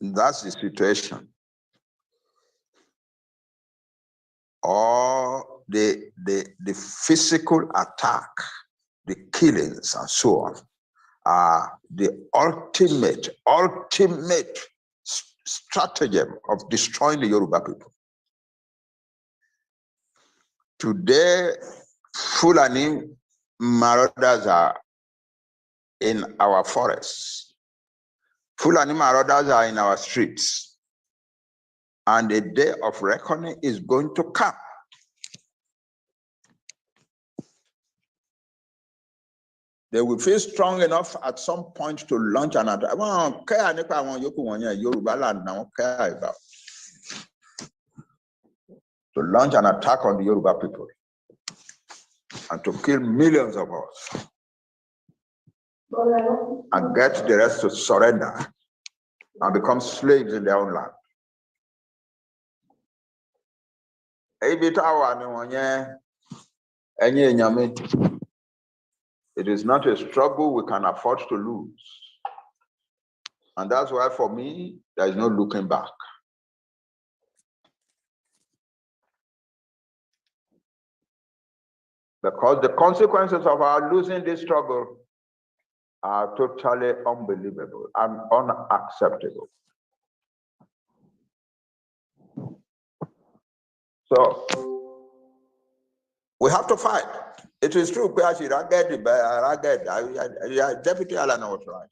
That's the situation. Or the physical attack, the killings and so on, are the ultimate stratagem of destroying the Yoruba people. Today, Fulani marauders are in our forests. Fulani marauders are in our streets. And the day of reckoning is going to come. They will feel strong enough at some point to launch an attack. To launch an attack on the Yoruba people and to kill millions of us and get the rest to surrender and become slaves in their own land. It is not a struggle we can afford to lose. And that's why, for me, there is no looking back. Because the consequences of our losing this struggle are totally unbelievable and unacceptable. So we have to fight. It is true, Deputy Alan was right.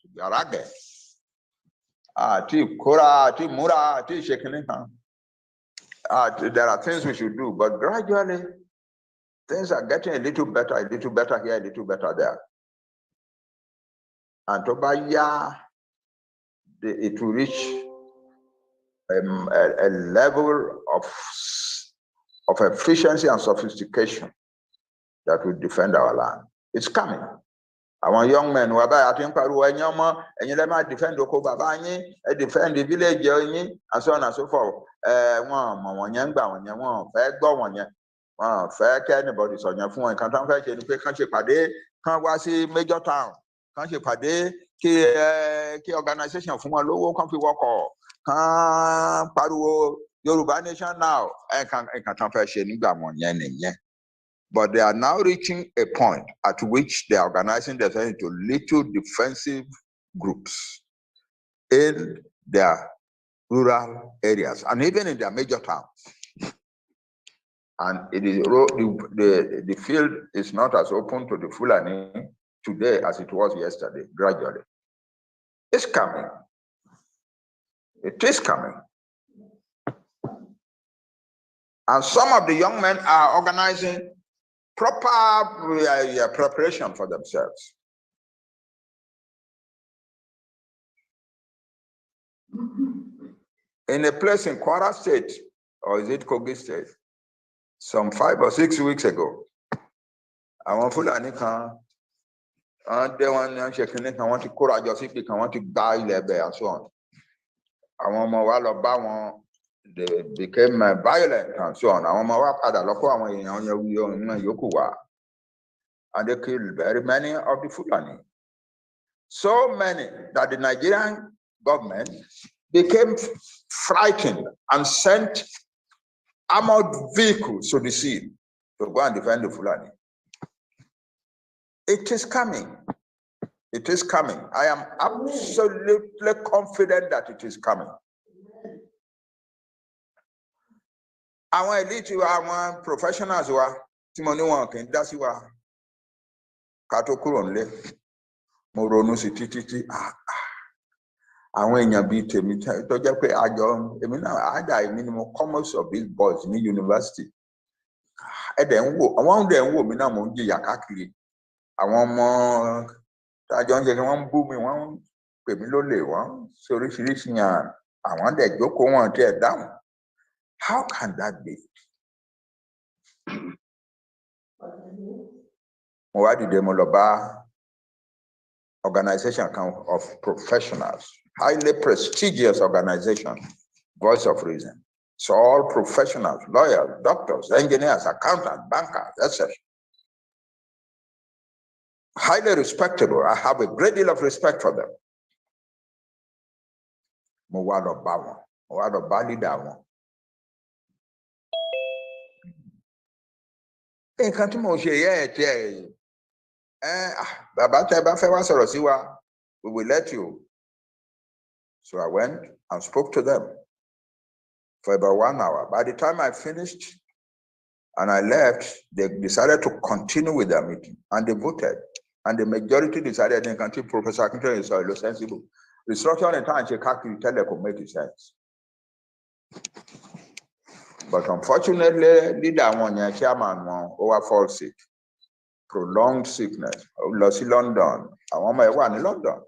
There are things we should do, but gradually things are getting a little better here, a little better there. And it will reach a level of efficiency and sophistication that will defend our land. It's coming. Our young men who are defend defend the village, and so on and so forth. Anybody on your phone can't major town. Can't you pade key organization from a low country work or can't paru Yoruba nation now? I can't but they are now reaching a point at which they are organizing themselves into little defensive groups. in their rural areas and even in their major towns. And it is the field is not as open to the Fulani today as it was yesterday, gradually. It's coming. It is coming. And some of the young men are organizing proper preparation for themselves. In a place in Kwara State, or is it Kogi State, some 5 or 6 weeks ago, àwọn Fúlàní kan dé wọn ní ṣe kínní kan wọ́n ti kóra jọ síbi kan wọ́n ti gba ilẹ̀ ẹ̀bẹ̀ and so on. Àwọn ọmọ wa lọ bá wọn, they became violent and so on. Àwọn ọmọ wa padà lọ kó àwọn èèyàn yòókù wá, and they killed very many of the Fulani. So many that the Nigerian government became frightened and sent armored vehicles to the sea to go and defend the Fulani. It is coming. It is coming. I am absolutely confident that it is coming. Àwọn elite wa, àwọn professionals wa, tí mo ní wọn kì í dá sí wa, ká tó kúrò nílé, mo ronú sí títí. Àwọn èèyàn bíi tèmi tó jẹ́ pé àjọ èmi náà àdá èmi ni mo commerce of these boys ní university. Ẹ̀dẹ̀ ń wò, àwọn ọ̀dẹ̀ ń wò mí náà mò ń jìyà káàkiri. Àwọn ọmọ tájọ ń jẹ kí wọ́n ń bú mi, wọ́n ń pè mí lólè, wọ́n ń ṣe oríṣiríṣi yàn, àwọn dẹ̀ jókòó wọn tí ẹ̀ dáhùn. How can that be? Mo wá dìde mo lọ bá organization of professionals, highly prestigious organization, Voice of Reason. So all professionals, lawyers, doctors, engineers, accountants, bankers, etc. Highly respectable. I have a great deal of respect for them. Mo wá lọ bá wọn, mo wá lọ bá leader wọn. Nǹkan tí mo ṣe yẹ ẹ̀ tí bàbá tẹ́ bá fẹ́ wá sọ̀rọ̀ sí wa, we will let you. So I went and spoke to them for about 1 hour. By the time I finished and I left, they decided to continue with their meeting, and they voted. And the majority decided they continue. Professor Akintoye is so sensible. Restructuring the time, she can't tell them make sense. But unfortunately, leader one, chairman one, fall sick, prolonged sickness. Lost in London. I want my one in London.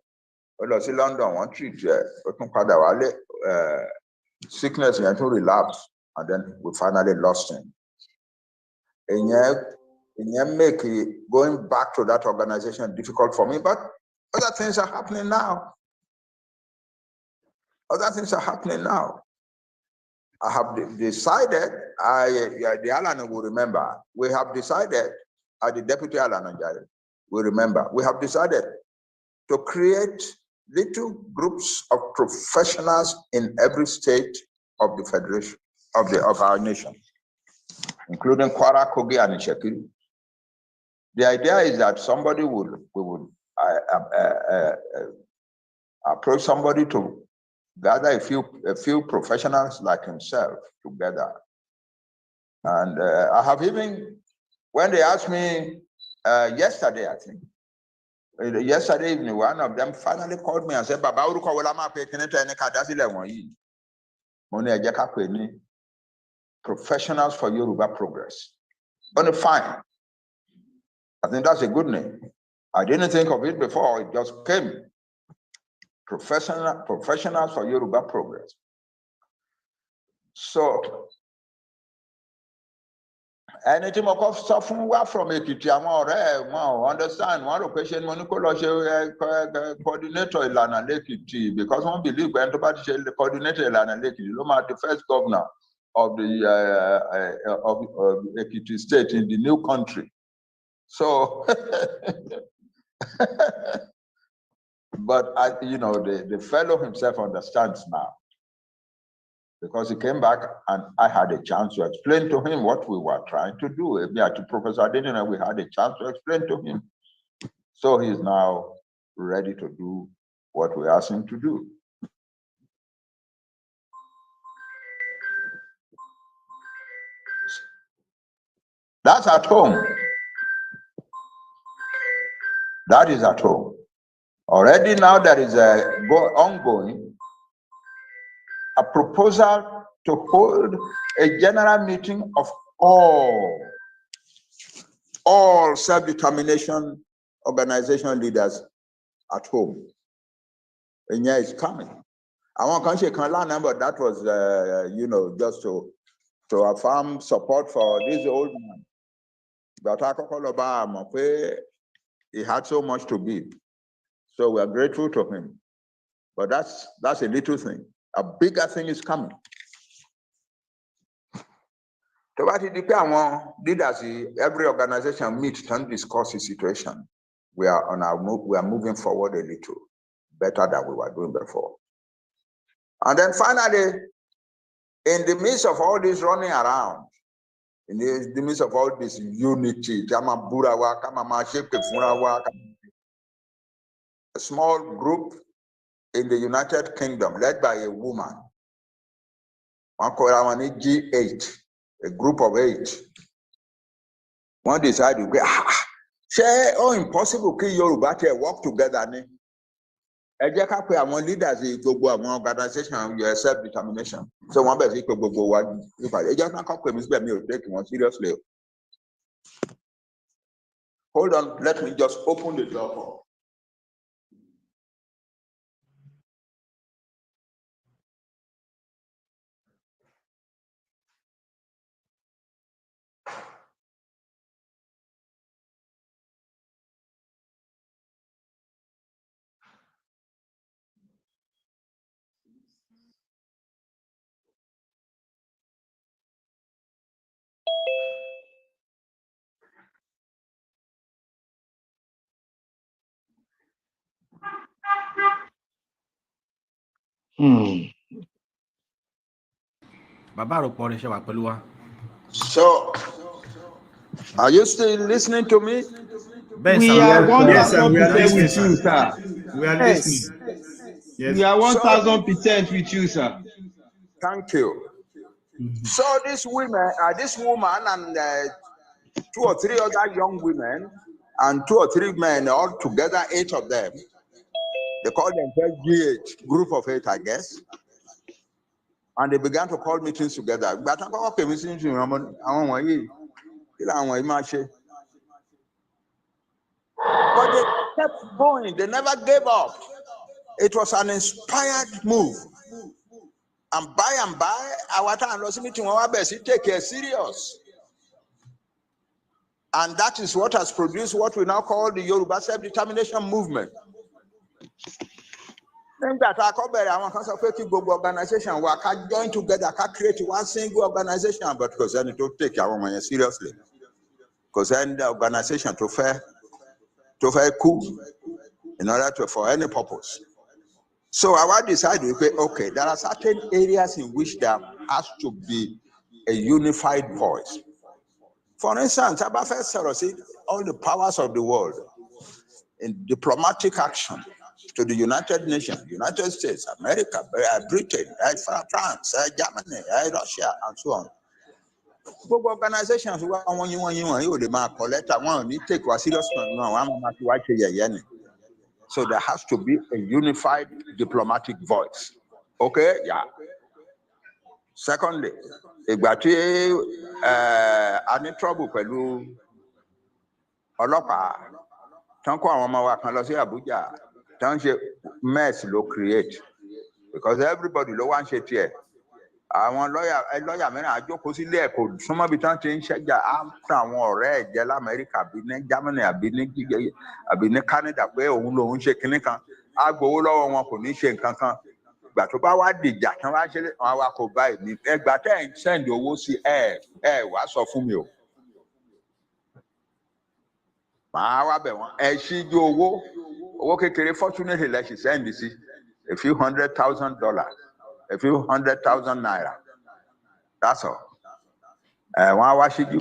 Lost in London, one treat, sickness and to relapse, and then we finally lost him. And yet make going back to that organization difficult for me, but other things are happening now. Other things are happening now. I have decided, the Alan will remember, we have decided, the Deputy Alan will remember, we have decided to create little groups of professionals in every state of the federation, of our nation, including Kwara, Kogi, and Ishekiri. The idea is that somebody would approach somebody to gather a few professionals like himself together. And I have even, when they asked me yesterday, I think, yesterday evening, one of them finally called me and said, Baba, professionals for Yoruba progress. Only fine. I think that's a good name. I didn't think of it before, it just came. Professionals for Yoruba progress. So, anything more suffering from Ekiti, understand one location, coordinator Ilana Lekiti, because one believe when to the coordinator Ilana Lekiti, the first governor of the of Ekiti state in the new country. So, but the fellow himself understands now, because he came back and I had a chance to explain to him what we were trying to do. To Professor Adenina, we had a chance to explain to him. So he's now ready to do what we asked him to do. That's at home. That is at home. Already now there is ongoing a proposal to hold a general meeting of all self-determination organization leaders at home. And yeah, it's coming. I want to say, but that was, just to affirm support for this old man. But he had so much to give. So we are grateful to him. But that's a little thing. A bigger thing is coming. So what it depends leaders, every organization meets and discuss the situation. We are on our move, we are moving forward a little better than we were doing before. And then finally, in the midst of all this running around, in the midst of all this unity, a small group in the United Kingdom led by a woman, G8, a group of 8. One decided, impossible to Yoruba work together. Leaders organization self-determination. So one better seriously. Hold on, let me just open the door. So, are you still listening to me?
We are
1,000%
with you, sir.
We are listening.
Yes. We are 1,000% with you, sir.
Thank you. So this woman and 2 or 3 other young women and 2 or 3 men, all together, 8 of them. They called themselves GH, group of 8, I guess. And they began to call meetings together. But they kept going. They never gave up. It was an inspired move. And by, our time was meeting take it serious. And that is what has produced what we now call the Yoruba self-determination movement. That organization can join together, can create one single organization, but because then it don't take our money seriously. Because then the organization to fair coup in order to for any purpose. So I decided, okay, there are certain areas in which there has to be a unified voice. For instance, all the powers of the world in diplomatic action to the United Nations, United States, America, Britain, France, Germany, Russia, and so on. Organizations take serious. So there has to be a unified diplomatic voice. Okay, yeah. Secondly, any trouble pẹ̀lú ọlọ́pàá tán kó àwọn ọmọ wa kan lọ sí Abuja tán ṣe mess ló create because everybody ló wá ń ṣe tiẹ̀. Àwọn lọ́yà mìíràn àjókòó sílé ẹ̀ kò súnmọ́ bí tán ti ń ṣẹ́jà á fún àwọn ọ̀rẹ́ ẹ̀ jẹ́ l'Amẹ́ríkà àbí ní Germany àbí ní Canada pé òun lòun ṣe kinní kan á gbowó lọ́wọ́ wọn kò ní ṣe nǹkan kan. Ìgbà tó bá wá dìjà tán wá ṣe àwọn wa kò báyìí ní ẹgbà tẹ́ ẹ̀ ń sẹ́ǹdì owó sí ẹ wá sọ fún mi o. Màá wá bẹ̀ wọ́n ẹ ṣíjú owó kékeré fortunately lẹ ṣì sẹ́ǹdì sí a few $100,000. A few 100,000 naira. That's all. Wọ́n wá síjú.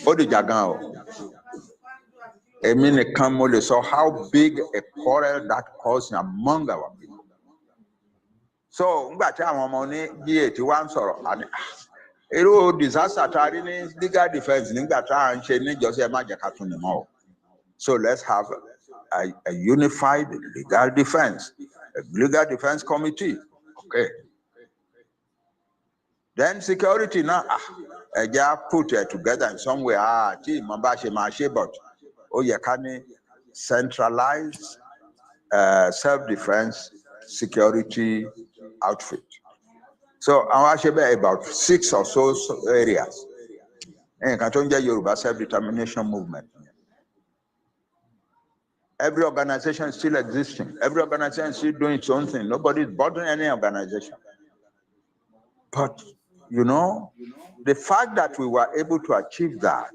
Ó dìjà gan o. Èmi nìkan mo lè sọ how big a quarrel that caused among our people. So ngbà tí àwọn ọmọ ní G8 wá ń sọ̀rọ̀ Irú disaster tari ní legal defense nígbà tá à ń ṣe níjọ́sí ẹ má jẹ́ ká tún ní mọ́ o. So let's have a unified legal defense, a legal defense committee. Okay. Then security now, put it together in some way. Team, but you can centralize self-defense security outfit. So I should be about 6 or so areas. And Katonja Yoruba self-determination movement. Every organization is still existing. Every organization is still doing its own thing. Nobody is bothering any organization. But, you know, the fact that we were able to achieve that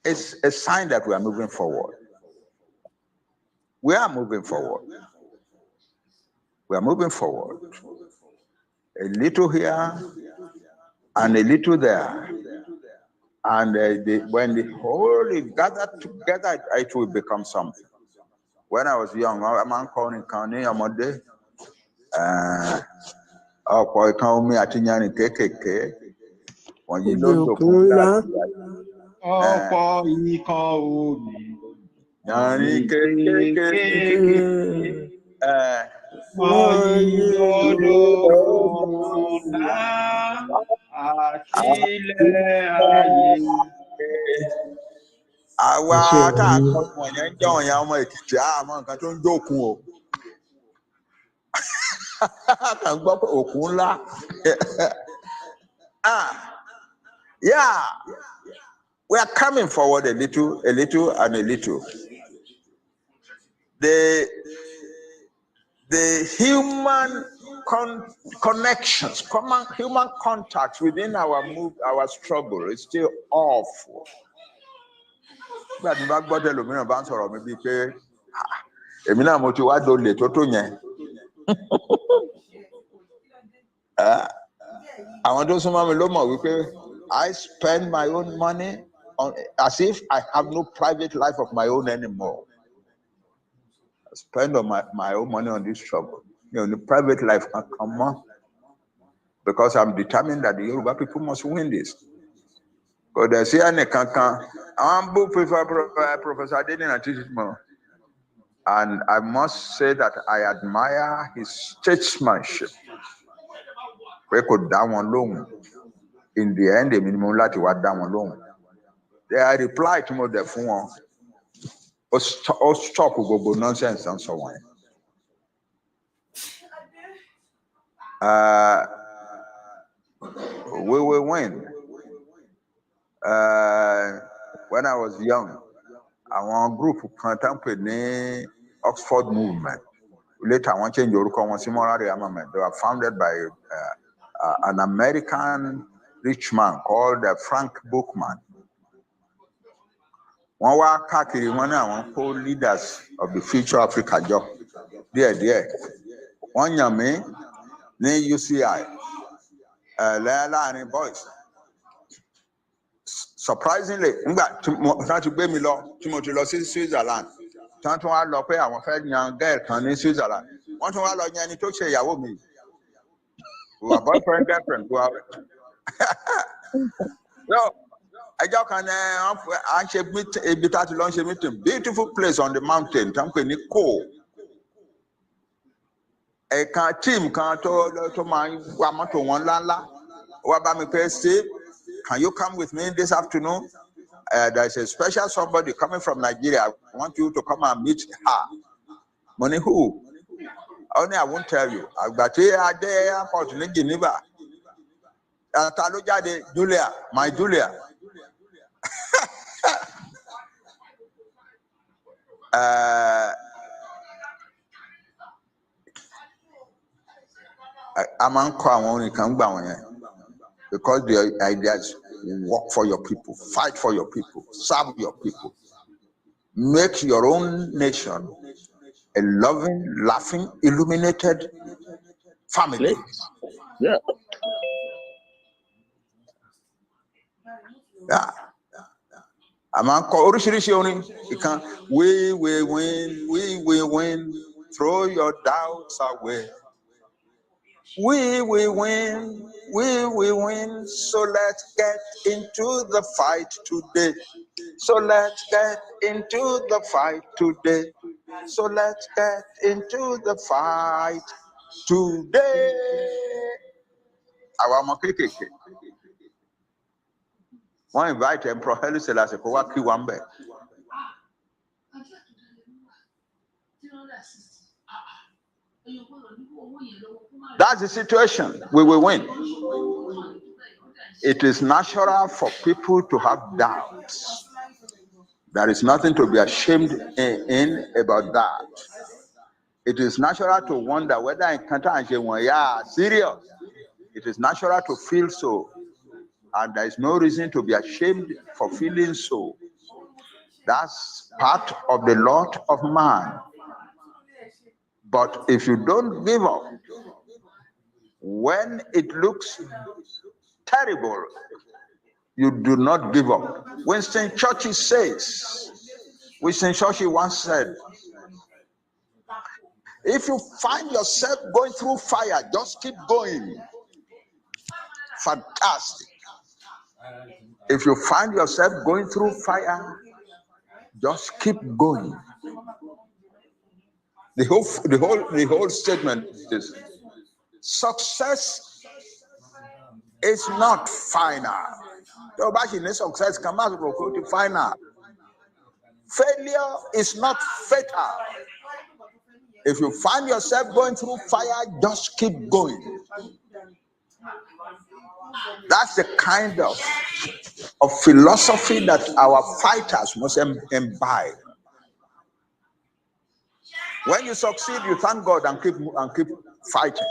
is a sign that we are moving forward. We are moving forward. We are moving forward. A little here and a little there. And when the whole is gathered together, it will become something. When I was young, a man called in County Amode, ọ̀pọ̀ ìkan omi àti yanrìn kéékèèké wọ̀nyí ló ń dòkun láti
ọ̀pọ̀ ìkan omi
yanrìn kéékèèké
wọ̀nyí ló dòkun àtìlẹ̀ ayé.
Àwa tá a kọ́ wọ̀nyẹn ń jẹ́ wọ̀nyẹn ọmọ Èkìtì àmọ́ nǹkan tó ń dòkun o. Kàn gbọ́ pé òkun ńlá. Yeah, we are coming forward a little, and a little. The human connections, human contact within our struggle is still awful. But the back bottle of me bá ń sọ̀rọ̀ mi bíi pé èmi náà mo ti wá dolè tó tó yẹn. Àwọn tó súnmọ́ mi ló mọ̀ wípé I spend my own money on as if I have no private life of my own anymore. I spend on my own money on this struggle. You know, the private life can come on because I'm determined that the Yoruba people must win this. Because there's here any kankan. I'm book Professor Adeniran, and I must say that I admire his statesmanship. We could down one long. In the end, the minimum lati wa down one long. They replied to me the phone. Or stop go nonsense and so on. We will win. When I was young, our group contemplated Oxford movement. Later, I want to change your They were founded by an American rich man called Frank Bookman. One were one co-leaders of the Future Africa job. There. One yame, ne UCI, Leila and boys. Surprisingly, not to be me law, Timothy lost in Switzerland. Tanto I look where I'm afraid young girl can in Switzerland. One to all of you to say, ya me. Who are boyfriend, girlfriend, who are. So, I just can actually meet a bit at lunch meeting. Beautiful place on the mountain, Tampini Co. A team can't to my Wamato one lala. Wabami Steve, can you come with me this afternoon? There's a special somebody coming from Nigeria. I want you to come and meet her. Money who? Only I won't tell you. I've got here at the airport in Geneva. Julia, my Julia. I'm because the idea is work for your people, fight for your people, serve your people, make your own nation a loving, laughing, illuminated family. Yeah. We will win, throw your doubts away. We will win. We will win. So let's get into the fight today. So let's get into the fight today. So let's get into the fight today. Our Mokeke. One invite Emperor Haile Selassie for what he won back. That's the situation. We will win. It is natural for people to have doubts. There is nothing to be ashamed in about that. It is natural to wonder whether I can't serious. It is natural to feel so. And there is no reason to be ashamed for feeling so. That's part of the lot of man. But if you don't give up, when it looks terrible, you do not give up. Winston Churchill once said, if you find yourself going through fire, just keep going. Fantastic. If you find yourself going through fire, just keep going. The whole statement is success is not final. Success come out of final. Failure is not fatal. If you find yourself going through fire, just keep going. That's the kind of philosophy that our fighters must imbibe. When you succeed, you thank God and keep fighting.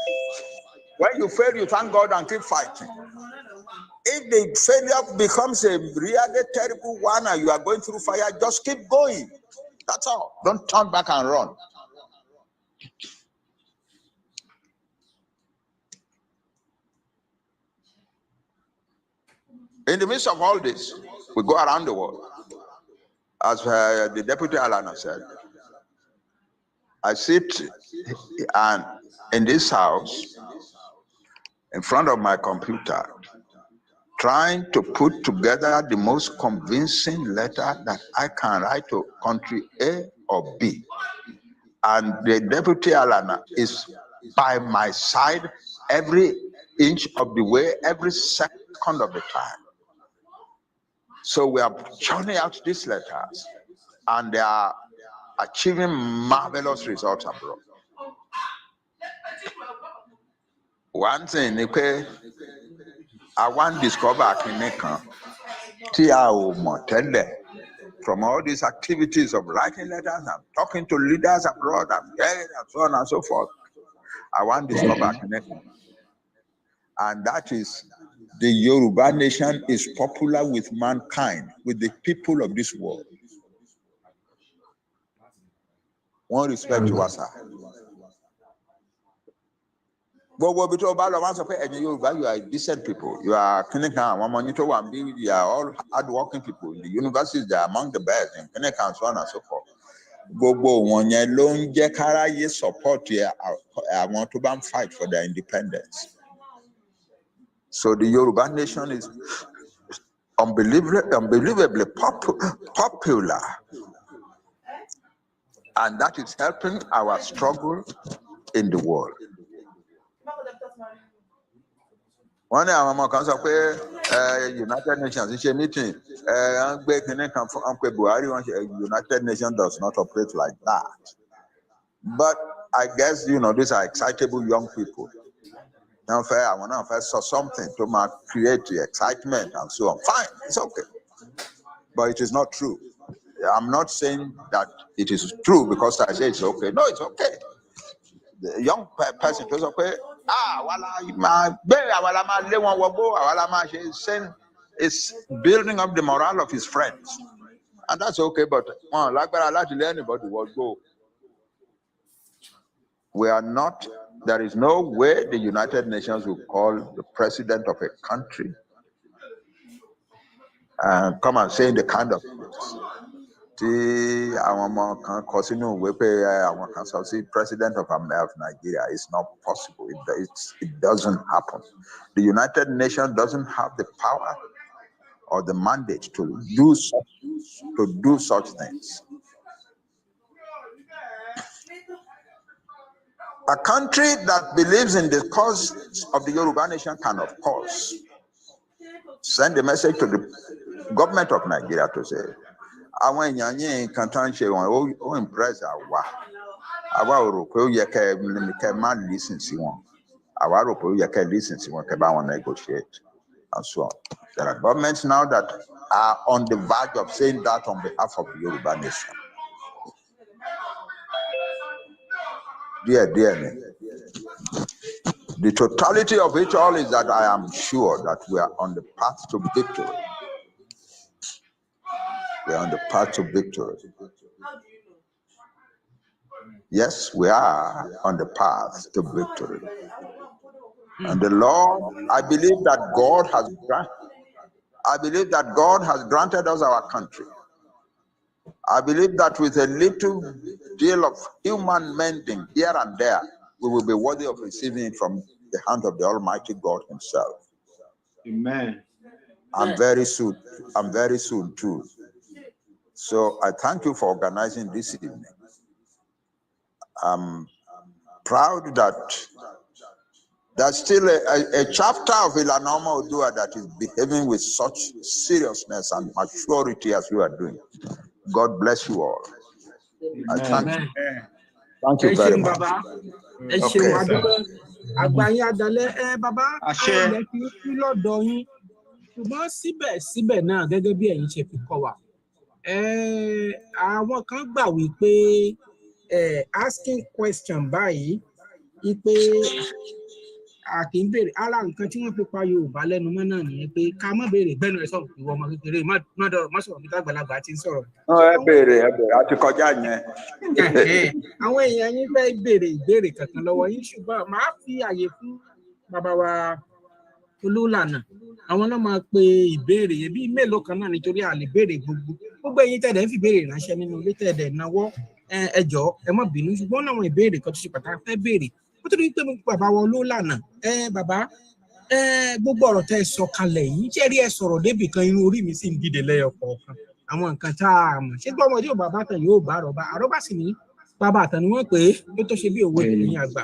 When you fail, you thank God and keep fighting. If the failure becomes a really terrible one and you are going through fire, just keep going. That's all. Don't turn back and run. In the midst of all this, we go around the world. As the Deputy Alana said, I sit in this house in front of my computer, trying to put together the most convincing letter that I can write to country A or B. And the Deputy Alana is by my side every inch of the way, every second of the time. So we are churning out these letters, and they are achieving marvelous results abroad. One thing, I want to discover from all these activities of writing letters and talking to leaders abroad and so on and so forth. I want to discover and that is the Yoruba nation is popular with mankind, with the people of this world. One respect to us. But you are decent people. You are you are all hardworking people. In the universities, they are among the best in Kennecott and so on and so forth. Support I want to fight for their independence. So the Yoruba nation is unbelievably popular. And that is helping our struggle in the world. One day, I'm going to United Nations is a meeting. United Nations does not operate like that. But I guess, these are excitable young people. I want to saw something to create the excitement and so on. Fine, it's okay. But it is not true. I'm not saying that it is true because I say it's okay. No, it's okay. The young person goes, okay, is building up the morale of his friends. And that's okay, but anybody will go. We are not, there is no way the United Nations will call the president of a country and come and say the kind of tí àwọn ọmọ kan kọ sínú ìwé pé àwọn kan sọ sí president of Nigeria. It's not possible. It doesn't happen. The United Nations doesn't have the power or the mandate to do such things. A country that believes in the cause of the Yoruba nation can, of course, send a message to the government of Nigeria to say, àwọn èèyàn yín nǹkan tó ń ṣe wọn ó impress àwa ò rò pé ó yẹ kẹ́ má listen sí wọn, àwa rò pé ó yẹ kẹ́ listen sí wọn, kẹ́ bá wọn negotiate and so on. There are governments now that are on the verge of saying that on behalf of the Yoruba nation. Dear. The totality of it all is that I am sure that we are on the path to victory. We are on the path to victory. Yes, we are on the path to victory. And the Lord, I believe that God has granted us our country. I believe that with a little deal of human mending here and there, we will be worthy of receiving it from the hand of the Almighty God Himself.
Amen.
And very soon too. So I thank you for organizing this evening. I'm proud that there's still a chapter of Ilanoma Odua that is behaving with such seriousness and maturity as you are doing. God bless you all. I thank you. Thank you very much.
Síbẹ̀ náà gẹ́gẹ́ bí ẹ̀yin ṣe fi kọ́ wa, àwọn kan gbà wípé asking question báyìí wípé a kì í béèrè ara nǹkan tí wọ́n fi pa Yorùbá lẹ́nu mọ́ náà nìyẹn pé ká má béèrè gbẹ́nu ẹ̀ sọ̀rọ̀ ìwọ ọmọ kékeré má sọ̀rọ̀ nípa àgbàlagbà tí ń sọ̀rọ̀.
Ẹ béèrè àti kọjá yẹn.
Àwọn èèyàn yín fẹ́ béèrè ìbéèrè kankan lọ́wọ́ yín ṣùgbọ́n màá fi àyè fún bàbá wa Olúlànà. Àwọn náà máa pe ìbéèrè yẹn bí mélòó kan náà nítorí a lè béèrè gbogbo ẹ̀yin tẹ̀dẹ̀ ń fi béèrè ránṣẹ́ nínú ilé tẹ̀dẹ̀ náwó ẹ jọ̀ọ́ ẹ má bínú ṣùgbọ́n àwọn ìbéèrè kan tó ṣe pàtàkì fẹ́ béèrè ó tó ní pé bàbá wa Olúlànà bàbá gbogbo ọ̀rọ̀ tẹ́ ẹ sọ kalẹ̀ yìí ṣé rí ẹ sọ̀rọ̀ débì kan irun orí mi sì ń dìde lẹ́yọ kọ̀ọ̀kan àwọn nǹkan tá a mọ̀ ṣé gbọ́ ọmọdé ò bàbá tán yóò bá àrọ́bá sì ní bàbá àtàn ni wọ́n pè é ló tó ṣe bí òwe ní àgbà.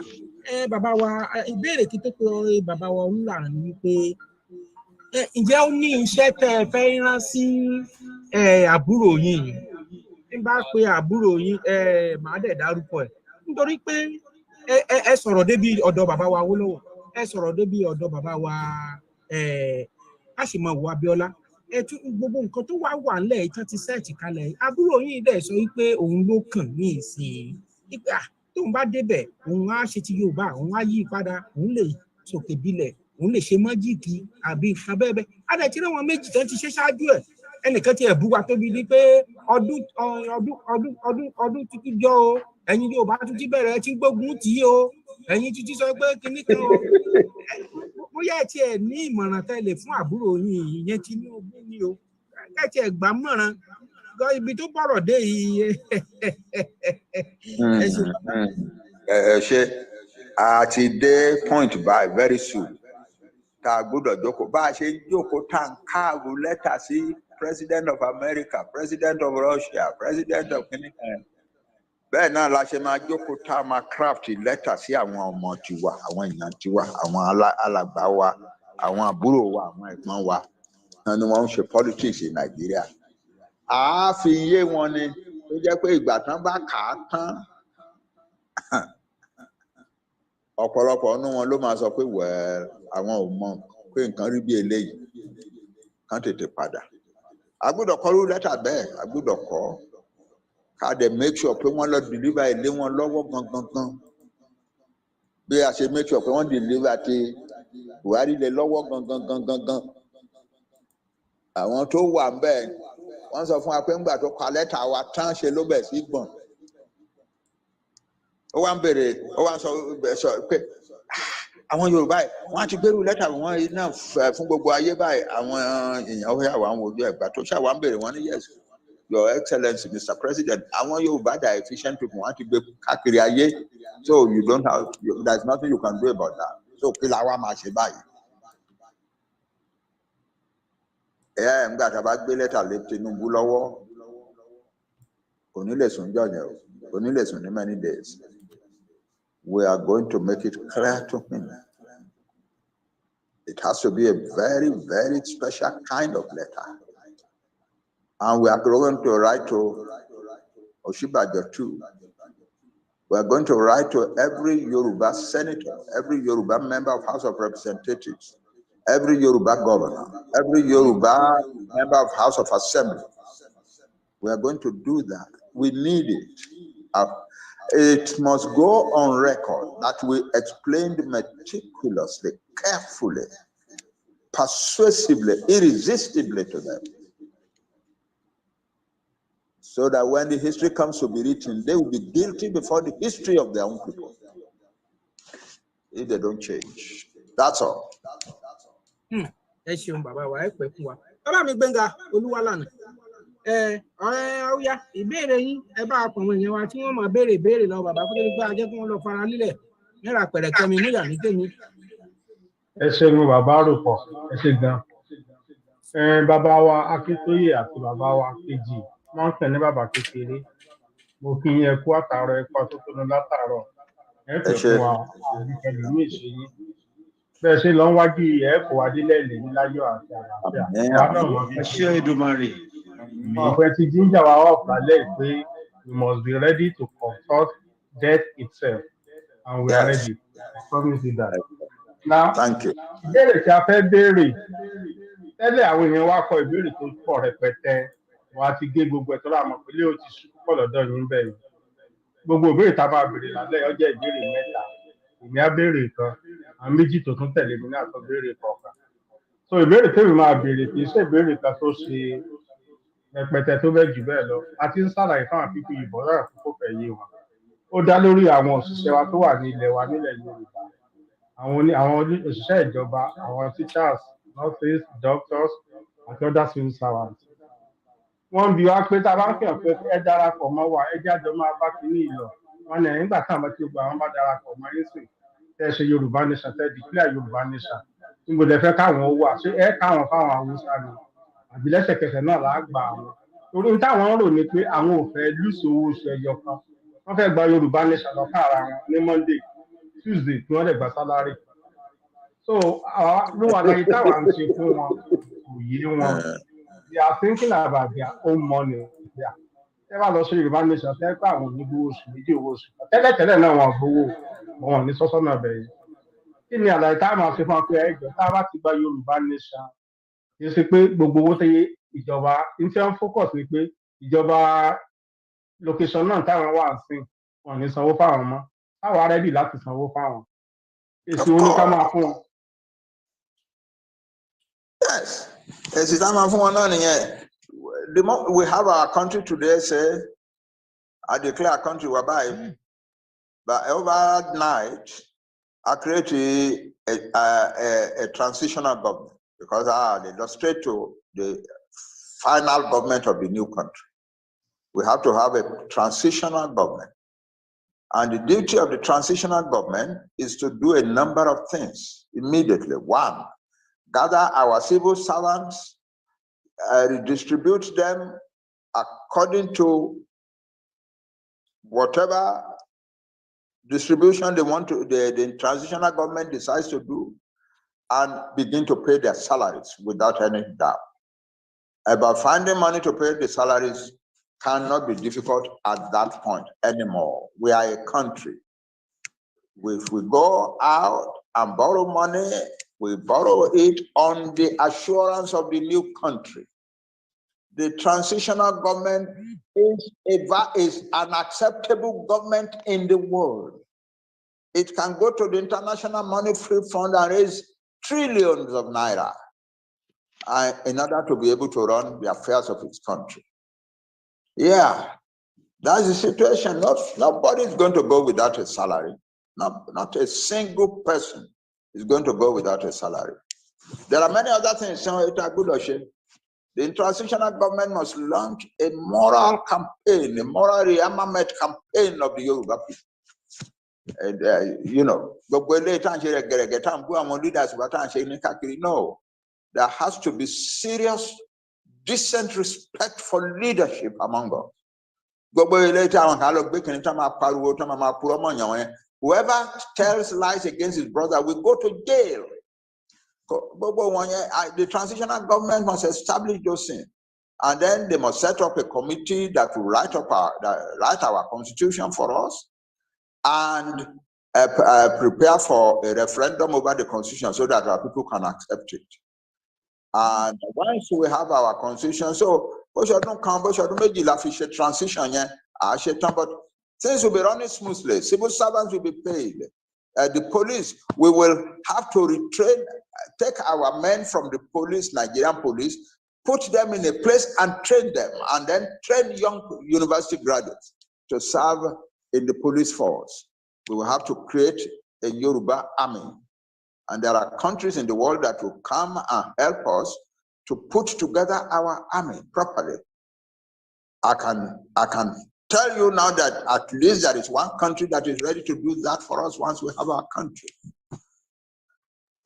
Bàbá wa ìbéèrè kí tó pé bàbá wa Olúlànà ni wípé ǹjẹ́ ó ní iṣẹ́ tẹ́ ẹ fẹ́ rán sí àbúrò yín tí bá pe àbúrò yín màá dẹ̀ dárúkọ ẹ̀ nítorí pé ẹ sọ̀rọ̀ débi ọ̀dọ̀ bàbá wa Awólọ́wọ̀ ẹ sọ̀rọ̀ débi ọ̀dọ̀ bàbá wa Àṣìmọ̀wò Abíọ́lá gbogbo nǹkan tó wà ńlẹ̀ ìtàn ti sẹ́ẹ̀tì kalẹ̀ àbúrò yín dẹ̀ sọ wípé òun ló kàn ní ìsìn tóun bá débẹ̀ òun á ṣe ti Yorùbá òun á yí padà òun lè sòkè bilẹ̀ òun lè ṣe mọ́jìkì àbí nǹkan bẹ́ẹ̀ bẹ́ẹ̀ adẹ̀ tí wọ́n méjì tán ti ṣe ṣáájú ẹ̀ ẹnìkan ti ẹ̀bú wa tóbi ní pé ọdún títí jọ o ẹ̀yin Yorùbá tún ti bẹ̀rẹ̀ tí gbógun tì í o ẹ̀yin títí sọ pé kinní kan o bóyá ẹ tiẹ̀ ní ìmọ̀ràn tẹ́lẹ̀ fún àbúrò yín ìyẹn Tinubu ni o ẹ tiẹ̀ gbà mọ̀ràn ibi tó bọ̀rọ̀ dé yìí.
Ṣe àti dé point by very soon tá a gbọ́dọ̀ jókòó bá a ṣe jókòó tá a ń káàró lẹ́tà sí President of America, President of Russia, President of Kenya. Bẹ́ẹ̀ náà la ṣe máa jókòó tá a máa craft lẹ́tà sí àwọn ọmọ tiwa, àwọn èèyàn tiwa, àwọn alàgbà wa, àwọn àbúrò wa, àwọn ẹ̀gbọ́n wa. Náà ni wọ́n ń ṣe politics ní Nàìjíríà. A fi yé wọn ni tó jẹ́ pé ìgbà tán bá kà á tán ọ̀pọ̀lọpọ̀ nínú wọn ló máa sọ pé àwọn ò mọ̀ pé nǹkan rí bí eléyìí kán tètè padà. A gbọ́dọ̀ kọ irú lẹ́tà bẹ́ẹ̀, a gbọ́dọ̀ kọ ká dẹ̀ make sure pé wọ́n lọ deliver ilé wọn lọ́wọ́ gangan bí a ṣe make sure pé wọ́n deliver ti Buhari lé lọ́wọ́ gangan. Àwọn tó wà ń bẹ̀ wọ́n sọ fún wa pé ńgbà tó kọ lẹ́tà wa tán ṣe ló bẹ̀ sí gbọ̀n. Ó wá ń bèrè ó wá ń sọ pé àwọn Yorùbá yìí wọ́n á ti gbèrú lẹ́tà wọn náà fún gbogbo ayé báyìí àwọn èèyàn ó yà wá ń wojú ẹ̀gbà tó ṣàwá ń bèrè wọn ní yẹ̀sì Your Excellency, Mr. President, I want you to the efficient people want to be kakiriaye, so you don't have, there's nothing you can do about that. So Kilawa Mashibai. Yeah, I'm got about the letter left in Bulawo. Only many days. We are going to make it clear to him. It has to be a very, very special kind of letter. And we are going to write to Oshibajo too. We are going to write to every Yoruba senator, every Yoruba member of House of Representatives, every Yoruba governor, every Yoruba member of House of Assembly. We are going to do that. We need it. It must go on record that we explained meticulously, carefully, persuasively, irresistibly to them. So that when the history comes to be written, they will be guilty before the history of their own people. If they don't change. That's all.
Ọ̀yá ìbéèrè yín ẹ bá àpọ̀mọ̀ èèyàn wa tí wọ́n máa béèrè lọ bàbá kó tó ní pé ajẹ́ kí wọ́n lọ fara lílẹ̀ níra pẹ̀rẹ̀kẹ́ mi múyà ní tèmi.
Ẹ ṣeun bàbá ròpọ̀, ẹ ṣe gan. Bàbá wa Akíntóyè àti bàbá wa kejì wọ́n ń pè ní bàbá kékeré. Mo kí yín ẹ kú àtàárọ̀, ẹ kú àtótónu látàárọ̀. Ẹ pè fún wa àbíkẹ́lì ní ìṣèyí. Bẹ́ẹ̀ ṣe lọ ń wájú ẹ̀ kò wá délẹ̀ lè ní láyọ̀ àti àlàáfíà. Wà náà mọ̀ bí ṣe Èdùmàrè. Ọ̀pẹ ti jíjà wa wà lálẹ́ pé we must be ready to confront death itself, and we are ready. I promise you that. Now, ìbéèrè tí a fẹ́ béèrè tẹ́lẹ̀ àwọn èèyàn wa kọ ìbéèrè tó pọ̀ rẹpẹtẹ wọn á ti gé gbogbo ẹ̀tọ́ láàmú pé lé o ti sùn pọ̀ lọ́dọ̀ yín bẹ́ẹ̀ gbogbo ìbéèrè tá a máa béèrè lálẹ́ ọjọ́ ìbéèrè mẹ́ta èmi á béèrè kan àwọn méjì tó tún tẹ̀lé mi náà tó béèrè kọ̀ọ̀kan so ìbéèrè tèmi máa béèrè kì í ṣe ìbéèrè kan tó ṣe rẹpẹtẹ tó bẹ́ẹ̀ jù bẹ́ẹ̀ lọ a ti ń ṣàlàyé fáwọn pípé ìbọn náà kó fẹ́ yé wọn ó dá lórí àwọn òṣìṣẹ́ wa tó wà ní ilẹ̀ wa nílẹ̀ Yorùbá àwọn òṣìṣẹ́ ìjọba àwọn teachers nurses doctors àti other civil servants wọ́n bi wá pé tá a bá ń kàn pé ẹ darapọ̀ mọ́ wa ẹ jáde máa bá kínní ìlọ wọn ní nígbà táwọn tí gbogbo àwọn bá darapọ̀ mọ́ yín sìn tẹ́ ṣe Yorùbá nation tẹ́ declare Yorùbá nation níbo lẹ fẹ́ káwọn wà ṣé ẹ káwọn fáwọn Haúsá ni àbí lẹ́sẹ̀kẹsẹ̀ náà là á gbà àwọn torí táwọn rò ní pé àwọn ò fẹ́ lùsọ owó oṣù ẹyọ kan wọ́n fẹ́ gba Yorùbá nation lọ́kàn ara wọn ní Monday Tuesday tí wọ́n lè gba salary so ló wà láyé táwa ń ṣe fún wọn kò yé wọn they are thinking about their own money there ẹ bá lọ sí Yorùbá nation fẹ́ pé àwọn onígbówó oṣù méjì owó oṣù tẹ́lẹ̀tẹ́lẹ̀ náà wọn gbowó wọn ní sọ́sọ́nà bẹ̀rẹ̀ kí ni àlàyé táwọn máa ṣe fún wọn pé ẹjọ́ tá a bá ti gba Yorùbá nation kì í ṣe pé gbogbo owó tẹ́yẹ ìjọba ní tí wọ́n focus ni pé ìjọba location náà táwọn wà sí wọn ní sanwó fáwọn mọ́ táwọn rẹ́dì láti sanwó fáwọn èsì oníkà máa fún wọn.
Yes, èsì tá a máa fún wọn náà nìyẹn. The more we have our country today, say, I declare our country whereby, but overnight, I create a transitional government because they go straight to the final government of the new country. We have to have a transitional government. And the duty of the transitional government is to do a number of things immediately. One, gather our civil servants, redistribute them according to whatever distribution they want to, the transitional government decides to do, and begin to pay their salaries without any doubt. About finding money to pay the salaries cannot be difficult at that point anymore. We are a country. If we go out and borrow money, we borrow it on the assurance of the new country. The transitional government is an acceptable government in the world. It can go to the International Monetary Fund and raise trillions of naira in order to be able to run the affairs of its country. Yeah, that's the situation. Nobody is going to go without a salary. Not a single person is going to go without a salary. There are many other things. The transitional government must launch a moral campaign, a moral rearmament campaign of the Yoruba people. And, no, there has to be serious, decent respect for leadership among us. Whoever tells lies against his brother will go to jail. The transitional government must establish those things. And then they must set up a committee that will write our constitution for us and prepare for a referendum over the constitution so that our people can accept it. And once we have our constitution, so transition, but things will be running smoothly. Civil servants will be paid. The police, we will have to retrain, take our men from the police, Nigerian police, put them in a place and train them, and then train young university graduates to serve in the police force. We will have to create a Yoruba army. And there are countries in the world that will come and help us to put together our army properly. I can tell you now that at least there is one country that is ready to do that for us once we have our country.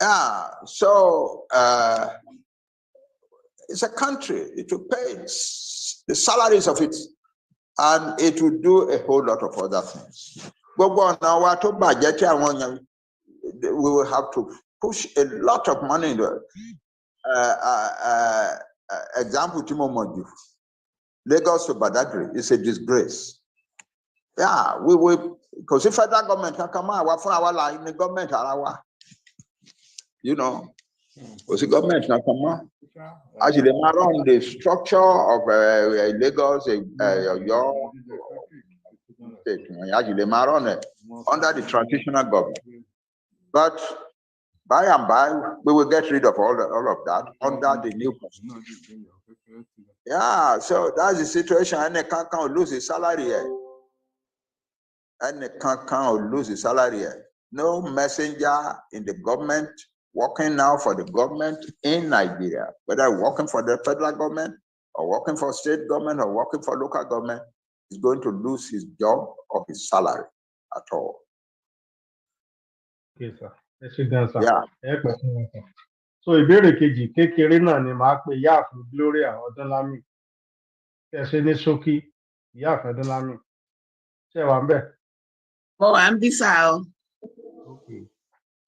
Yeah, so it's a country. It will pay the salaries of it, and it will do a whole lot of other things. We will have to push a lot of money into it. Example, Timo Moju. Lagos to Badagry is a disgrace. Yeah, we will, because if federal government can come out for our line, the government are because the government can come out. Actually, they run the structure of Lagos, your state. Actually, they run it under the transitional government. But by and by, we will get rid of all of that under the new constitution. Yeah, so that's the situation. And they can't lose his salary. And they can't lose his salary. No messenger in the government working now for the government in Nigeria, whether working for the federal government or working for state government or working for local government, is going to lose his job or his salary at all.
Okay, sir. Sir.
Yeah.
So ìbéèrè kejì kékeré náà ni màá pe ìyáàfin Gloria Ọdúnlámì. Kẹ̀sẹ̀ ní ṣókí ìyáàfin Ọdúnlámì. Ṣé wà ń bẹ̀?
Mo wà ń bí sá o.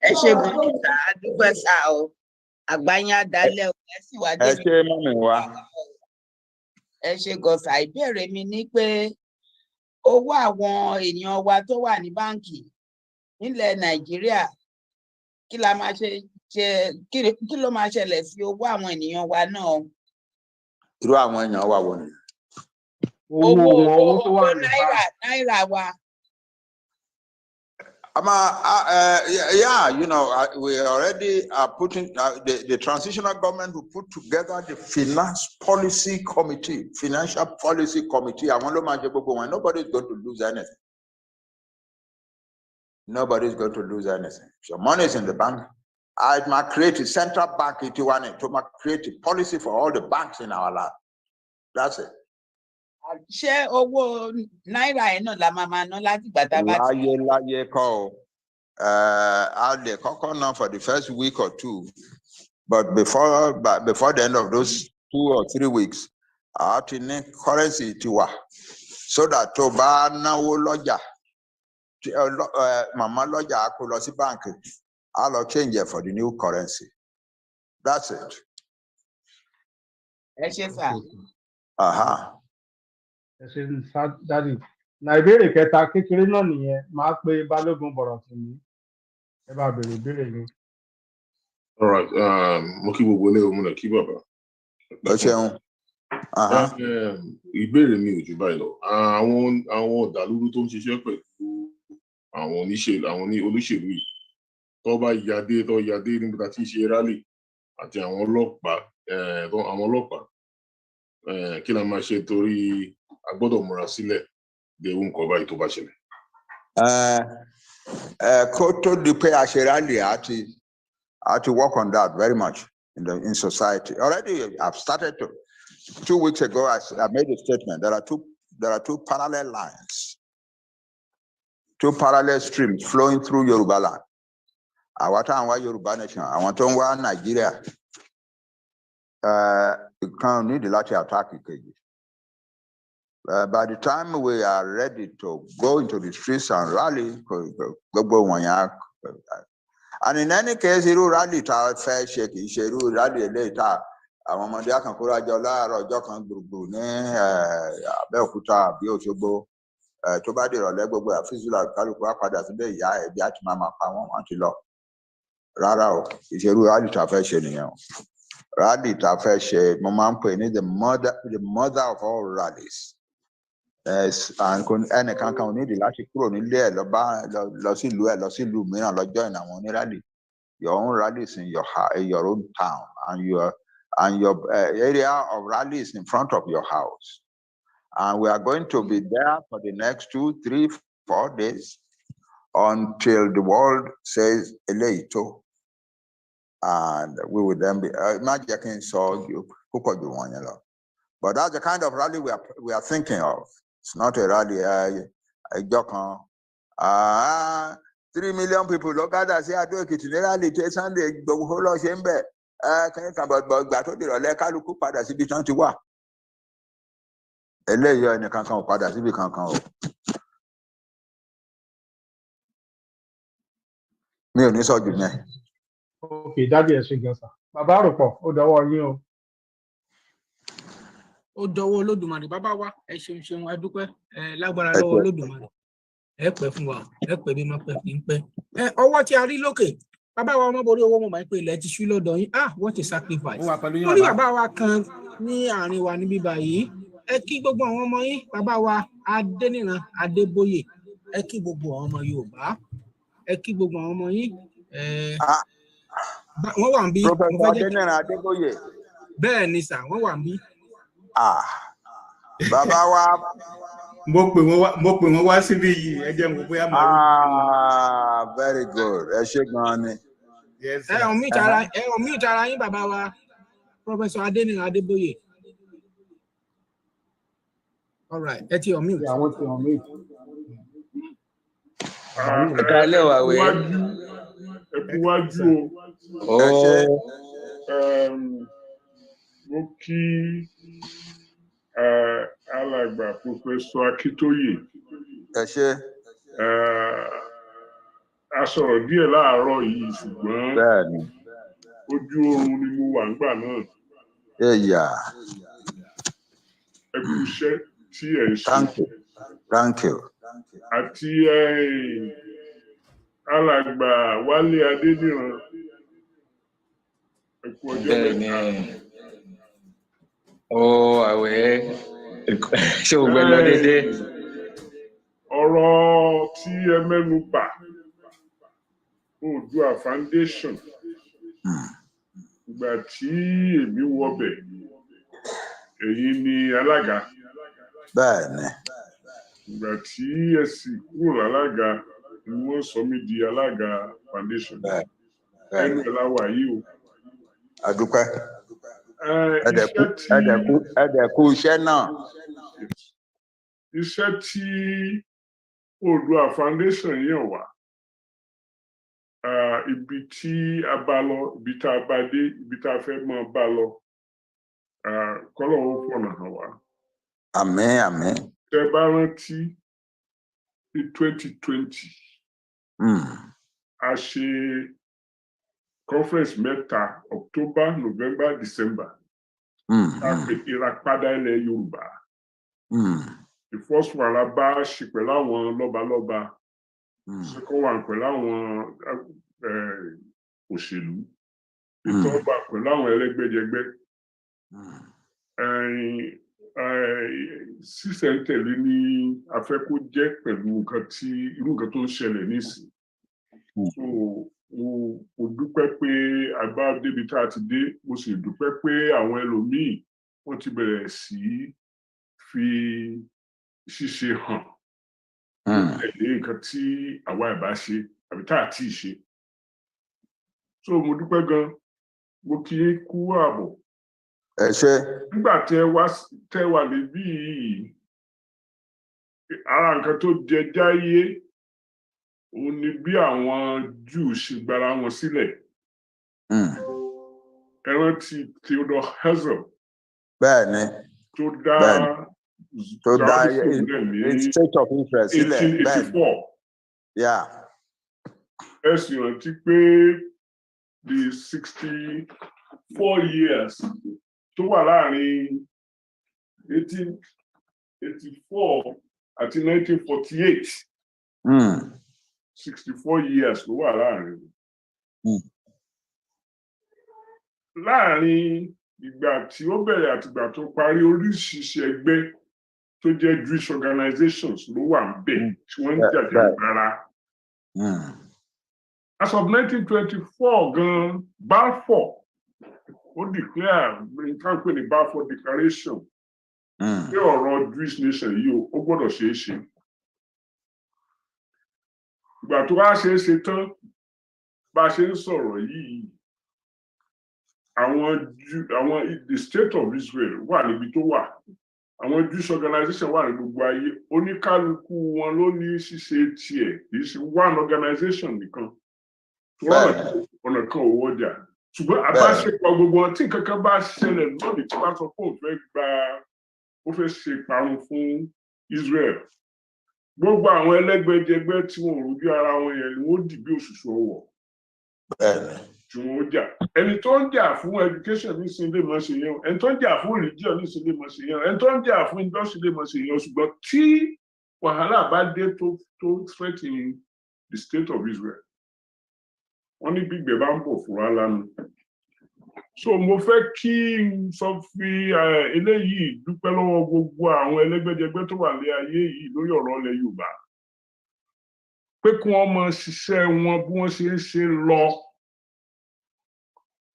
Ẹ ṣe gbọ́dọ̀ sá, a dúpẹ́ sá o. Àgbáyé adalẹ̀ o, ẹ sì wá dé.
Ẹ ṣe mọ́mì wa.
Ẹ ṣe gọ̀sà, ìbéèrè mi ni pé owó àwọn èèyàn wa tó wà ní báǹkì nílẹ̀ Nàìjíríà kí ló máa ṣẹlẹ̀ sí owó àwọn ènìyàn wa náà?
Irú àwọn èèyàn wa wo ni?
Owó náírà wa.
Yeah, we already are putting the transitional government will put together the financial policy committee. Nobody is going to lose anything. Nobody's going to lose anything. So money is in the bank. I might create a central bank if you want it, to create a policy for all the banks in our land. That's it.
Ṣé owó náírà ẹ̀ náà la máa ná láti gbàtà bá ti?
Láyé kọ́ I'll lè kọ́kọ́ ná for the first week or two, but before the end of those 2 or 3 weeks, I have to need currency tiwa, so that tó bá náwó lọ́jà, màmá lọ́jà kó lọ sí bank, I'll change it for the new currency. That's it.
Ẹ ṣé sà.
Daddy, na ìbéèrè kẹta kékeré náà nìyẹn, máa pe Balógun bọ̀rọ̀ sí mi. Ẹ bá béèrè ìbéèrè yín.
All right, mo kí gbogbo ilé òun náà kí bàbá.
Ẹ ṣeun.
Ìbéèrè mi ò jù báyìí lọ. Àwọn ọ̀dàlúrú tó ń ṣiṣẹ́ pẹ̀lú àwọn olóṣèlú yìí, tó bá yadé níbi tá ti ṣe rálì àti àwọn ọlọ́pàá, kí la máa ṣe torí a gbọ́dọ̀ múra sílẹ̀ de nǹkan báyìí tó bá ṣẹlẹ̀.
Kó tó di pé a ṣe rally, I had to work on that very much in society. Already I've started to. 2 weeks ago, I made a statement. There are two parallel lines, 2 parallel streams flowing through Yoruba land. Our town, why Yoruba nation? I want to why Nigeria. You can't need a lot of attack. By the time we are ready to go into the streets and rally, and in any case, you rally to fair shake, you rally later. Àwọn ọmọdé àkànkúrò àjọ láàárọ̀ ọjọ́ kan gbogbo ní Abẹ́òkúta àbí Òṣogbo tó bá dìrọ̀lẹ́ gbogbo àfíìsùlà kálukú á padà síbẹ̀ ìyá ẹ̀bí á ti máa pa wọ́n ti lọ. Rárá o, ìṣerú rally tá a fẹ́ ṣe nìyẹn o. Rally tá a fẹ́ ṣe mo máa ń pè ní the mother of all rallies. Ẹnìkan kan ò nídìí láti kúrò nílé ẹ̀ lọ sí ìlú ẹ̀ lọ sí ìlú mìíràn lọ́jọ́ ìnáwó ní rally. Your own rallies in your own town and your area of rallies in front of your house. And we are going to be there for the next 2, 3, 4 days until the world says Eleito. And we will then be but that's the kind of rally we are thinking of. It's not a rally, a joke. 3 million people look at us here, do it rally Sunday, the whole of Shembe. Can you come about Gato de Lekaluku Pada Sibi 21? Eleyo ni kankan Pada Sibi kankan. Mi ò ní sọ jù yẹn.
Okay, Daddy ẹ ṣé gan sir. Bàbá àròpọ̀, ó dọwọ́ yín o.
Ó dọwọ́ Olódùmarè bàbá wa, ẹ ṣeun a dúpẹ́ lágbára lọ́wọ́ Olódùmarè. Ẹ pẹ́ fún wa, ẹ pẹ́ bí máa pẹ́ fi ń pẹ́. Ọwọ́ tí a rí lókè. Bàbá wa Omoboriowo mo máa ń pè ilẹ̀ ti ṣú lọ́dọ̀ yín. What a sacrifice. Ó ní bàbá wa kan ní àárín wa níbí báyìí. Ẹ kí gbogbo àwọn ọmọ yín, bàbá wa Adéníran Adébóyè. Ẹ kí gbogbo àwọn ọmọ Yorùbá. Ẹ kí gbogbo àwọn ọmọ yín. Wọ́n wà níbí.
Professor Adéníran Adébóyè.
Bẹ́ẹ̀ ni sà, wọ́n wà níbí.
Bàbá wa.
Mo pè wọ́n wá síbí yìí, ẹ jẹ́ mo bóyá máa
rí. Very good. Ẹ ṣé gan ni.
Ẹ ò mí ìtara yín bàbá wa Professor Adéníran Adébóyè. All right, ẹ ti unmute.
Àwọn ti unmute.
Ìkàlẹ̀ wà wẹ̀.
Ẹ kú wájú o.
Ẹ ṣé.
Mo kí alàgbà Professor Akíntóyè.
Ẹ ṣé.
A sọ̀rọ̀ díẹ̀ láàárọ̀ yìí ṣùgbọ́n
bẹ́ẹ̀ni
ojú oorun ni mo wà nígbà náà.
Ẹ̀yà.
Ẹ kú iṣẹ́ tí ẹ ń ṣe.
Thank you.
Àti alàgbà Wálé Adéníran. Ẹ kú ọjọ́ mẹ́ta.
Àwẹ̀ ṣé o gbẹ lọ dédé?
Ọ̀rọ̀ tí ẹ mẹ́nu bà Oòduà Foundation ìgbà tí èmi wọbẹ̀ èyí ni alága.
Bẹ́ẹ̀ni.
Ìgbà tí ẹ sì kúrò lálága ni wọ́n sọ mí di alága foundation. Ẹnu ẹ̀ la wà yìí o.
A dúpẹ́. Ẹ̀dẹ̀kú iṣẹ́ náà.
Iṣẹ́ tí Oòduà Foundation yàn wá. Ibi tí a bá lọ, ibi tá a bá dé, ibi tá a fẹ́ máa bá lọ, k'Ọlọ́run fọ̀nà hàn wá.
Àmín, àmín.
Tẹ́ bá rántí ní 2020, a ṣe conference mẹ́ta, October, November, December. A pè ìràpadà ilẹ̀ Yorùbá. The first one la bá ṣe pẹ̀lú àwọn lọ́balọ́ba. Second one pẹ̀lú àwọn òṣèlú. Ìtọ́ba pẹ̀lú àwọn ẹlẹ́gbẹ́jẹgbẹ́. Sísẹ̀ntẹ̀lé ní a fẹ́ kó jẹ́ pẹ̀lú irú nǹkan tó ń ṣẹlẹ̀ nísìn. So mo dúpẹ́ pé àgbà débi tá a ti dé, mo sì dúpẹ́ pé àwọn ẹlòmíì wọ́n ti bẹ̀rẹ̀ sí fi ṣíṣe hàn. Tẹ̀lé nǹkan tí àwa ìbá ṣe àbí tá a ti ṣe. So mo dúpẹ́ gan, mo kí í kú ààbọ̀.
ẹ ṣé.
nígbà tẹ́ wà níbí yìí ara nǹkan tó jẹ jáyé òun ni bí àwọn Júù ṣe gbara wọn sílẹ̀. Ẹ rántí Theodore Herzl.
Bẹ́ẹ̀ni.
tó dá
State of Israel sílẹ̀.
1884.
Yeah.
Ẹ sì rántí pé the 64 years tó wà láàrin 1884 àti 1948. 64 years ló wà láàrin. Láàrin ìgbà tí ó bẹ̀rẹ̀ àti ìgbà tó parí oríṣiríṣi ẹgbẹ́ tó jẹ́ Jewish organizations ló wà níbẹ̀ tí wọ́n ń jàjàgbara. As of 1924 gan Balfour ó declare nǹkan pè ní Balfour Declaration pé ọ̀rọ̀ Jewish nation yìí ó gbọ́dọ̀ ṣeé ṣe. Ìgbà tó wá ṣeé ṣe tán bá a ṣe ń sọ̀rọ̀ yìí àwọn the state of Israel wà níbi tó wà, àwọn Jewish organization wà ní gbogbo ayé, oníkálukú wọn ló ní ṣíṣe tiẹ̀ kì í ṣe one organization nìkan tó wà ọ̀nà kan owó ọjà. Ṣùgbọ́n àbáṣepọ̀ gbogbo wọn tí nǹkan kan bá ṣẹlẹ̀ lọ́dún tí wọ́n sọ pé ó fẹ́ ṣe ìparun fún Israel, gbogbo àwọn ẹlẹ́gbẹ́jẹgbẹ́ tí wọn ò rú bí ara wọn yẹn ni wọ́n dì bí òṣùṣù ọwọ̀ tí wọ́n jà. Ẹni tó ń jà fún education ní ìsìn lè máa ṣe yẹn, ẹni tó ń jà fún religion ní ìsìn lè máa ṣe yẹn, ẹni tó ń jà fún industry lè máa ṣe yẹn. Ṣùgbọ́n tí wàhálà bá dé tó threatening the state of Israel, wọ́n ní gbígbẹ́ bá ń bọ̀ fúra lánàá. So mo fẹ́ kí n sọ fi eléyìí dúpẹ́ lọ́wọ́ gbogbo àwọn ẹlẹ́gbẹ́jẹgbẹ́ tó wà ní ayé yìí lórí ọ̀rọ̀ ilẹ̀ Yorùbá pé kí wọ́n máa ṣiṣẹ́ wọn bí wọ́n ṣe ń ṣe lọ,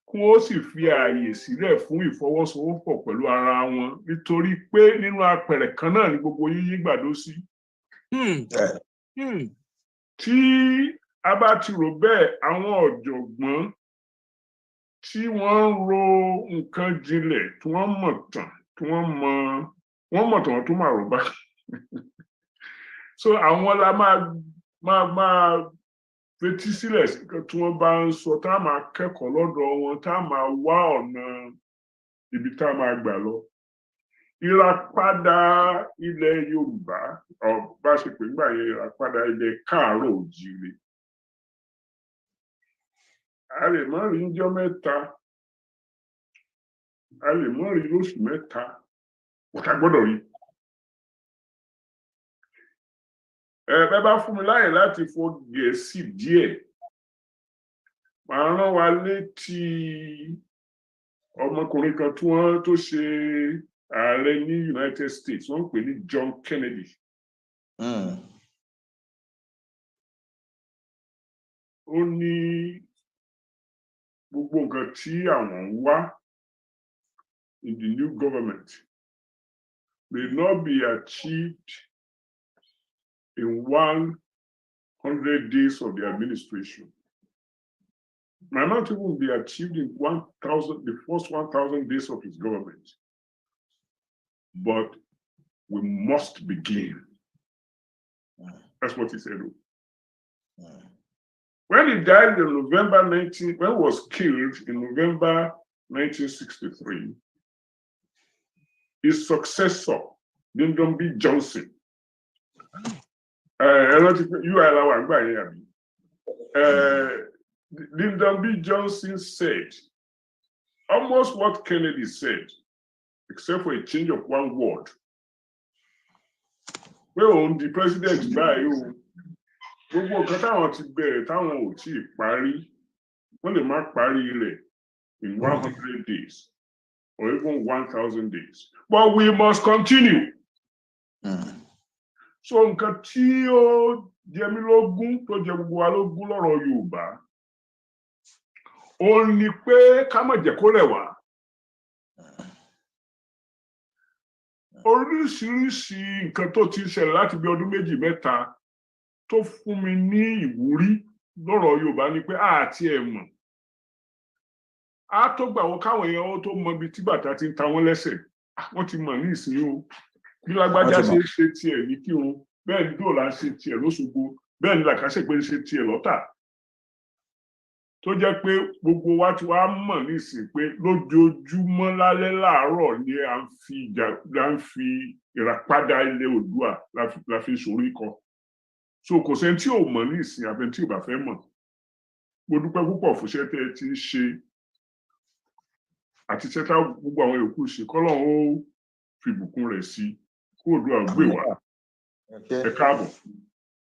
kí wọ́n sì fi ààyè sílẹ̀ fún ìfọwọ́sowọ́pọ̀ pẹ̀lú ara wọn nítorí pé nínú apẹ̀rẹ̀ kan náà ni gbogbo yín gbàdó sí. Tí a bá ti rò bẹ́ẹ̀, àwọn ọ̀jọ̀gbọ́n tí wọ́n ń ro nǹkan jinlẹ̀ tí wọ́n mọ̀ tán tí wọ́n mọ̀ tán tó máa rò bá so àwọn la máa fetí sílẹ̀ tí wọ́n bá ń sọ, tá a máa kẹ́kọ̀ọ́ lọ́dọ̀ wọn, tá a máa wá ọ̀nà ibi tá a máa gbà lọ. Ìràpadà ilẹ̀ Yorùbá bá ṣe pé nígbà yẹn ìràpadà ilẹ̀ Káàárọ̀ Oòjíire. A lè má rí ọjọ́ mẹ́ta, a lè má rí oṣù mẹ́ta, ọ̀tá gbọ́dọ̀ rí. Bẹ́ẹ̀ bá fún mi láyè láti fọ Gẹ̀ẹ́sì díẹ̀, màá rán wa létí ọmọkùnrin kan tó ṣe ààrẹ ní United States, wọ́n ń pè ní John Kennedy. Ó ní gbogbo nǹkan tí àwọn ń wá in the new government may not be achieved in 100 days of the administration. May not even be achieved in the first 1,000 days of his government. But we must begin. That's what he said. When he died in when he was killed in November 1963, his successor, Lyndon B. Johnson, Lyndon B. Johnson said almost what Kennedy said, except for a change of one word. Well, the president by gbogbo nǹkan táwọn ti bẹ̀rẹ̀ táwọn ò tí ì parí, wọ́n lè má parí rẹ̀ in 100 days or even 1,000 days. But we must continue. So nǹkan tí ó jẹ mí lógún tó jẹ gbogbo wa lógún lọ́rọ̀ Yorùbá, ó ní pé ká má jẹ́ kó rẹ̀ wá. Oríṣiríṣi nǹkan tó ti ṣẹlẹ̀ láti bí ọdún méjì mẹ́ta tó fún mi ní ìwúrí lọ́rọ̀ Yorùbá ni pé àti ẹ̀ mọ̀ á tó gbà wọ́n káwọn èèyàn wọn tó mọ ibi tí bàtà ti ń ta wọ́n lẹ́sẹ̀ wọ́n ti mọ̀ ní ìsìn o bí lágbájá ṣe ṣe tiẹ̀ ní kí o bẹ́ẹ̀ ni dóòlà ṣe tiẹ̀ lóṣogbo bẹ́ẹ̀ ni làkàṣègbè ṣe tiẹ̀ lọ́tà tó jẹ́ pé gbogbo wa ti wá mọ̀ ní ìsìn pé lójoojúmọ́ lálẹ́ láàárọ̀ ni à ń fi ìràpadà ilẹ̀ Oòduà la fi sórí kan so kò sẹ́ni tí ò mọ̀ ní ìsìn àbẹ̀ tí ò bá fẹ́ mọ̀ mo dúpẹ́ púpọ̀ fúnṣẹ́ tẹ́ ẹ ti ṣe àti tẹ́tà gbogbo àwọn yòókù ṣe kọ́lọ́run ó fi ìbùkún rẹ̀ sí kó Oòduà gbé wá ẹ káàbọ̀.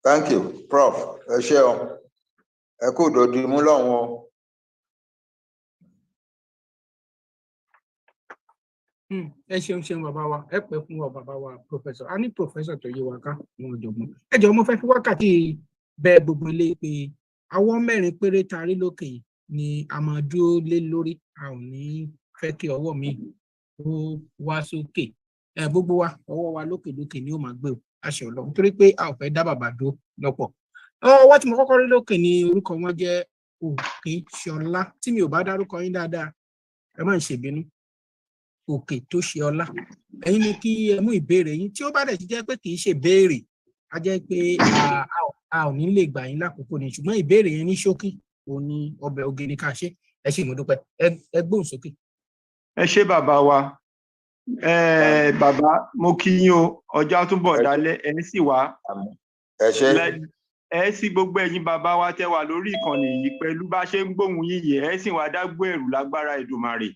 Thank you Prof. Ẹ ṣé o ẹ kú òdòdó mú lọ́wọ́.
Ẹ ṣeun bàbá wa ẹ pẹ́ fún wa bàbá wa professor a ní professor tó yé wa ká wọn ọ̀jọ̀gbọ́n ẹ jọ̀ọ́ mo fẹ́ fi wákàtí bẹ́ẹ̀ gbogbo ilé pé àwọn 4 péré tarí lókè ni a máa dúró lé lórí a ò ní fẹ́ kí ọwọ́ mi ó wá sókè gbogbo wa ọwọ́ wa lókè ni ó máa gbé o àṣẹ Ọlọ́run torí pé a ò fẹ́ dá bàbá dó lọ́pọ̀ ọwọ́ tí mo kọ́kọ́ rí lókè ni orúkọ wọn jẹ́ Òkèṣọlá tí mi ò bá dárúkọ yín dáadáa ẹ má ń ṣèbínú Òkètóṣeọlá ẹ̀yin ni kí ẹ mú ìbéèrè yín tí ó bá dẹ̀ ti jẹ́ pé kì í ṣe béèrè a jẹ́ pé a ò ní lè gbà yín lákòókò ni ṣùgbọ́n ìbéèrè yẹn ní ṣókí òun ni ọbẹ̀ oge ní ká ṣe ẹ ṣé mo dúpẹ́ ẹ gbóhùn sókè.
ẹ ṣé bàbá wa bàbá mo kí yín o ọjọ́ àtúbọ̀ dálẹ̀ ẹ sì wá ẹ sì gbogbo ẹ̀yin bàbá wa tẹ́ wà lórí ìkànnì yìí pẹ̀lú bá ṣe ń gbóhùn yín yìí ẹ sì wá dágbó ẹ̀rù lágbára Èdùmàrè.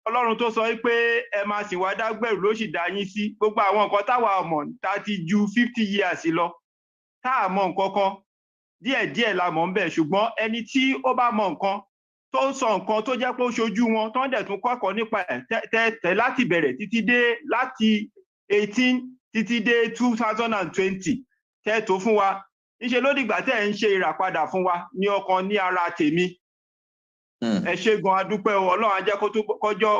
Ọlọ́run tó sọ pé ẹ máa sì wá dágbẹ̀rù ló sì dá yín sí gbogbo àwọn nǹkan táwa mọ̀ tá ti ju 50 years lọ tá a mọ̀ nǹkan kan díẹ̀díẹ̀ la mọ̀ ń bẹ̀ ṣùgbọ́n ẹni tí ó bá mọ̀ nǹkan tó ń sọ nǹkan tó jẹ́ pé ó ṣojú wọn tó ń dẹ̀ tún kọ́kọ́ nípa ẹ̀ láti bẹ̀rẹ̀ títí dé láti 18 títí dé 2020 tẹ́ tó fún wa níṣe ló dìgbà tẹ́ ń ṣe ìràpadà fún wa ní ọkàn ní ara tèmi. Ẹ ṣé gan adúpẹ́ o Ọlọ́run á jẹ́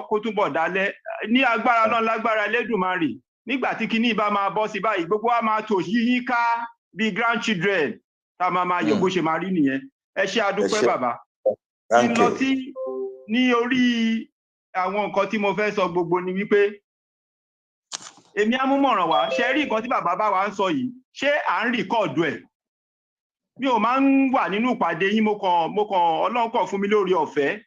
kó túbọ̀ dálẹ̀ ní agbára náà lágbára Elédùmarè nígbà tí kinní bá máa bọ́ sí báyìí gbogbo wa máa tò yíyín ká bíi grandchildren tá a máa yọ̀ bó ṣe máa rí nìyẹn ẹ ṣé adúpẹ́ bàbá. kí n lọ sí ní orí àwọn nǹkan tí mo fẹ́ sọ gbogbo ni wípé èmi á mú mọ̀ràn wá ṣe rí nǹkan tí bàbá bá wa ń sọ yìí ṣé à ń rìkọ́ọ̀dù ẹ̀ mi ò máa ń wà nínú ìpàdé yín mo kàn Ọlọ́run kàn fún mi lórí ọ̀fẹ́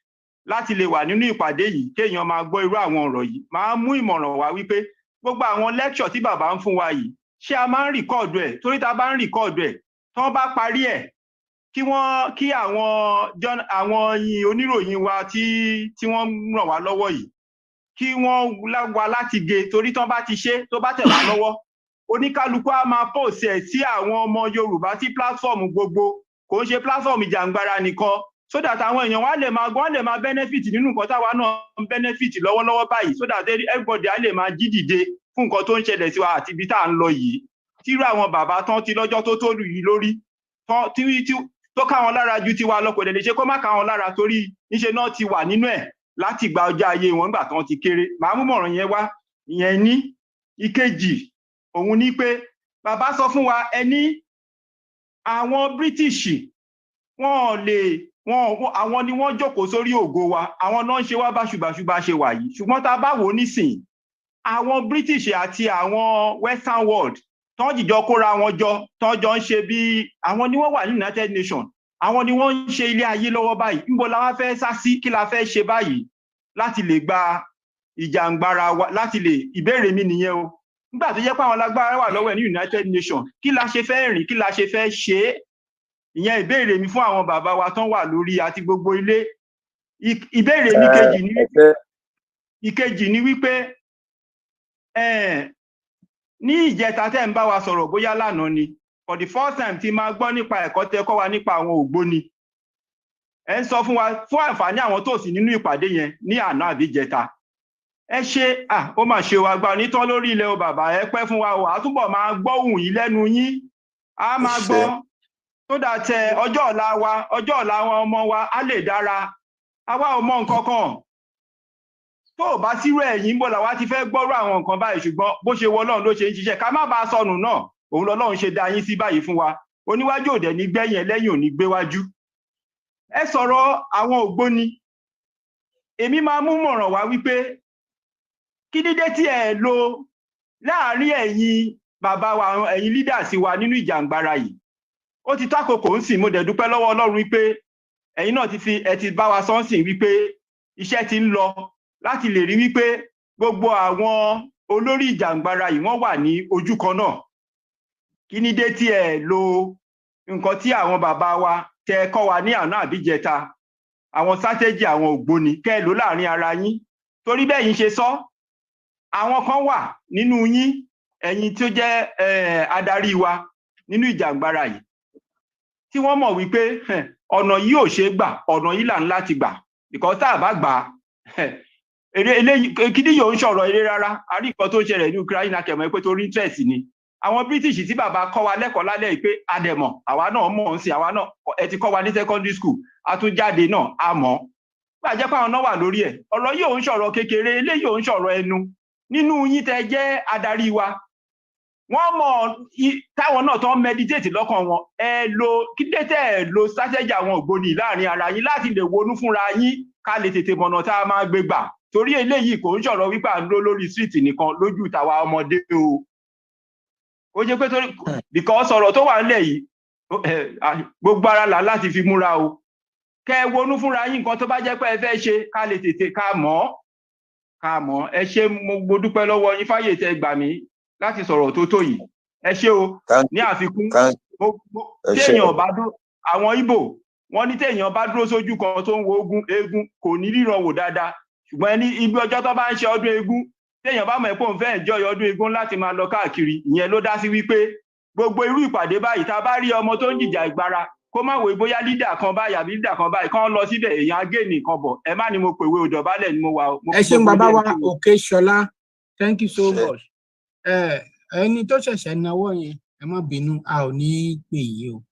láti lè wà nínú ìpàdé yìí kéèyàn máa gbọ́ irú àwọn ọ̀rọ̀ yìí máa mú ìmọ̀ràn wá wípé gbogbo àwọn lecture tí bàbá ń fún wa yìí ṣé a máa ń rìkọ́ọ̀dù ẹ̀ torí tá a bá ń rìkọ́ọ̀dù ẹ̀ tí wọ́n bá parí ẹ̀ kí àwọn oníròyìn wa tí wọ́n ràn wá lọ́wọ́ yìí kí wọ́n wá láti gé torí tán bá ti ṣe tó bá tẹ̀ wá lọ́wọ́ oníkálukú á máa pòsì ẹ̀ sí àwọn ọmọ Yorùbá sí plátífọ̀mù gbogbo kò ń ṣe plátífọ̀mù ìjàngbara nìkan so that àwọn èèyàn wá lè máa benefit nínú nǹkan táwa náà ń benefit lọ́wọ́lọ́wọ́ báyìí so that everybody á lè máa jí dìde fún nǹkan tó ń ṣẹlẹ̀ sí wa àti ibi tá à ń lọ yìí tírú àwọn bàbá tán ti lọ́jọ́ tó lù yìí lórí tó káwọn lára ju tiwa lọ kò lè ṣe kó má káwọn lára torí níṣe náà ti wà nínú ẹ̀ láti gba ọjọ́ ayé wọn nígbà tán ti kéré màá mú mọ̀ràn yẹn wá ìyẹn ní ìkejì òun ní pé bàbá sọ fún wa ẹni àwọn British àwọn ni wọ́n jókòó sórí ògo wa àwọn náà ń ṣe wá báṣubàṣubà ṣe wà yìí ṣùgbọ́n tá a bá wò ó nísìn àwọn British àti àwọn Western world tán jìjọ kóra wọn jọ tán jọ ń ṣe bí àwọn ni wọ́n wà ní United Nations àwọn ni wọ́n ń ṣe ilé ayé lọ́wọ́ báyìí níbo la wá fẹ́ sá sí kí la fẹ́ ṣe báyìí láti lè gba ìjàngbara wa láti lè ìbéèrè mi nìyẹn o nígbà tó jẹ́ pé àwọn lágbára wà lọ́wọ́ ẹ̀ ní United Nations kí la ṣe fẹ́ rìn kí la ṣe fẹ́ ṣe é ìyẹn ìbéèrè mi fún àwọn bàbá wa tán wà lórí àti gbogbo ilé ìbéèrè mi ìkejì ni wípé ní ìjẹta tẹ́ ń bá wa sọ̀rọ̀ bóyá lánàá ni for the first time tí máa gbọ́ nípa ẹ̀kọ́ tẹ́ kọ́ wa nípa àwọn ògbóni ẹ ń sọ fún wa fún àǹfààní àwọn tó sì nínú ìpàdé yẹn ní àná àbí jẹta ẹ ṣe ó mà ṣe wa gba onítọ́ lórí ilẹ̀ o bàbá ẹ pẹ́ fún wa o àtúbọ̀ máa gbọ́ ohùn yìí lẹ́nu yín a máa gbọ́ tó dà tẹ ọjọ́ ọ̀la àwọn ọmọ wa á lè dára àwa ò mọ nǹkan kan tó bá sírò ẹ̀yìn bọ̀ làwa ti fẹ́ gbọ́rọ̀ àwọn nǹkan báyìí ṣùgbọ́n bó ṣe wọ Ọlọ́run ló ṣe ń ṣiṣẹ́ ká má bàa sọnù náà òun lọ́lọ́run ṣe dá yín sí báyìí fún wa oníwájú òdẹ ní gbẹ̀yìn ẹlẹ́yìn ò ní gbéwájú ẹ sọ̀rọ̀ àwọn ògbóni èmi máa mú mọ̀ràn wá wípé kí dídé tí ẹ lò láàárín ẹ̀yin bàbá wa ẹ̀yin leaders wa nínú ìjàngbara yìí ó ti tó àkókò ń sìn mo dẹ̀ dúpẹ́ lọ́wọ́ Ọlọ́run wípé ẹ̀yin náà ẹ ti bá wa sọ́nsìn wípé iṣẹ́ ti ń lọ láti lè rí wípé gbogbo àwọn olórí ìjàngbara yìí wọ́n wà ní ojú kan náà kí ní dé tí ẹ lo nǹkan tí àwọn bàbá wa tẹ kọ́ wa ní àná àbíjẹta àwọn strategy àwọn ògbóni kẹ́ lò láàrin ara yín torí bẹ́ẹ̀ yín ṣe sọ àwọn kan wà nínú yín ẹ̀yin tí ó jẹ́ adarí wa nínú ìjàngbara yìí tí wọ́n mọ̀ wípé ọ̀nà yìí ò ṣe gbà ọ̀nà yìí là ń láti gbà because tá a bá gbà eléyìí kí ni yóò ń sọ̀rọ̀ eré rárá a rí nǹkan tó ń ṣẹlẹ̀ ní Ukraine akẹ̀mọ́ pé torí interest ni àwọn British tí bàbá kọ́ wa lẹ́kọ̀ọ́ lálẹ́ pé adẹ̀mọ̀ àwa náà mọ̀ ń sìn àwa náà ẹ ti kọ́ wa ní secondary school a tún jáde náà a mọ̀ gbàjẹ́ pé àwọn náà wà lórí ẹ̀ ọ̀rọ̀ yìí ò ń sọ̀rọ̀ kékeré eléyìí ò ń sọ̀rọ̀ ẹnu nínú yín tẹ́ jẹ́ adarí wa wọ́n mọ̀ táwọn náà tó ń meditate lọ́kàn wọn ẹ lo kí dẹ́tẹ̀ ẹ lo strategy àwọn ògbóni láàrin ara yín láti lè wọnú fúnra yín ká lè tètè mọ̀nà tá a máa gbé gbà torí eléyìí kò ń sọ̀rọ̀ wípé à ń lọ lórí street nìkan lójú tàwa ọmọdé o ó jẹ́ pé torí because ọ̀rọ̀ tó wà nílẹ̀ yìí gbogbo ara là láti fi múra o kẹ́ wọnú fúnra yín nǹkan tó bá jẹ́ pé ẹ fẹ́ ṣe ká lè tètè ká mọ̀ ẹ ṣé mo dúpẹ́ lọ́wọ́ yín fáyè tẹ́ gbà mí láti sọ̀rọ̀ tó tó yìí ẹ ṣé o ní àfikún téèyàn bá dúró àwọn Ìgbò wọ́n ní téèyàn bá dúró sójú kan tó ń wo eégún kò ní ríran wò dáadáa ṣùgbọ́n ẹni ibi ọjọ́ tó bá ń ṣe ọdún eégún téèyàn bá mọ̀ ẹ́ pé òun fẹ́ enjoy ọdún eégún láti máa lọ káàkiri ìyẹn ló dá sí wípé gbogbo irú ìpàdé báyìí tá a bá rí ọmọ tó ń jìjà ìgbára kó má wòye bóyá lídà kan báyìí àbí lídà kan báyìí kán lọ síbẹ̀ èèyàn agé nìkan bọ̀ ẹ má ní mo pèwé òdọ̀bálẹ̀ ni mo wà.
ẹ ṣeun bàbá wa òkè ṣọlá thank you so much. Ẹni tó ṣẹ̀ṣẹ̀ náwó yẹn ẹ má bínú a ò ní pè yí o.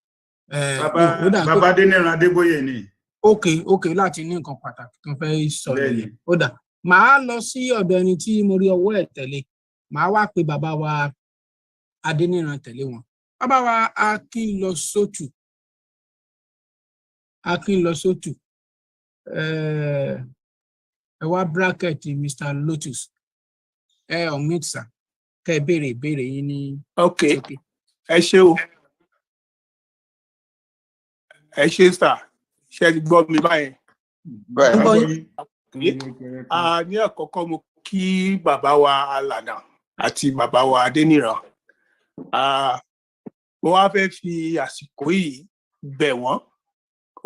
Bàbá Adéníran Adébóyè ni.
ok láti ní nǹkan pàtàkì tó fẹ́ sọ yẹn ó dà màá lọ sí ọ̀dọ̀ ẹni tí mo rí ọwọ́ ẹ̀ tẹ̀lé màá wá pe bàbá wa Adéníran tẹ̀lé wọn bàbá wa Akínlọsótù ẹ wá bracket Mr. Lotus unmute sir kẹ́ béèrè ìbéèrè yín ní.
ok ẹ ṣé o ẹ ṣé sà ṣe ti gbọ́ mi báyẹn. ní àkọ́kọ́ mo kí bàbá wa Alànà àti bàbá wa Adéníran mo wá fẹ́ fi àsìkò yìí bẹ̀ wọ́n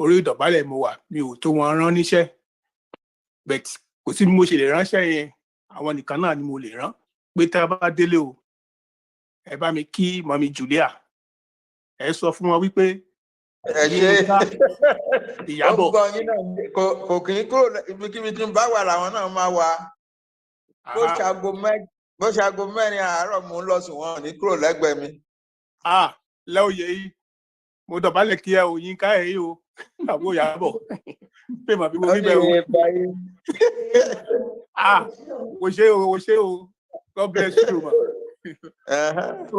orí ìdọ̀bálẹ̀ mo wà mi ò tó wọn rán níṣẹ́ but kò sí bí mo ṣe lè ránṣẹ́ yẹn àwọn nìkan náà ni mo lè rán pé tá a bá délé o ẹ bá mi kí mọ́mí Julia ẹ sọ fún wọn wípé
ẹ ṣe
Ìyábọ̀
kò kì í kúrò ibikíbi tí ń bá wà làwọn náà máa wà bó ṣaago mẹ́rin àárọ̀ mò ń lọ sùn wọn ò ní kúrò lẹ́gbẹ̀ẹ́ mi.
lẹ́òye yìí mo dọ̀bálẹ̀ kí ẹ ò yín ká ẹ yìí o àbó Ìyábọ̀ pé màbí mo rí bẹ́ẹ̀ o. o ṣe o God bless you ma.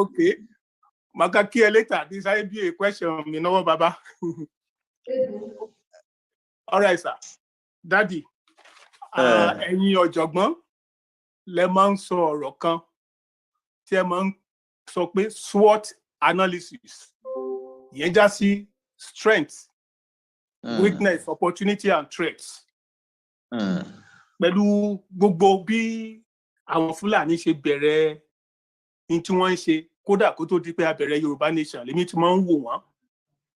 Okay. Maka kí ẹ later. This might be a question mi náwó bàbá. All right, sir. Daddy, ẹ̀yin ọ̀jọ̀gbọ́n lẹ máa ń sọ ọ̀rọ̀ kan tí ẹ máa ń sọ pé SWOT analysis. Ìyẹn já sí strength, weakness, opportunity and threats. Pẹ̀lú gbogbo bí àwọn Fúlàní ṣe bẹ̀rẹ̀ ní tí wọ́n ń ṣe kódà kó tó di pé a bẹ̀rẹ̀ Yorùbá nation lèmi tí wọ́n ń wò wọ́n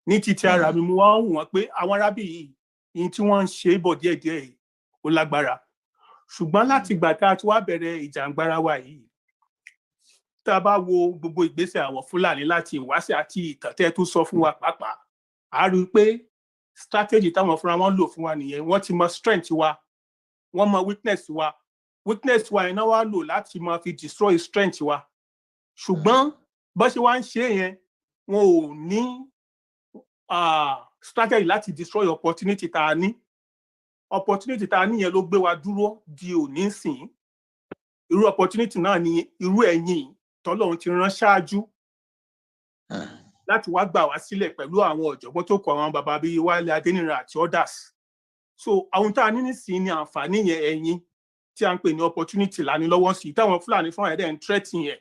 ní títí ara mi mo wá ń wò wọ́n pé àwọn arábì yìí ní tí wọ́n ń ṣe bọ̀ díẹ̀díẹ̀ yìí ó lágbára ṣùgbọ́n láti ìgbà tá a ti wá bẹ̀rẹ̀ ìjàngbara wa yìí tá a bá wo gbogbo ìgbésẹ̀ àwọn Fúlàní láti ìwáṣẹ̀ àti ìtàn tẹ́ tó sọ fún wa pàápàá a rí i pé strategy táwọn fúnra wọn lò fún wa nìyẹn wọ́n ti mọ strength wa wọ́n mọ weakness wa iná wa lò láti máa fi destroy strength wa ṣùgbọ́n bó ṣe wá ń ṣe yẹn wọn ò ní strategy láti destroy opportunity tá a ní yẹn ló gbé wa dúró di òní sìn irú opportunity náà ni irú ẹ̀yin tọ́lọ́run ti rán ṣáájú láti wá gbà wá sílẹ̀ pẹ̀lú àwọn ọ̀jọ̀gbọ́n tó kọ àwọn bàbá bíi Wálé Adéníran àti others. So àwọn tá a ní nísìnyí ni àǹfààní yẹn ẹ̀yin tí a ń pè ní opportunity lání lọ́wọ́ sí táwọn Fúlàní fún ẹ̀dẹ̀ ń threaten yẹn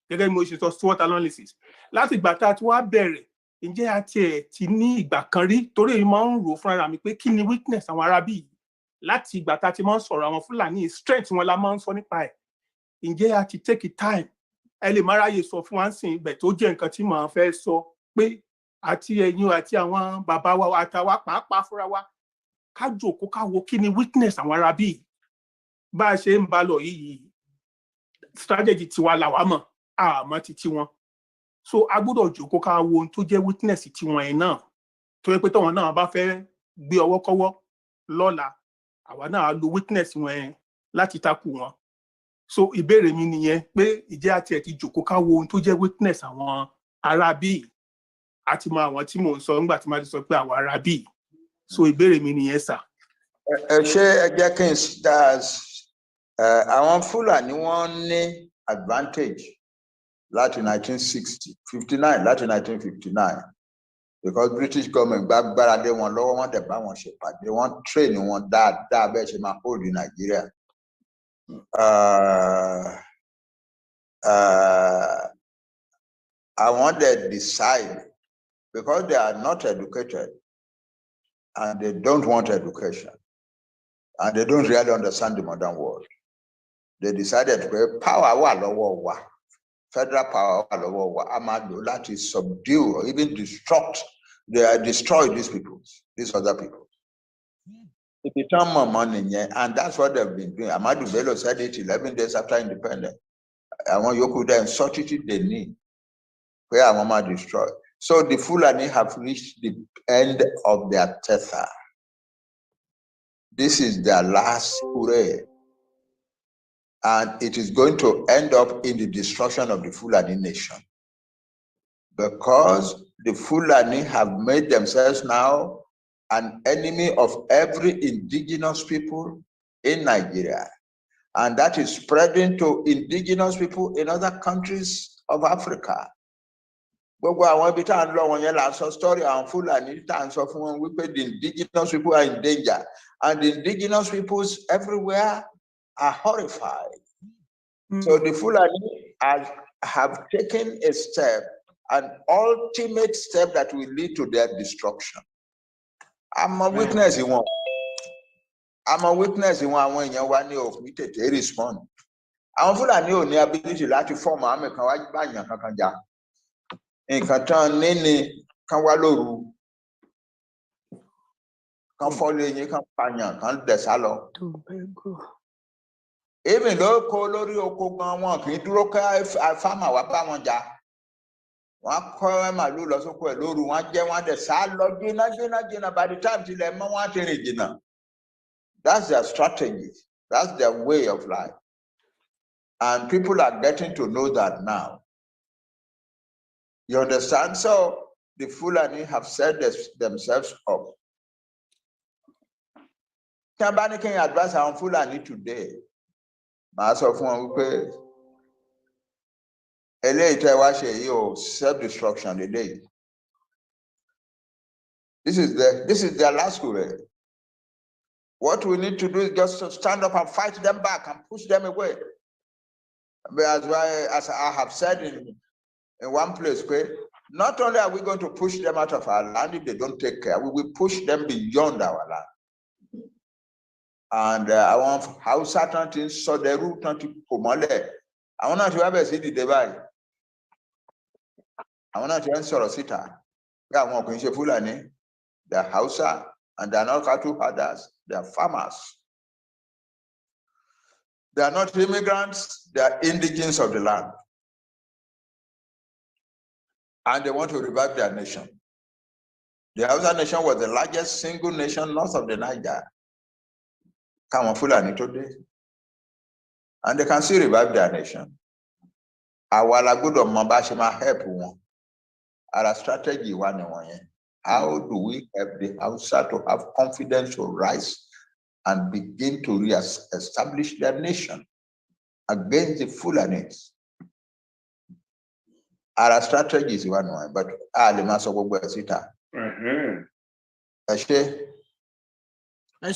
gẹ́gẹ́ bí mo ṣe sọ SWOT analysis láti ìgbà tá a ti wá bẹ̀rẹ̀ ǹjẹ́ a tiẹ̀ ti ní ìgbà kan rí torí èyí máa ń rò fúnra mi pé kí ni weakness àwọn arábí yìí láti ìgbà tá a ti máa ń sọ̀rọ̀ àwọn Fúlàní strength wọn la máa ń sọ nípa ẹ̀ ǹjẹ́ a ti take time ẹ lè má ráyè sọ fún wa ń sìn ibẹ̀ tó jẹ́ nǹkan tí màá fẹ́ sọ pé àti ẹ̀yin àti àwọn bàbá wa àtàwa pàápàá fúnra wa ká jòkó ká wo kí ni weakness àwọn arábí yìí bá a ṣe ń bá lọ yìí strategy tiwa làwa mọ̀ àmọ́ ti tiwọn so a gbọ́dọ̀ jòkó ká wo ohun tó jẹ́ weakness tiwọn ẹ̀ náà tó yẹ pé tọ́wọn náà bá fẹ́ gbé ọwọ́ kọ́wọ́ lọ́la àwa náà lo weakness wọn ẹ̀ láti takù wọn so ìbéèrè mi nìyẹn pé ìjẹ́ àti ẹ̀ ti jòkó ká wo ohun tó jẹ́ weakness àwọn arábí àti mọ àwọn tí mò ń sọ nígbà tí màá ti sọ pé àwọn arábí so ìbéèrè mi nìyẹn sà.
ṣé ẹ jẹ́ kí n stars àwọn Fúlàní wọ́n ní advantage láti 1960 59 láti 1959 because British government gbágbára lé wọn lọ́wọ́ wọ́n dẹ̀ bá wọn ṣe pàdé wọ́n train wọn dáadáa bẹ́ẹ̀ ṣe máa hold in Nigeria. Àwọn dẹ̀ decide because they are not educated and they don't want education and they don't really understand the modern world. They decided pé power wà lọ́wọ́ wa, federal power wà lọ́wọ́ wa, a máa lò láti subdue or even destroy these people, these other people. It became more money, and that's what they've been doing. Ahmadu Bello said it 11 days after independence. Àwọn yòókù dẹ̀ substitute they need, where àwọn máa destroy. So the Fulani have reached the end of their tether. This is their last hooray. And it is going to end up in the destruction of the Fulani nation. Because the Fulani have made themselves now an enemy of every indigenous people in Nigeria. And that is spreading to indigenous people in other countries of Africa. Gbogbo àwọn ibi tá à ń lọ wọn yẹn là ń sọ story àwọn Fúlàní tá à ń sọ fún wọn wípé the indigenous people are in danger and the indigenous peoples everywhere are horrified. So the Fulani have taken a step, an ultimate step that will lead to their destruction. I'm a witness in one. I'm a witness in one when you want to respond. Àwọn Fúlàní ò ní ability láti form àmì kan wá báyàn kankan jà. Nǹkan tán níní kan wá lóru. Kan fọ́lé yín kan pààyàn kan dẹ̀ sá lọ. Even though kó lórí oko gan wọn kì í dúró ká fámà wá bá wọn jà. Wọ́n kọ́ màlúù lọ sóko ẹ̀ lóru, wọ́n jẹ́ wọ́n dẹ̀ sá lọ jìnnà by the time tilẹ̀ mọ́ wọ́n á ti rìn jìnnà. That's their strategy. That's their way of life. And people are getting to know that now. You understand? So the Fulani have set themselves up. Somebody can advise on Fulani today. Master fún wípé eléyìí tẹ́ wá ṣe yìí o self-destruction eléyìí. This is their last hooray. What we need to do is just to stand up and fight them back and push them away. As I have said in one place, not only are we going to push them out of our land if they don't take care, we will push them beyond our land. And I want Hausa to so the root to Komole. I want to have a city divide. I want to answer a sita. They are more Fulani, they are Hausa, and they are not cattle herders, they are farmers. They are not immigrants, they are indigents of the land. And they want to revive their nation. The Hausa nation was the largest single nation north of the Niger. Come Fulani today. And they can still revive their nation. Our good of Mabashima help one. Our strategy one. How do we help the Hausa to have confidence to rise and begin to re-establish their nation against the Fulanis? ara strategies wà nù but a lè máa sọ gbogbo ẹ̀ síta. Ẹ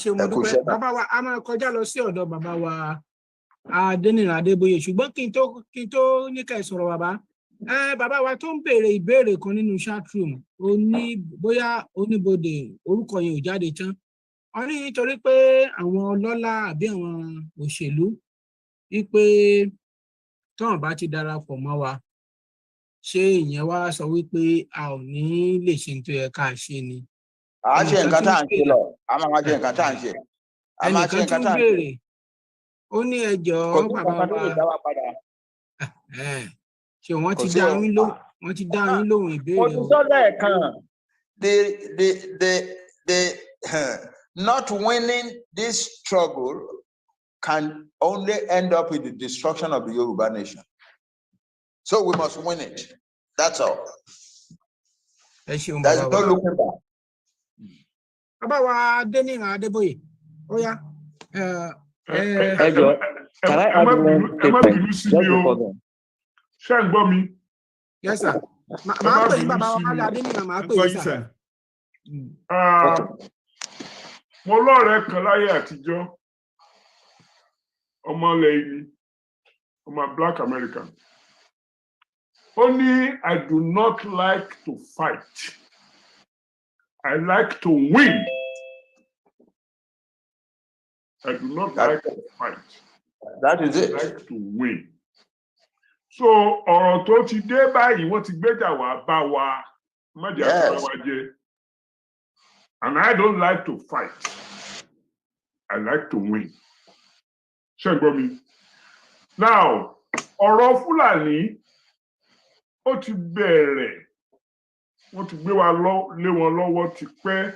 ṣé mo dúpẹ́ bàbá wa a máa kọjá lọ sí ọ̀dọ̀ bàbá wa Adéníran Adébóyè ṣùgbọ́n kí n tó ní ká sọ̀rọ̀ bàbá wa tó ń béèrè ìbéèrè kan nínú chatroom bóyá oníbodè orúkọ yẹn ò jáde tán wọ́n ní nítorí pé àwọn ọlọ́lá àbí àwọn òṣèlú wípé tọ́n bá ti darapọ̀ mọ́ wa ṣé ìyẹn wá sọ wípé a ò ní lè ṣe tó yẹ ká ṣe ni.
a ṣe nǹkan tá à ń ṣe lọ a máa ṣe nǹkan tá à ń ṣe.
ẹnìkan tún béèrè ó ní ẹjọ́ bàbá wa ṣé wọ́n ti dá yín lóhùn ìbéèrè o.
the not winning this struggle can only end up in the destruction of the Yoruba nation. So we must win it. That's all. There's no looking back.
Bàbá wa Adéníran Adébóyè, ó yá.
Can I add one statement just before them?
Ṣé ń gbọ́ mi?
Yes, sir. Màá pè yín bàbá wa Adéníran, màá pè yín sir.
Mo lọ́rẹ̀ẹ́ kan láyé àtijọ́, ọmọ ilẹ̀ ọmọ Black American. Only I do not like to fight. I like to win. I do not like to fight.
That is it.
I like to win. So ọ̀rọ̀ tó ti dé báyìí wọ́n ti gbéjà wá bá wa má jẹ́ àtúrà wa jẹ́. And I don't like to fight. I like to win. Ṣé gbọ́ mi? Now, ọ̀rọ̀ Fúlàní ó ti bẹ̀rẹ̀. Wọ́n ti gbé wa lé wọn lọ́wọ́ ti pẹ́.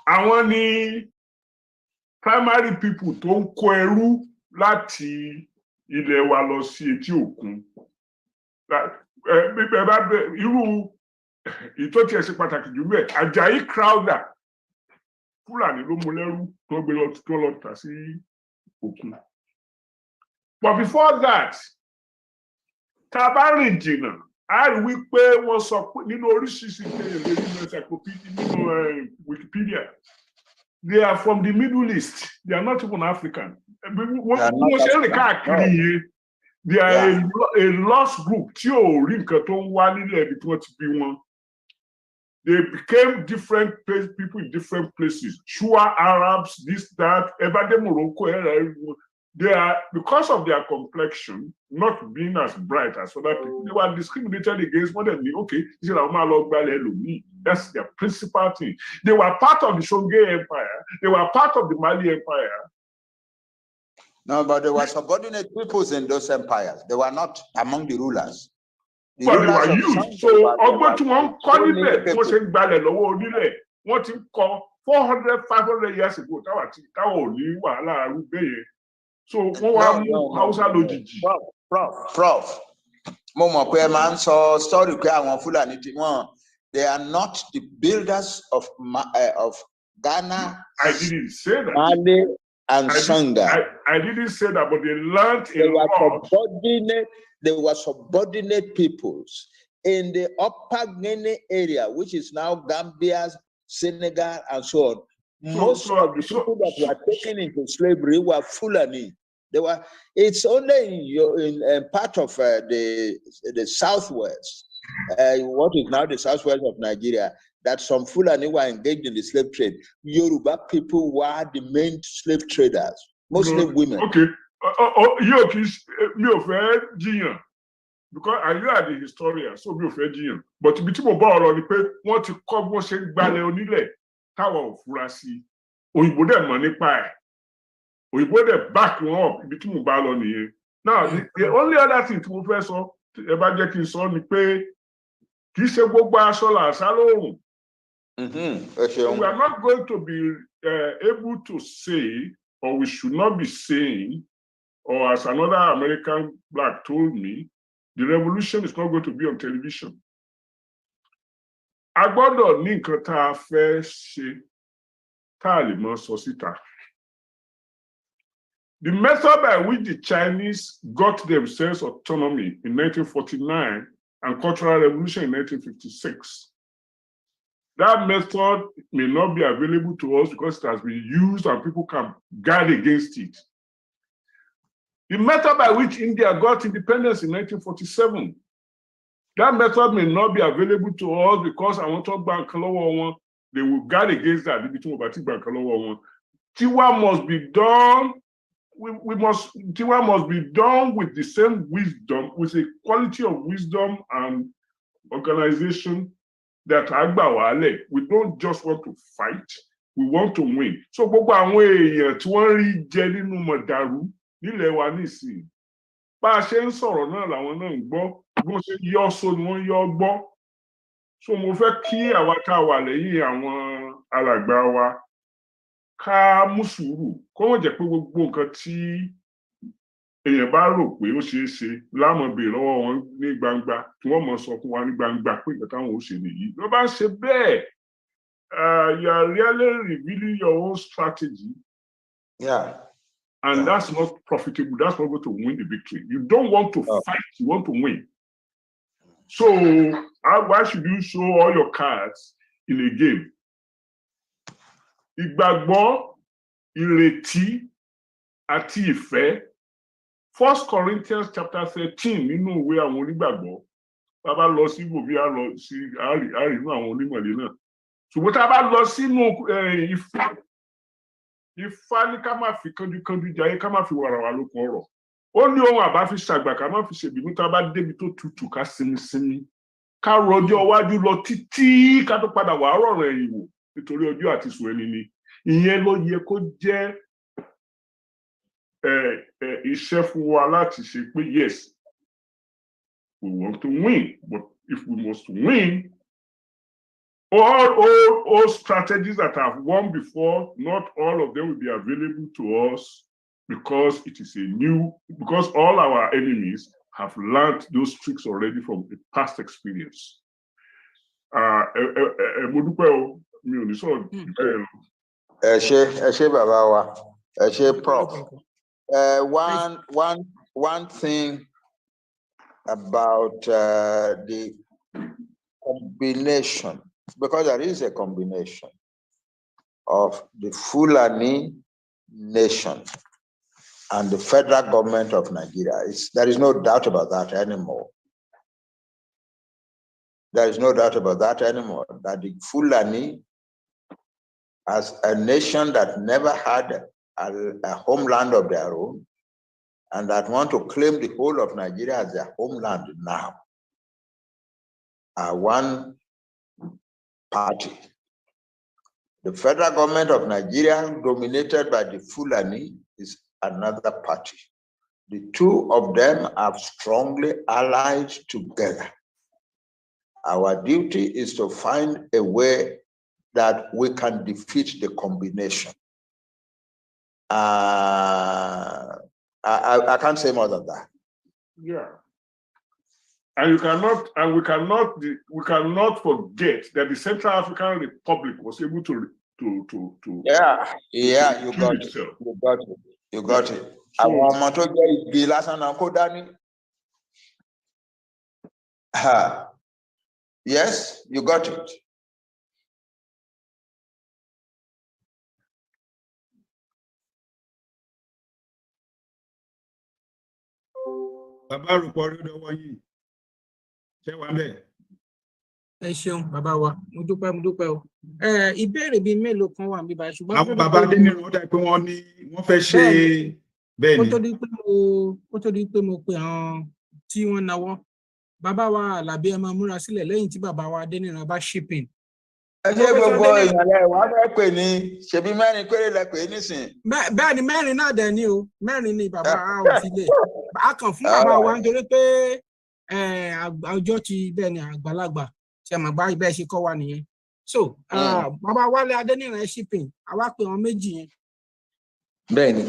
Àwọn ni primary people tó ń kó ẹrú láti ilẹ̀ wa lọ sí etí òkun. Irú ìtọ́ tí ẹ ṣe pàtàkì jù bẹ́ẹ̀ Àjàyí Crowther Fúlàní ló mú lẹ́rú tó gbé lọ tà sí òkun. But before that, tá a bá rìn jìnnà a rí wípé wọ́n sọ pé nínú oríṣiríṣi nínú Wikipedia they are from the Middle East, they are not even African. Wọ́n ṣe rìn káàkiri yẹn they are a lost group tí ò rí nǹkan tó ń wá nílẹ̀ ibi tí wọ́n ti bí wọn. They became different people in different places. Shua Arabs, this, that, Ebade Morocco, they are, because of their complexion, not being as bright as other people, they were discriminated against more than me. Okay, that's their principal thing. They were part of the Songhai Empire. They were part of the Mali Empire.
No, but they were subordinate peoples in those empires. They were not among the rulers.
But they were used. So, ọgbọ́n tí wọ́n ń kọ́ níbẹ̀ tí wọ́n ṣe ń gbalẹ̀ lọ́wọ́ onílẹ̀, wọ́n ti ń kọ́ 400, 500 years ago. Táwọn ò ní wàhálà arúgbó yẹn. So, wọ́n wá mú Hausa lójijì.
Prof. Mo mọ̀ pé ẹ máa ń sọ story pé àwọn Fúlàní tí wọ́n, they are not the builders of Ghana.
I didn't say that.
Mali and Sanga.
I didn't say that, but they learned a lot.
They were subordinate peoples in the upper Guinea area, which is now Gambia, Senegal, and so on. Most of the people that were taken into slavery were Fulani. They were. It's only in part of the southwest, what is now the southwest of Nigeria, that some Fulani were engaged in the slave trade. Yoruba people were the main slave traders, mostly women.
Okay. Because you are the historian, so mi ò fẹ́ jiyàn. But ibi tí mo bá ọ̀rọ̀ ni pé wọ́n ti kọ́ bó ṣe ń gbalẹ̀ onílẹ̀ táwọn ò fura sí. Òyìnbó dẹ̀ mọ̀ nípa ẹ̀. Òyìnbó dẹ̀ back wọn up ibi tí mo bá lọ nìyẹn. Now, the only other thing tí mo fẹ́ sọ, ẹ bá jẹ́ kí n sọ ni pé kì í ṣe gbogbo aṣọ làṣà lóòrùn. We are not going to be able to say, or we should not be saying, or as another American black told me, the revolution is not going to be on television. A gbọ́dọ̀ ní nǹkan tá a fẹ́ ṣe tá a lè mọ sọ síta. The method by which the Chinese got themselves autonomy in 1949 and Cultural Revolution in 1956, that method may not be available to us because it has been used and people can guard against it. The method by which India got independence in 1947, that method may not be available to us because I want to bank one. They will guard against that. Tiwa must be done. Tiwa must be done with the same wisdom, with a quality of wisdom and organization that Agbawale. We don't just want to fight, we want to win. So gbogbo àwọn èèyàn tí wọ́n rí jẹ nínú mọ̀dàrú nílẹ̀ wa nísìnyí. Bá a ṣe ń sọ̀rọ̀ náà làwọn náà ń gbọ́, bí wọ́n ṣe yọ́ só ni wọ́n yọ́ gbọ́. So mo fẹ́ kí àwa tá a wà lẹ́yìn àwọn alàgbà wa ká mú sùúrù, kó wọ́n jẹ́ pé gbogbo nǹkan tí èèyàn bá rò pé ó ṣeé ṣe láàmú béèrè lọ́wọ́ wọn ní gbangba tí wọ́n mọ̀ sọ fún wa ní gbangba pé nǹkan táwọn ò ṣe nìyí. Ló bá ń ṣe bẹ́ẹ̀, you are really revealing your own strategy.
Yeah.
And that's not profitable. That's not going to win the victory. You don't want to fight, you want to win. So why should you show all your cards in a game? Ìgbàgbọ́, ìrètí, àti ìfẹ́. 1 Corinthians chapter 13 nínú ìwé àwọn onígbàgbọ́. Tá bá lọ sí ibò bí a lọ sí àrínú àwọn onímọ̀lé náà. Ṣùgbọ́n tá bá lọ sínú Ifá ní ká má fi kánjú jayé, ká má fi wàràwà lókun ọ̀rọ̀. Ó ní ohun àbá fi ṣàgbà, ká má fi ṣèbínú, tá bá débi tó tutù ká sinmi. Ká rọjọ́ iwájú lọ títí ká tó padà wà rọ̀rọ̀ ẹ̀yìn wò nítorí ọjọ́ àti sùn ẹni ni. Ìyẹn ló yẹ kó jẹ́ iṣẹ́ fún wa láti ṣe pé yes, we want to win, but if we must win, all strategies that have won before, not all of them will be available to us because it is because all our enemies have learned those tricks already from the past experience. Mo dúpẹ́ o, mi ò ní sọ̀rọ̀ bẹ́ẹ̀ lọ.
Ẹ ṣé bàbá wa, ẹ ṣé Prof. One thing about the combination, because there is a combination of the Fulani nation and the federal government of Nigeria. There is no doubt about that anymore. There is no doubt about that anymore, that the Fulani, as a nation that never had a homeland of their own, and that want to claim the whole of Nigeria as their homeland now, are one party. The federal government of Nigeria, dominated by the Fulani, is another party. The two of them are strongly allied together. Our duty is to find a way that we can defeat the combination. I can't say more than that.
Yeah. And we cannot forget that the Central African Republic was able to
yeah, you got it. You got it. Àwọn ọmọ tó jẹ́ igi lásán náà kó dání. Yes, you got it.
Bàbá àrùpọ̀ orí lọ́wọ́ yìí. Ṣé wà bẹ́ẹ̀?
Ẹ ṣeun bàbá wa, mo dúpẹ́ o. Ìbéèrè bíi mélòó kan wà níbí báyìí ṣùgbọ́n
àwọn bàbá Adéníran ó dà pé wọ́n fẹ́ ṣe bẹ́ẹ̀ ni.
Ó tó di pé mo pe àwọn tí wọ́n nawọ́. Bàbá wa Àlàbí ẹ máa múra sílẹ̀ lẹ́yìn tí bàbá wa Adéníran bá shipping.
Ẹ ṣe gbogbo ìyàlẹ̀ wà fẹ́ pè ní ṣebí mẹ́rin péré lẹ pè nísìn.
Bẹ́ẹ̀ ni mẹ́rin náà dẹ̀ ni o, mẹ́rin ni bàbá wa ò fi lè. A kàn fún bàbá wa nítorí pé ọjọ́ ti bẹ́ẹ̀ ni àgbàlagbà ṣe mọ̀ gbá ibẹ̀ ṣe kọ́ wa nìyẹn. So bàbá Wálé Adéníran shipping àwa pè wọn méjì yẹn.
Bẹ́ẹ̀ni,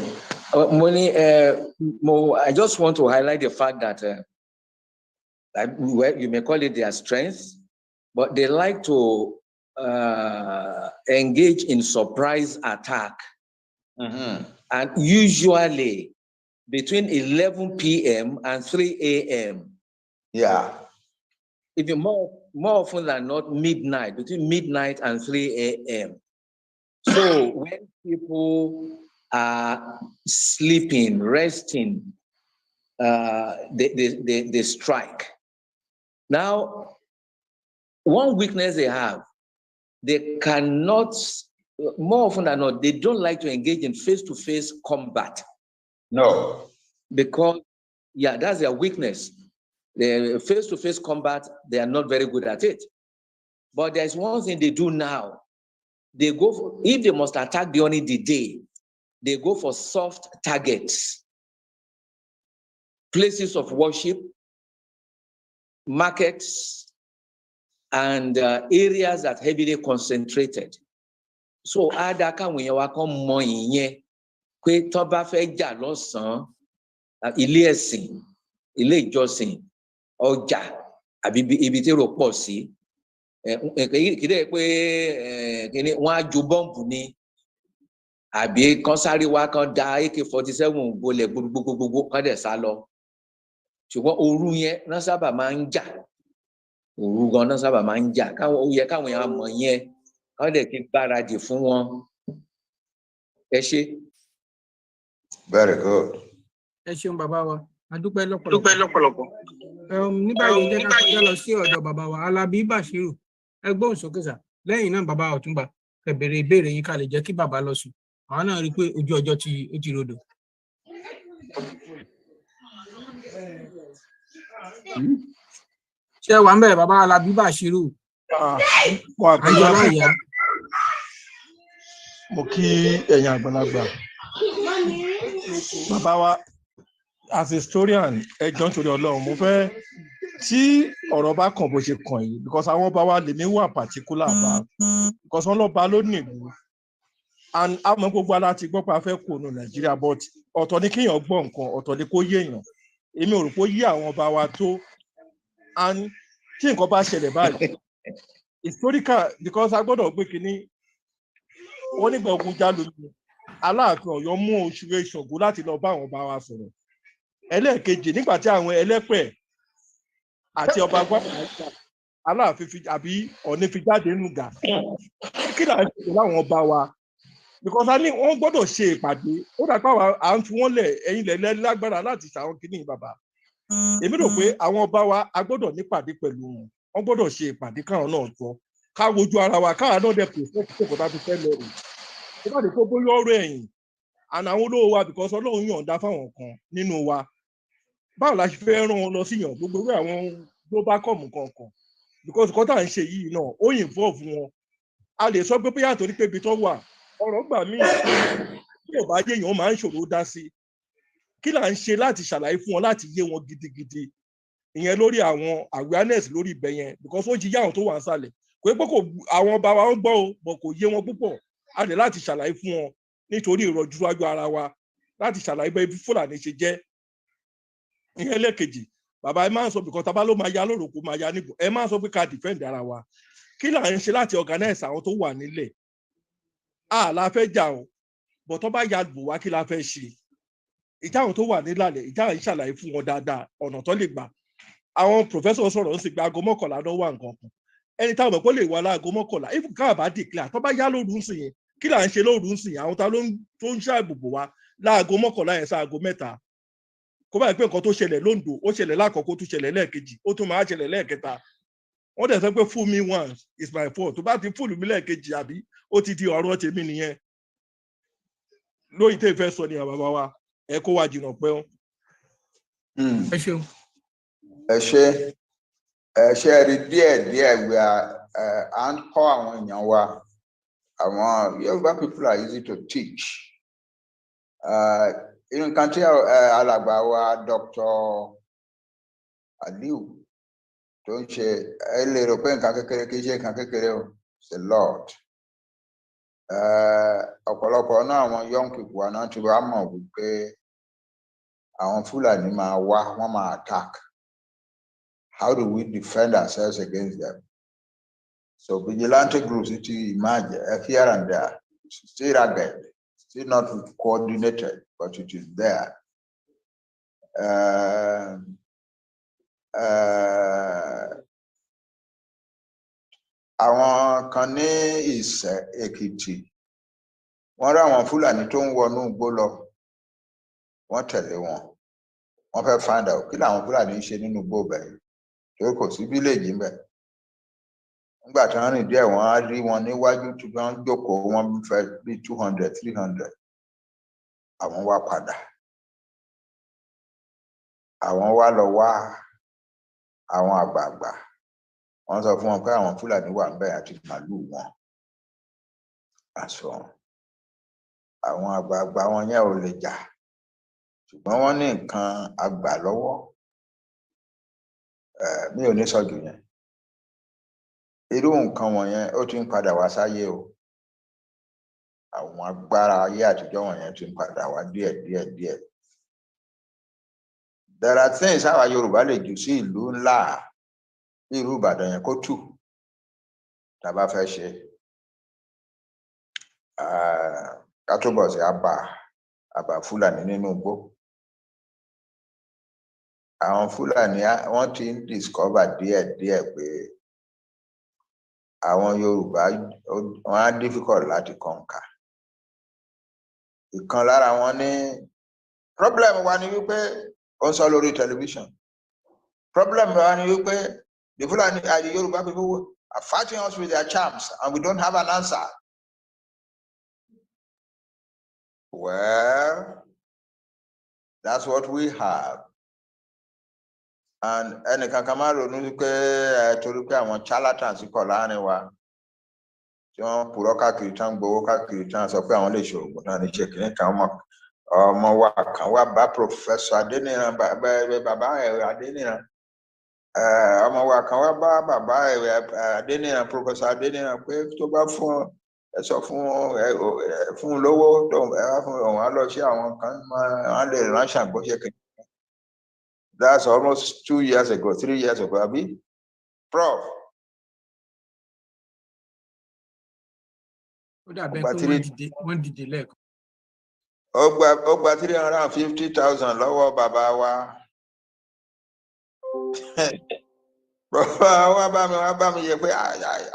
I just want to highlight the fact that you may call it their strength, but they like to engage in surprise attack. and usually between 11 p.m. and 3 a.m.
Yeah.
Even more often than not, midnight, between midnight and 3 a.m. So when people are sleeping, resting, they strike. Now, one weakness they have, they cannot, more often than not, they don't like to engage in face-to-face combat.
No.
Because, yeah, that's their weakness. The face-to-face combat, they are not very good at it. But there's one thing they do now. They go for, if they must attack during the day, they go for soft targets, places of worship, markets, and areas that heavily concentrated. So, adaka when you are come mọ ìyẹn pé tó bá fẹ́ jà lọ́sàn-án, ilé ẹ̀sìn, ilé ìjọsìn, ọjà, àbí ibi tí èrò pọ̀ sí. Kìí pé wọ́n á ju bọ́ǹbù ni, àbí kan sáré wá kan da AK-47 bolẹ̀ gbogbogbò kan dẹ̀ sá lọ. Ṣùgbọ́n òru yẹn náà sábà máa ń jà. Òru gan náà sábà máa ń jà. Ó yẹ káwọn èèyàn mọ̀ yẹn, kán dẹ̀ ti gbáradì fún wọn. Ẹ ṣé.
Very good.
Ẹ ṣeun bàbá wa, a dúpẹ́ lọ́pọ̀lọpọ̀. Ní báyìí jẹ́ ká kọjá lọ sí ọ̀dọ̀ bàbá wa Alábí Bàṣírù. Ẹ gbóhùn sókè sà. Lẹ́yìn náà bàbá Ọ̀túnba ẹ béèrè ìbéèrè yín ká lè jẹ́ kí bàbá lọ sùn. Àwọn náà rí i pé ojú ọjọ́ ti rodò. Ṣé wà ń bẹ̀ bàbá Alábí Bàṣírù? Àjọlá ìyá.
Mo kí ẹ̀yin àgbàlagbà. Bàbá wa, as a historian, ẹ jọ̀ọ́ nítorí Ọlọ́run, mo fẹ́ tí ọ̀rọ̀ bá kàn bó ṣe kàn yìí, because àwọn ọba wa lè ní wà particular bá, because wọ́n lọ́ba ló nílùú. And àmọ́ gbogbo ara ti gbọ́ pé a fẹ́ kó nu Nàìjíríà, but ọ̀tọ̀ ni kéèyàn gbọ́ nǹkan, ọ̀tọ̀ ni kó yé èèyàn. Èmi ò rò pé ó yé àwọn ọba wa tó. And tí nǹkan bá ṣẹlẹ̀ báyìí, historical, because a gbọ́dọ̀ gbé kínní, wọ́n nígbà ogun jálù ni Aláàfin Ọ̀yọ́ mú Òṣùré Ṣàngó láti lọ bá àwọn ọba wa sọ̀rọ̀. Ẹlẹ́ẹ̀kejì, nígbà tí àwọn ẹlẹ́pẹ̀ àti ọba gbàgbà Aláàfin fi àbí Ọ̀ọ̀ni fi jáde nínú gà. Kí là ń ṣe láwọn ọba wa? Because a ní wọ́n gbọ́dọ̀ ṣe ìpàdé. Ó dà pé à ń fi wọ́n lẹ̀ ẹ̀yin lẹ̀ lágbára láti ṣàwọn kìíní bàbá. Èmi rò pé àwọn ọba wa a gbọ́dọ̀ nípàdé pẹ̀lú wọn. Wọ́n gbọ́dọ̀ ṣe ìpàdé káwọn náà gbọ́. Ká wojú ara wa, káwọn náà dẹ̀ pè fún kòkòtà fi fẹ́ lọ rè. Ó bá dé kó bóyá ọ̀rọ̀ ẹ̀yìn. Àná àwọn olówó wa, because Ọlọ́run yọ̀ǹda fáwọn kan nínú wa. Báwo la ṣe fẹ́ rán wọn lọ sí yàn gbogbo ìwé àwọn global com kankan? Because nǹkan tá à ń ṣe yìí náà ó involve wọn. A lè sọ pé bóyá torí pé ibi tó wà ọ̀rọ̀ gbà míì tí ò bá yé èèyàn máa ń ṣòro dá sí. Kí là ń ṣe láti ṣàlàyé fún wọn láti yé wọn gidigidi? Ìyẹn lórí àwọn awareness lórí ibẹ̀ yẹn, because ó jí yá àwọn tó wà ń sàlẹ̀. Kò pé àwọn ọba wa ń gbọ́ o, but kò yé wọn púpọ̀. A lè láti ṣàlàyé fún wọn nítorí ìrọ̀jú wájú ara wa láti ṣàlàyé bẹ́ẹ̀ bí Fúlàní ṣe jẹ́. Ìyẹn lẹ́ẹ̀kejì, bàbá ẹ máa ń sọ because tábà ló máa ya lórúkọ máa ya níbo. Ẹ máa ń sọ pé ká defend ara wa. Kí là ń ṣe láti organize àwọn tó wà nílẹ̀? La fẹ́ jà o, but tó bá ya bò wá kí la fẹ́ ṣe? Ìjà àwọn tó wà nílàlẹ̀, ìjà yìí ṣàlàyé fún wọn dáadáa ọ̀nà tó lè gbà. Àwọn professor sọ̀rọ̀ ń sì gba aago 11 ló wà nǹkan kan. Ẹni táwọn ọmọ kó lè wà láago 11, if káà bá declare tó bá yá lóru ń sìn yẹn, kí là ń ṣe lóru ń sìn yẹn? Àwọn ta ló ń ṣàbùbù wa láago 11 yẹn sáago 3. Kó báyìí pé nǹkan tó ṣẹlẹ̀ lóńdó, ó ṣẹlẹ̀ lákọ̀ọ́kọ́, tó ṣẹlẹ̀ lẹ́ẹ̀kejì, ó tún máa ṣẹlẹ̀ lẹ́ẹ̀kẹta. Wọ́n dẹ̀ sọ pé fool me once is my fault. Tó bá ti fool mi lẹ́ẹ̀kejì àbí ó ti di ọ̀rọ̀ tèmi nìyẹn. Lóyìn tẹ́ fẹ́ sọ ni bàbá wa, ẹ kó wa jìnnà pẹ́ o.
Ẹ ṣeun.
Ẹ ṣe rí díẹ̀ à ń kọ́ àwọn èèyàn wa. Àwọn Yoruba people are easy to teach. Nǹkan tí alàgbà wa Dr. Aliu tó ń ṣe, ẹ lè rò pé nǹkan kékeré kì í ṣe nǹkan kékeré o, it's a lot. Ọ̀pọ̀lọpọ̀ náà àwọn young people wa náà ti wá mọ̀ wípé àwọn Fúlàní máa wá, wọ́n máa attack. How do we defend ourselves against them? So vigilante groups to emerge here and there, still rugged, still not coordinated, but it is there. Àwọn kan ní Ìṣẹ́ Èkìtì wọ́n rí àwọn Fúlàní tó ń wọnú igbó lọ, wọ́n tẹ̀lé wọn, wọ́n fẹ́ find out kí làwọn Fúlàní ń ṣe nínú igbó bẹ́ẹ̀ torí kò sí fíléèjì ńbẹ̀. Nígbà tí wọ́n rìn díẹ̀ wọ́n á rí wọn níwájú tí wọ́n jókòó, wọ́n fẹ́ bí 200 300. Àwọn wá padà, àwọn wá lọ wá àwọn àgbààgbà, wọ́n sọ fún wọn pé àwọn Fúlàní wà ńbẹ̀ àti màlúù wọn. Àṣọ àwọn àgbààgbà wọn yẹn ò lè jà, ṣùgbọ́n wọ́n ní nǹkan àgbà lọ́wọ́. Mi ò ní sọ jù yẹn. Irú nǹkan wọ̀nyẹn ó ti ń padà wá sáyé o. Àwọn agbára ayé àtijọ́ wọ̀nyẹn ti ń padà wá díẹ̀. There are things àwa Yorùbá lè jù sí ìlú ńlá bí irú Ìbàdàn yẹn kó tù tá a bá fẹ́ ṣe. Ká tó bọ̀ sí àbá Fúlàní nínú igbó. Àwọn Fúlàní wọ́n ti ń discover díẹ̀ pé àwọn Yorùbá wọ́n á difficult láti conquer. Ìkan lára wọn ní problem wa ni wípé ó ń sọ lórí television. Problem wa ni wípé the Fulani and the Yoruba people are fighting us with their charms and we don't have an answer. Well, that's what we have. And ẹnìkan kan máa ronú wípé torí pé àwọn charlatans kọ̀ láàrin wa tí wọ́n purọ́ káàkiri tán gbowó káàkiri tán sọ pé àwọn lè ṣòògùn náà ní ṣe kìíní kan ọmọ wa kan wá bá Professor Adéníran bàbá ẹ̀rọ Adéníran ọmọ wa kan wá bá bàbá ẹ̀rọ Adéníran Professor Adéníran pé tó bá fún ẹ sọ fún lówó tó ẹ wá fún òun á lọ sí àwọn kan máa lè ránṣà gbọ́ ṣe kìíní. That's almost 2 years ago, 3 years ago, Abi. Prof.
Ó dàbẹ̀ pé wọ́n dìde lẹ́ẹ̀kan.
Ó gba 350,000 lọ́wọ́ bàbá wa. Bàbá wa bá mi yẹ pé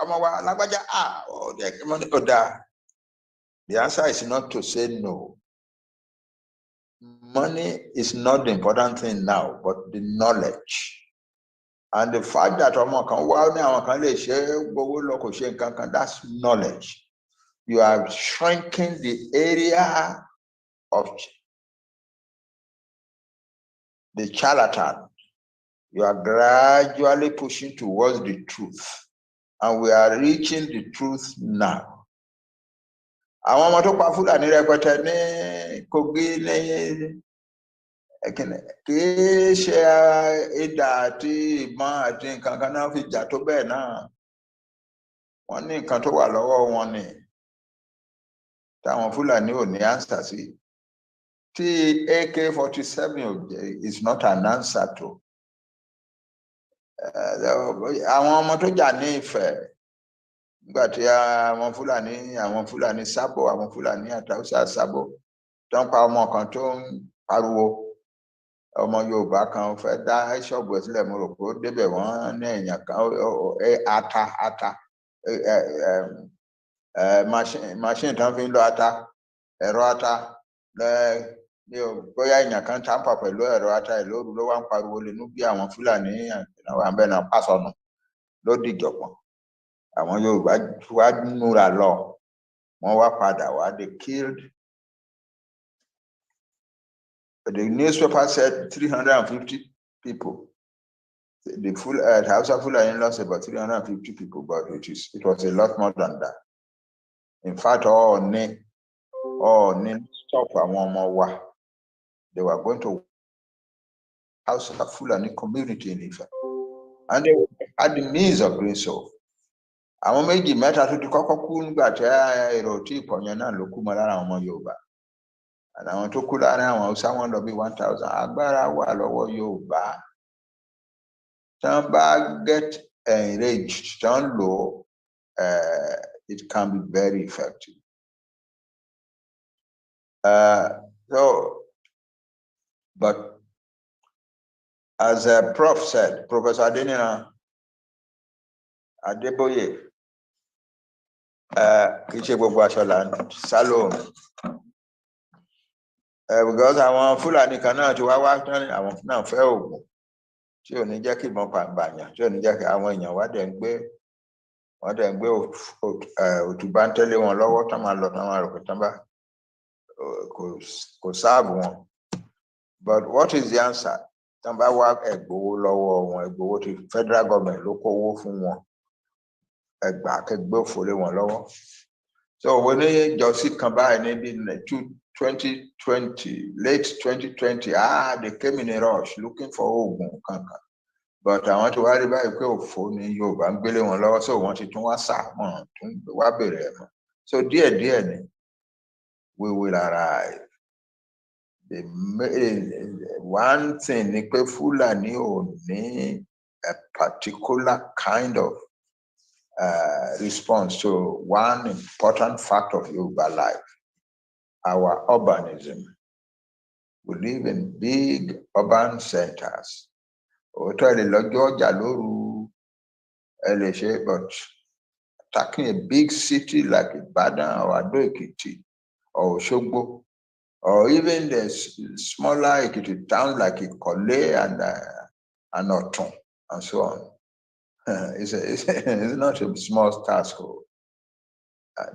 ọmọ wa lágbájá ó dáa. The answer is not to say no. Money is not the important thing now, but the knowledge. And the fact that ọmọ kan wá ní àwọn kan lè ṣe gbowó lọ kò ṣe nǹkan kan, that's knowledge. You are shrinking the area of the charlatan. You are gradually pushing towards the truth. And we are reaching the truth now. Àwọn ọmọ tó pa Fúlàní rẹpẹtẹ ní Kogi ní kìí ṣe idà àti ìbọn àti nǹkan kan náà fi jà tó bẹ́ẹ̀ náà. Wọ́n ní nǹkan tó wà lọ́wọ́ wọn ni táwọn Fúlàní ò ní answer sí. Tí AK-47 is not an answer to. Àwọn ọmọ tó jà ní Ifẹ̀ nígbà tí àwọn Fúlàní sábò, àwọn Fúlàní àtàwùsá sábò tó ń pa ọmọ kan tó ń pariwo, ọmọ Yorùbá kan fẹ́ dá ṣọ́ọ̀bù sílẹ̀, mo rò pé ó débẹ̀ wọ́n ní èèyàn kan ata machine tán fi ń lọ ata, ẹ̀rọ ata bóyá èèyàn kan tampa pẹ̀lú ẹ̀rọ ata ìlóru ló wá ń pariwo lẹ́nu bí àwọn Fúlàní àwọn àbẹ̀nà pàṣọnù ló dìjọ̀pọ̀. Àwọn Yorùbá wá múra lọ, wọ́n wá padà wá, they killed. The newspaper said 350 people. The Hausa Fulani lost about 350 people, but it was a lot more than that. In fact, all stop àwọn ọmọ wa. They were going to Hausa Fulani community in Ife, and they had the means of doing so. Àwọn méjì mẹ́ta tó ti kọ́kọ́ kú nígbà tí èrò tí ìpọ̀nyẹn náà ló kú mọ́ lára àwọn ọmọ Yorùbá. Àwọn tó kú láàrin àwọn Hausa wọn lọ bí 1,000. Agbára wà lọ́wọ́ Yorùbá. Tán bá get enraged, tán lò, it can be very effective. But as a prof said, Professor Adeboye, Salome, because àwọn Fúlàní kan náà ti wá tán àwọn náà fẹ́ oògùn tí ò ní jẹ́ kí ìbọn pàgbàyàn tí ò ní jẹ́ kí àwọn èèyàn wọ́n dẹ̀ ń gbé òtúbá ń tẹ́lé wọn lọ́wọ́ tán máa lọ tán máa rò pé tán bá kò sáàbù wọn. But what is the answer? Tán bá wá ẹ̀gbowó lọ́wọ́ wọn, ẹ̀gbowó ti federal government ló kó owó fún wọn, ẹgbàá kẹgbẹ́ òfò lé wọn lọ́wọ́. So when they just come by maybe in 2020, late 2020, they came in a rush looking for ogun kankan. But I want to worry about a phone in Yoruba and Billy on law, so wanted to was so dear, we will arrive. The one thing Fulani only a particular kind of response to one important fact of Yoruba life, our urbanism. We live in big urban centers. But attacking a big city like Ibadan or Ado-Ekiti or Osogbo, or even the smaller Ekiti towns like Ikole and Oton and so on. It's not a small task.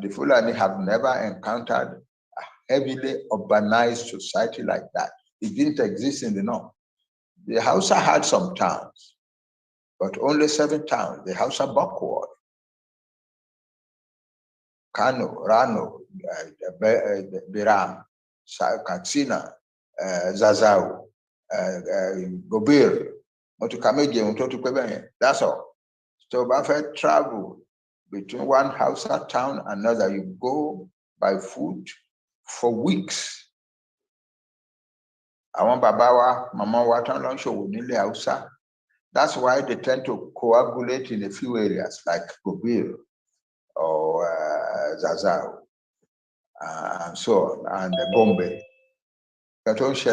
The Fulani have never encountered a heavily urbanized society like that. It didn't exist in the north. The Hausa had some towns, but only 7 towns. The Hausa backward. Kano, Rano, Biram, Katsina, Zazau, Gobir, that's all. So if I travel between one Hausa town and another, you go by foot for weeks. I want Babawa, Mama Watan Lansho Nile Hausa. That's why they tend to coagulate in a few areas like Gobir or Zazao and so on, and Bombay. Because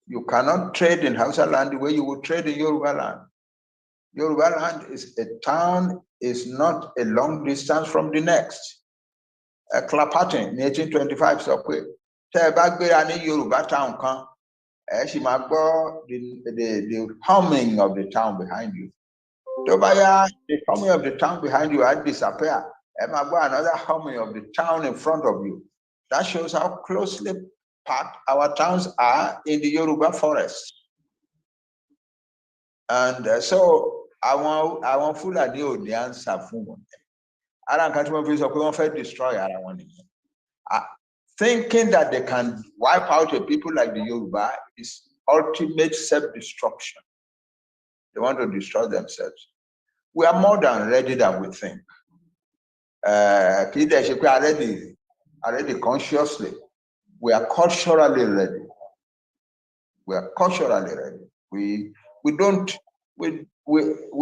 you cannot trade in Hausa land the way you would trade in Yoruba land. Yoruba land is a town, is not a long distance from the next. Clapperton in 1825 so quick. Yoruba town kan, the humming of the town behind you. The humming of the town behind you had disappeared. Another humming of the town in front of you. That shows how closely packed our towns are in the Yoruba forest. And so I want Fulani ò ní answer fún wọn. Ara nǹkan tí wọ́n fi sọ pé wọ́n fẹ́ destroy ara wọn nìyẹn. Thinking that they can wipe out a people like the Yoruba is ultimate self-destruction. They want to destroy themselves. We are more than ready than we think. Already consciously. We are culturally ready. We are culturally ready. We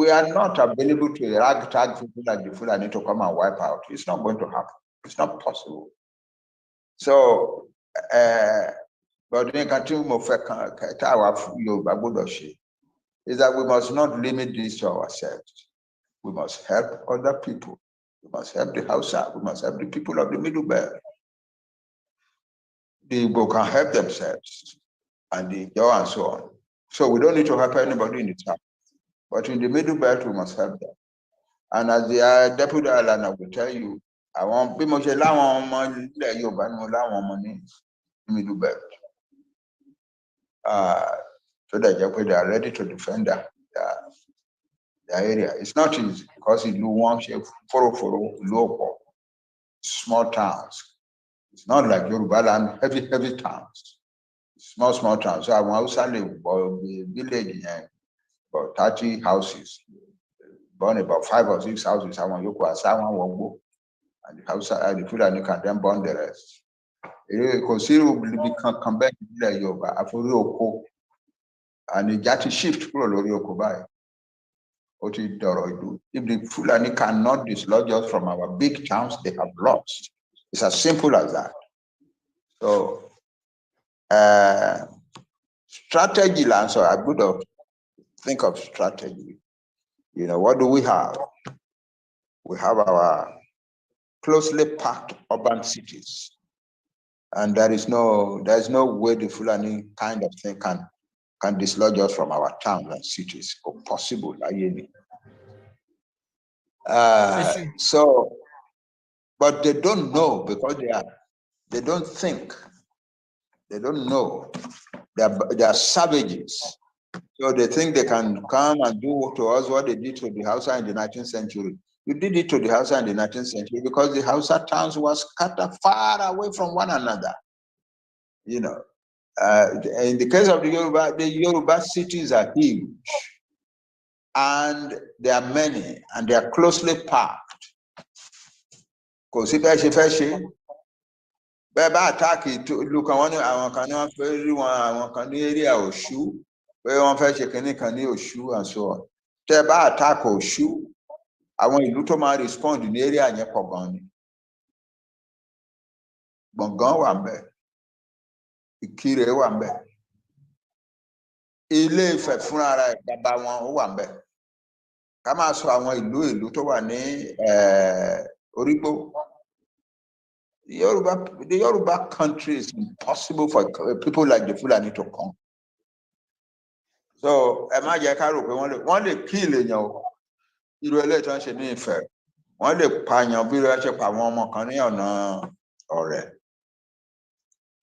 are not available to ragtag people like the Fulani to come and wipe out. It's not going to happen. It's not possible. So, but is that we must not limit this to ourselves. We must help other people. We must help the Hausa. We must help the people of the Middle Belt. The Igbo can help themselves, and the Jawa and so on. So we don't need to help anybody in the town. But in the Middle Belt, we must help them. And as the Deputy Alana will tell you, I want people to allow money in the Middle Belt. So that they are ready to defend their area. It's not easy because it wants local, small towns. It's not like Yoruba land, heavy towns. Small towns. So I want to say the village about 30 houses, burn about 5 or 6 houses. I want you to say and the house the Fulani can then burn the rest. Considerably come back to Yoruba and the Jati shift by. If the Fulani cannot dislodge us from our big towns, they have lost. It's as simple as that. So, strategy, so I would think of strategy. You know, what do we have? We have our closely packed urban cities, and there's no way the Fulani kind of thing can dislodge us from our towns and cities, or possible. So, but they don't know because they don't think, they don't know. They are savages. So they think they can come and do to us what they did to the Hausa in the 19th century. You did it to the Hausa in the 19th century because the Hausa towns were scattered far away from one another. You know, in the case of the Yoruba cities are huge, and there are many, and they are closely packed. Because if I attack it, look, I want to area or shoe, where one fetch a shoe and so on. Teba attack or shoe. I want you to respond in the area and your pogoni. Bongon wambe. Ikire wambe. Ile Ife funara baba wan wambe. Kama so àwọn ìlú tó wà ní Origbo. The Yoruba country is impossible for people like the Fulani to come. So, imagine one day kill èèyàn. Irú eléyìí tó ń ṣe ní Ifẹ̀. Wọ́n lè pààyàn bí wọ́n ṣe pa àwọn ọmọ kan ní ọ̀nà ọ̀rẹ́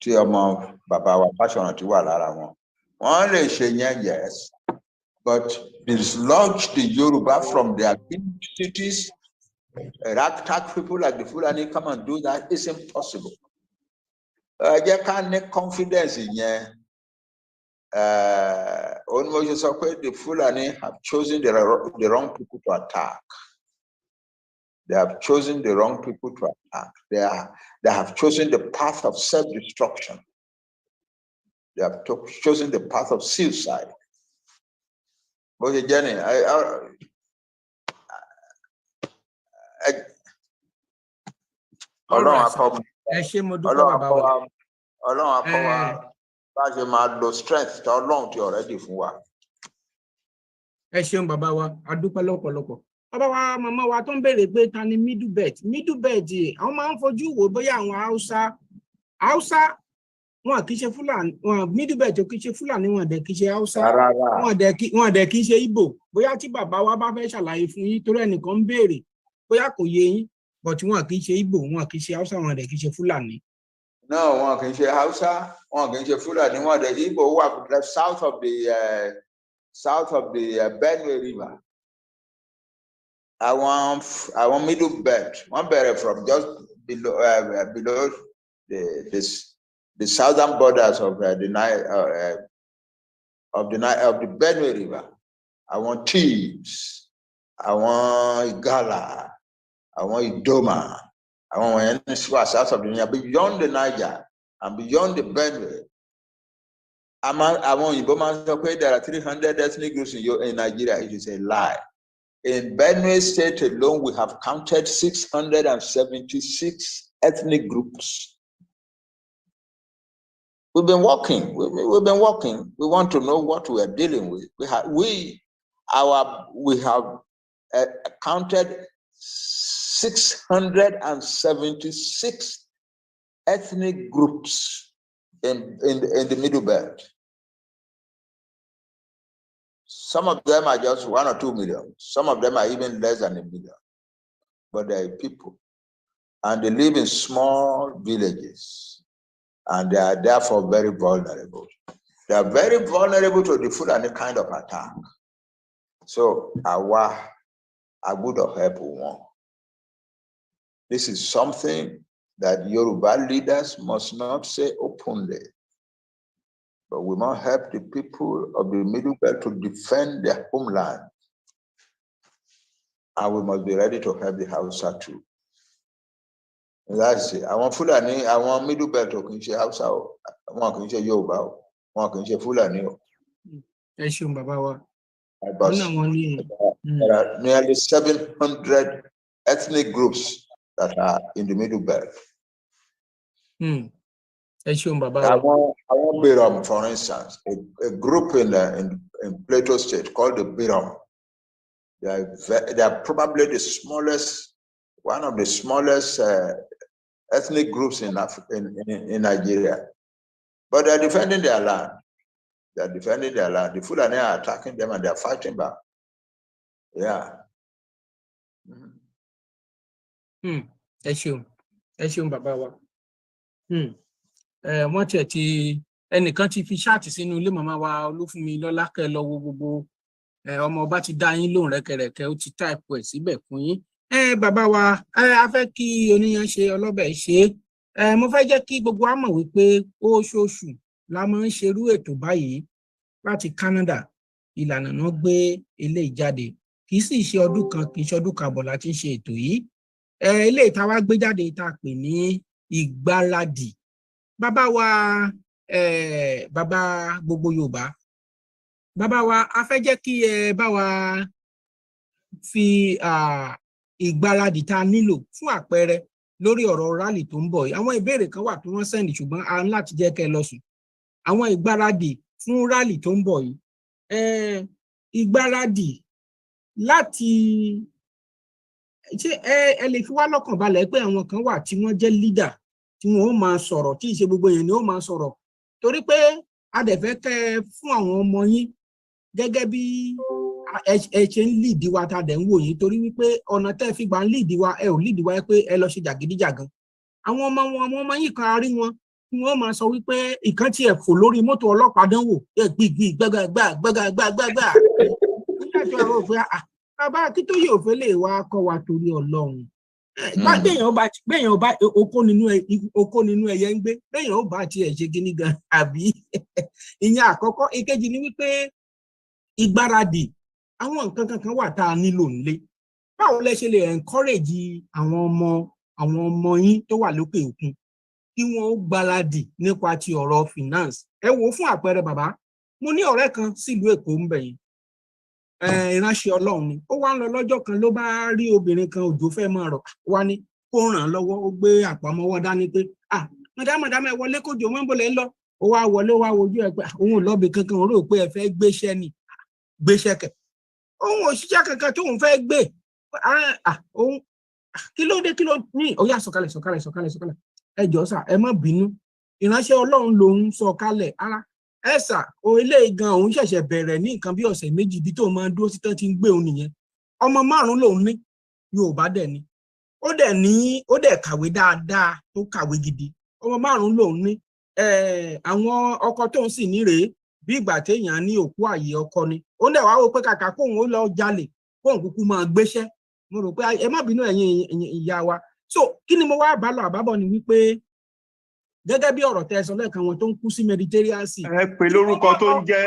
tí ọmọ bàbá wa Fáṣọ̀rántì wà lára wọn. Wọ́n lè ṣe yẹn, yes, but dislodge the Yoruba from their big cities, attack people like the Fulani come and do that is impossible. You can't make confidence in yẹn. The Fulani have chosen the wrong people to attack. They have chosen the wrong people to attack. They have chosen the path of self-destruction. They have chosen the path of suicide. Okay, Jenny, strength to Ọlọ́run tí already fún wa.
Ẹ ṣeun bàbá wa, a dúpẹ́ lọ́pọ̀lọpọ̀. Bàbá wa, màmá wa tó ń béèrè pé ta ni middle belt. Middle belt àwọn máa ń fojú wo bóyá àwọn Hausa wọn kì í ṣe Fúlàní, wọn middle belt kì í ṣe Fúlàní, wọn dẹ̀ kì í ṣe Hausa, wọn dẹ̀ kì í ṣe Igbo. Bóyá tí bàbá wa bá fẹ́ ṣàlàyé fún yín torí ẹnìkan ń béèrè bóyá kò yé yín, but wọn kì í ṣe Igbo, wọn kì í ṣe Hausa, wọn dẹ̀ kì í ṣe Fúlàní.
No, wọn kì í ṣe Hausa, wọn kì í ṣe Fulani, wọn dẹ̀ Igbo wà south of the Benue River. Àwọn middle belt, one bẹ̀rẹ̀ from just below the southern borders of the Benue River. Àwọn Thieves, àwọn Igala, àwọn Idoma, àwọn wọ̀nyẹn south of the Niger, beyond the Niger and beyond the Benue. Àwọn Òyìnbó máa ń sọ pé there are 300 ethnic groups in Nigeria. It is a lie. In Benue State alone, we have counted 676 ethnic groups. We've been working. We've been working. We want to know what we are dealing with. We have counted 676 ethnic groups in the Middle Belt. Some of them are just 1 or 2 million. Some of them are even less than 1 million. But they are people. And they live in small villages. And they are therefore very vulnerable. They are very vulnerable to the Fulani kind of attack. So, I would have helped one. This is something that Yoruba leaders must not say openly. But we must help the people of the Middle Belt to defend their homeland. And we must be ready to help the Hausa too. That's it. I want Fulani, I want Middle Belt to kì í ṣe Hausa, I want kì í ṣe Yoruba, I want kì í ṣe Fulani.
Ẹ ṣeun bàbá wa.
There are nearly 700 ethnic groups that are in the Middle Belt.
Ẹ
Àwọn Birom, for instance, a group in Plateau State called the Birom. They are probably the smallest, one of the smallest ethnic groups in Nigeria. But they're defending their land. They're defending their land. The Fulani are attacking them and they're fighting back. Yeah.
Ẹ ṣeun bàbá wa. Wọ́n tiẹ̀ ti ẹnìkan ti fi ṣáàtì sínú ilé màmá wa Olúfúnmi lọ́lá kẹ́ lọ wo gbogbo ọmọ ọba ti dá yín lóhùn rẹ́kẹrẹ́kẹ́ ó ti táìpù ẹ̀ síbẹ̀ fún yín. Bàbá wa a fẹ́ kí oníyan ṣe ọlọ́bẹ̀ ṣe mo fẹ́ jẹ́ kí gbogbo wa mọ̀ wípé oṣooṣù la máa ń ṣerú ètò báyìí láti Canada. Ìlànà náà gbé eléyìí jáde kì í sì ṣe ọdún kan kì í ṣe ọdún kan bọ̀ láti ṣe ètò yìí. Eléyìí tá a wá gbé jáde tá a pè ní Igbaradi. Bàbá wa bàbá gbogbo Yorùbá, bàbá wa a fẹ́ jẹ́ kí ẹ bá wa fi ìgbáradì tá a nílò fún àpẹẹrẹ lórí ọ̀rọ̀ rally tó ń bọ̀ yìí. Àwọn ìbéèrè kan wà tí wọ́n sẹ́ndì ṣùgbọ́n a ń láti jẹ́ kẹ́ ẹ lọ sùn. Àwọn ìgbáradì fún rally tó ń bọ̀ yìí. Ìgbáradì láti ṣé ẹ lè fi wá lọ́kàn balẹ̀ pé àwọn kan wà tí wọ́n jẹ́ leader tí wọn ó máa sọ̀rọ̀ tí ìṣe gbogbo èèyàn ni ó máa sọ̀rọ̀ torí pé a dẹ̀ fẹ́ kẹ́ fún àwọn ọmọ yín gẹ́gẹ́ bí ẹ ṣe ń lead wa ta dẹ̀ ń wò yín torí wípé ọ̀nà tẹ́ fi gbà ń lead wa ẹ ò lead wa pé ẹ lọ ṣe jàgídíjàgan. Àwọn ọmọ yín kan rí wọn tí wọ́n máa sọ wípé ìkan tí ẹ fò lórí mọ́tò ọlọ́pàá dánwò gbìgbì gbàgbàgbàgbàgbà nígbà tí wọ́n rò pé bàbá Akíntóyè òfé lè wá kọ́ wa torí Ọlọ́run. Béèyàn bá okó nínú ẹyẹ ń gbé béèyàn ó bá tiẹ̀ ṣe kíní gan àbí ìyẹn àkọ́kọ́. Ìkejì ni wípé ìgbáradì àwọn nǹkan kankan wà tá a nílò nílé. Báwo lẹ ṣe lè encourage àwọn ọmọ yín tó wà lókè òkun kí wọ́n ó gbáradì nípa ti ọ̀rọ̀ finance? Ẹ wò fún àpẹẹrẹ bàbá, mo ní ọ̀rẹ́ kan sílùú Èkó ń bẹ̀ yìí. Ìránṣẹ́ Ọlọ́run ni ó wá ń lọ lọ́jọ́ kan ló bá rí obìnrin kan òjò fẹ́ máa rọ̀ wá ní kó ràn án lọ́wọ́ ó gbé àpamọ́wọ́ dání pé madam ẹ wọlé kójò mọ́ ń bọ̀lẹ̀ ń lọ. Ó wá wọlé ó wá wojú ẹ pé òun ò lọ́bì kankan rò pé ẹ fẹ́ gbéṣẹ́ ni gbéṣẹ́ kẹ̀ òun ò ṣiṣẹ́ kankan tóun fẹ́ gbé òun kí ló dé ní ó yá sọ̀kalẹ̀ ẹ jọ̀ọ́ sà ẹ má bínú ìránṣẹ́ Ọlọ́run lòun sọ̀kalẹ̀ ara ẹ̀sà eléyìí gan òun ṣẹ̀ṣẹ̀ bẹ̀rẹ̀ ní nǹkan bí ọ̀sẹ̀ méjì bí tó máa ń dúró sí tán ti ń gbé òun nìyẹn. Ọmọ 5 lòun ní Yorùbá dẹ̀ ni ó dẹ̀ kàwé dáadáa tó kàwé gidi. Ọmọ 5 lòun ní àwọn ọkọ tóun sì ní rèé bí ìgbà téèyàn ní òkú àyè ọkọ ni. Ó dẹ̀ wá wò pé kàkà kóun ó lọ jalè kóun kúkú máa gbéṣẹ́. Mo rò pé ẹ má bínú ẹ̀yin ìyá wa. So kí ni mo wá àbálọ àbábọ̀ ni wípé gẹ́gẹ́ bí ọ̀rọ̀ tẹ́ sọ lẹ́ẹ̀kan wọn tó ń kú sí Mediterranean Sea.
Ẹ pè lórúkọ tó ń jẹ́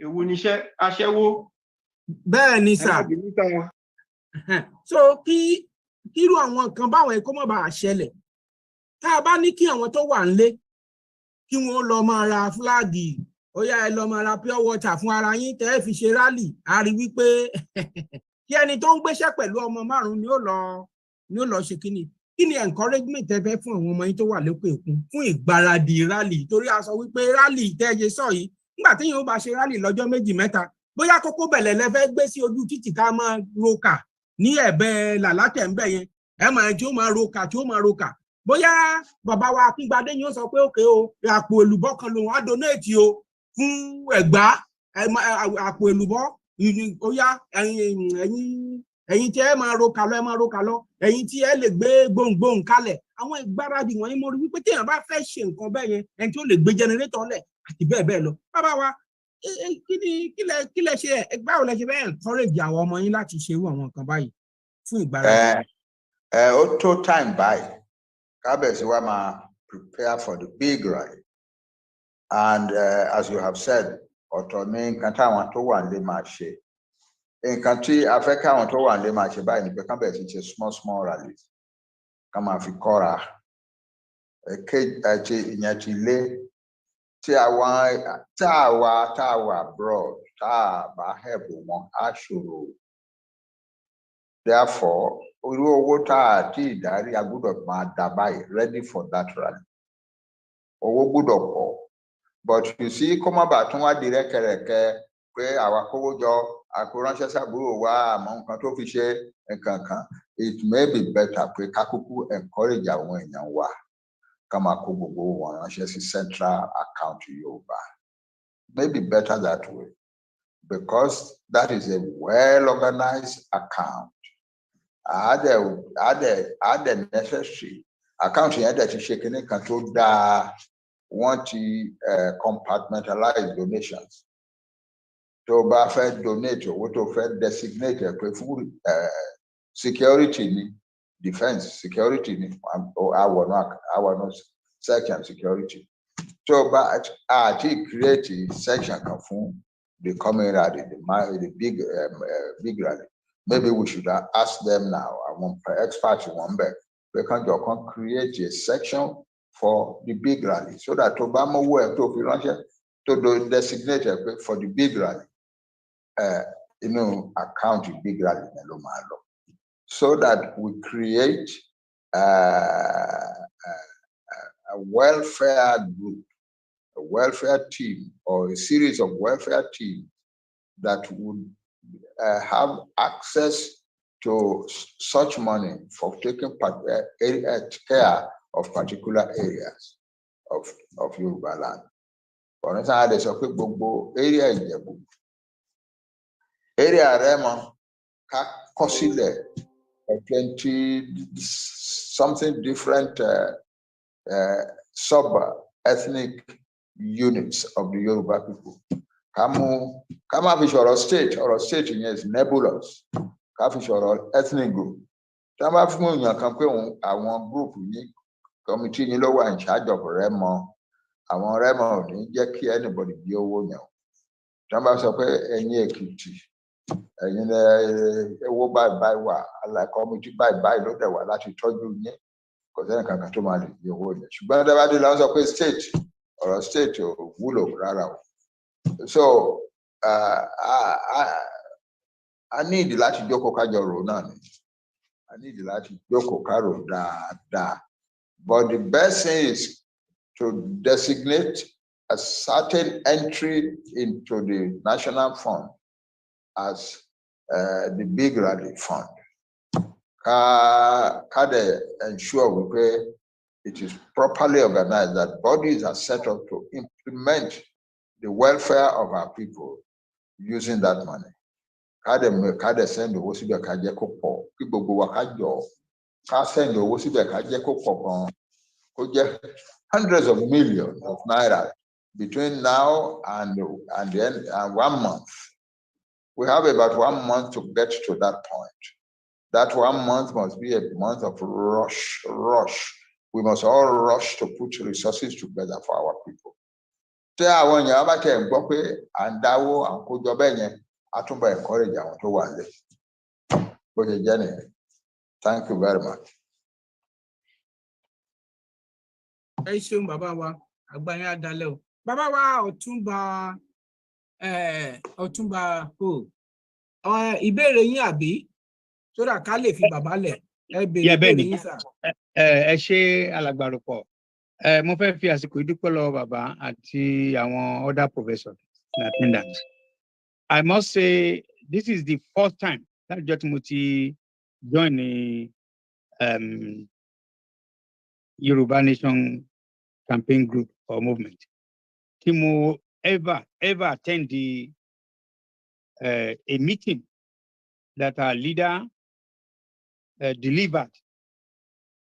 ewu níṣẹ́ aṣẹ́wó.
Bẹ́ẹ̀ ni sà. So kí irú àwọn nǹkan báwọn ẹ̀kọ́ mọ̀ bá ṣẹlẹ̀ tá a bá ní kí àwọn tó wà nílé kí wọ́n lọ máa ra fúláàgì ó yá ẹ lọ máa ra pure water fún ara yín tẹ́ ẹ fi ṣe rálì a rí wípé kí ẹni tó ń gbéṣẹ́ pẹ̀lú ọmọ 5 ni ó lọ ṣe kíni. Kí ni encouragement tẹ́ fẹ́ fún àwọn ọmọ yín tó wà lókè òkun fún ìgbáradì rally torí a sọ wípé rally tẹ́ ṣe sọ yìí nígbà tí yóò bá ṣe rally lọ́jọ́ 2-3 bóyá kókó bẹ̀lẹ̀ lẹ fẹ́ gbé sí ojú títì ká máa roka ní ẹ̀bẹ̀ làlátẹ̀ ń bẹ̀ yẹn ẹ máa tí ó máa roka bóyá bàbá wa Akíngbadé yóò sọ pé òkè o àpò èlùbọ́ kan lòun á donate o fún Ẹ̀gbá àpò èlùbọ́ ó yá ẹ̀yin tí ẹ máa roka lọ ẹ̀yin tí ẹ lè gbé gbohùngbohùn kalẹ̀. Àwọn ìgbáradì wọ̀nyí mo rí wípé téèyàn bá fẹ́ ṣe nǹkan bẹ́ẹ̀ yẹn ẹni tí ó lè gbé jẹnẹrétọ̀ lẹ̀ àti bẹ́ẹ̀ bẹ́ẹ̀ lọ. Bàbá wa kí lẹ ṣe báwo lẹ ṣe bẹ́ẹ̀ encourage àwọn ọmọ yín láti ṣe irú àwọn nǹkan báyìí fún ìgbáradì?
Ó tó time báyìí kábẹ̀sí wa máa prepare for the big rally and as you have said ọ̀tọ̀ ní nǹkan táwọn tó wà nílé máa ṣe. Nǹkan tí a fẹ́ káwọn tó wà nílé máa ṣe báyìí ni pé kán bẹ̀rẹ̀ sí ṣe small rallies ká máa fi kọ́ra ìyẹn ti lé tí àwa abroad tá a bá help wọn á ṣòro. Therefore irú owó tá a ti ìdarí a gbọ́dọ̀ máa dà báyìí ready for that rally. owó gbọ́dọ̀ pọ̀ but you see kó má bàa tún wá di rẹ́kẹrẹ́kẹ́ pé àwa kówó jọ àkóránṣẹ́ sábúrò wa àmọ́ nǹkan tó fi ṣe nǹkan kan it may be better pé ká kúkú encourage àwọn èèyàn wa ká máa kó gbogbo wọn ránṣẹ́ sí central account Yorùbá maybe better that way because that is a well-organized account are the necessary account yẹn dẹ̀ ti ṣe kinní kan tó dáa wọ́n ti compartmentalize donations tó bá fẹ́ donate owó tó fẹ́ designate ẹ̀ pé fún security ni defence security ni àwọn section security tó bá àti create section kan fún the coming rally the big rally maybe we should ask them now àwọn experts wọn bẹ̀ pé kánjọ kan create a section for the big rally so that tó bá mówó ẹ̀ tó fi ránṣẹ́ tó designate ẹ̀ pé for the big rally account big rally yẹn ló máa lọ so that we create a welfare group, a welfare team, or a series of welfare teams that would have access to such money for taking care of particular areas of Yoruba land. For instance, there's a gbogbo area Ìjẹ̀bú, area Rẹ́mọ, ká kọ sílẹ̀ 20 something different sub-ethnic units of the Yoruba people. Come up with your state, or a state is nebulous. Come with your ethnic group. Come up with your group, committee in lower in charge of Remo. I want Remo, Jackie, anybody be a woman. Come up with any equity. And a wo by like committee by look at what you told you. Because then can come to my but the lands of a state or a state of Wulo Rara. So I need the Latin Joko Kajoro Nani. I need the Latin Joko Karo da. But the best thing is to designate a certain entry into the national fund as the big rally fund. Ensure it is properly organized, that bodies are set up to implement the welfare of our people using that money. Send the Wosibe Kajekopo, people go Wakajo, send the Wosibe Kajekopo, hundreds of millions of naira between now and the end, and 1 month. We have about 1 month to get to that point. That 1 month must be a month of rush. We must all rush to put resources together for our people. Thank you very much.
Baba wa, Agbanya Daleo. Baba wa Ọ̀túnba ìbéèrè yín àbí? Sódà ká lè fi bàbá lẹ̀ ẹ béèrè ìbéèrè yín sà.
Ẹ ṣé alàgbàrúpọ̀. Mo fẹ́ fi àsìkò ìdúpẹ́ lọ́wọ́ bàbá àti àwọn other professors and attendants. I must say this is the first time that láti mo ti join the Yoruba Nation campaign group or movement. Tí mo ever attend a meeting that our leader delivered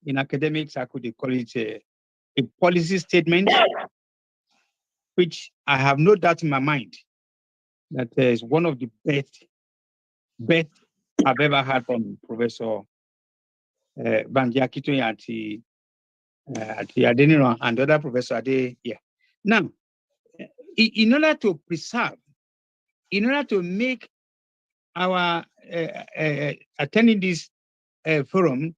in academic circle. They call it a policy statement, which I have no doubt in my mind that is one of the best I've ever heard from Professor Banji Akintoye at Adeniran and other professor Ade here. Now, in order to preserve, in order to make our attending this forum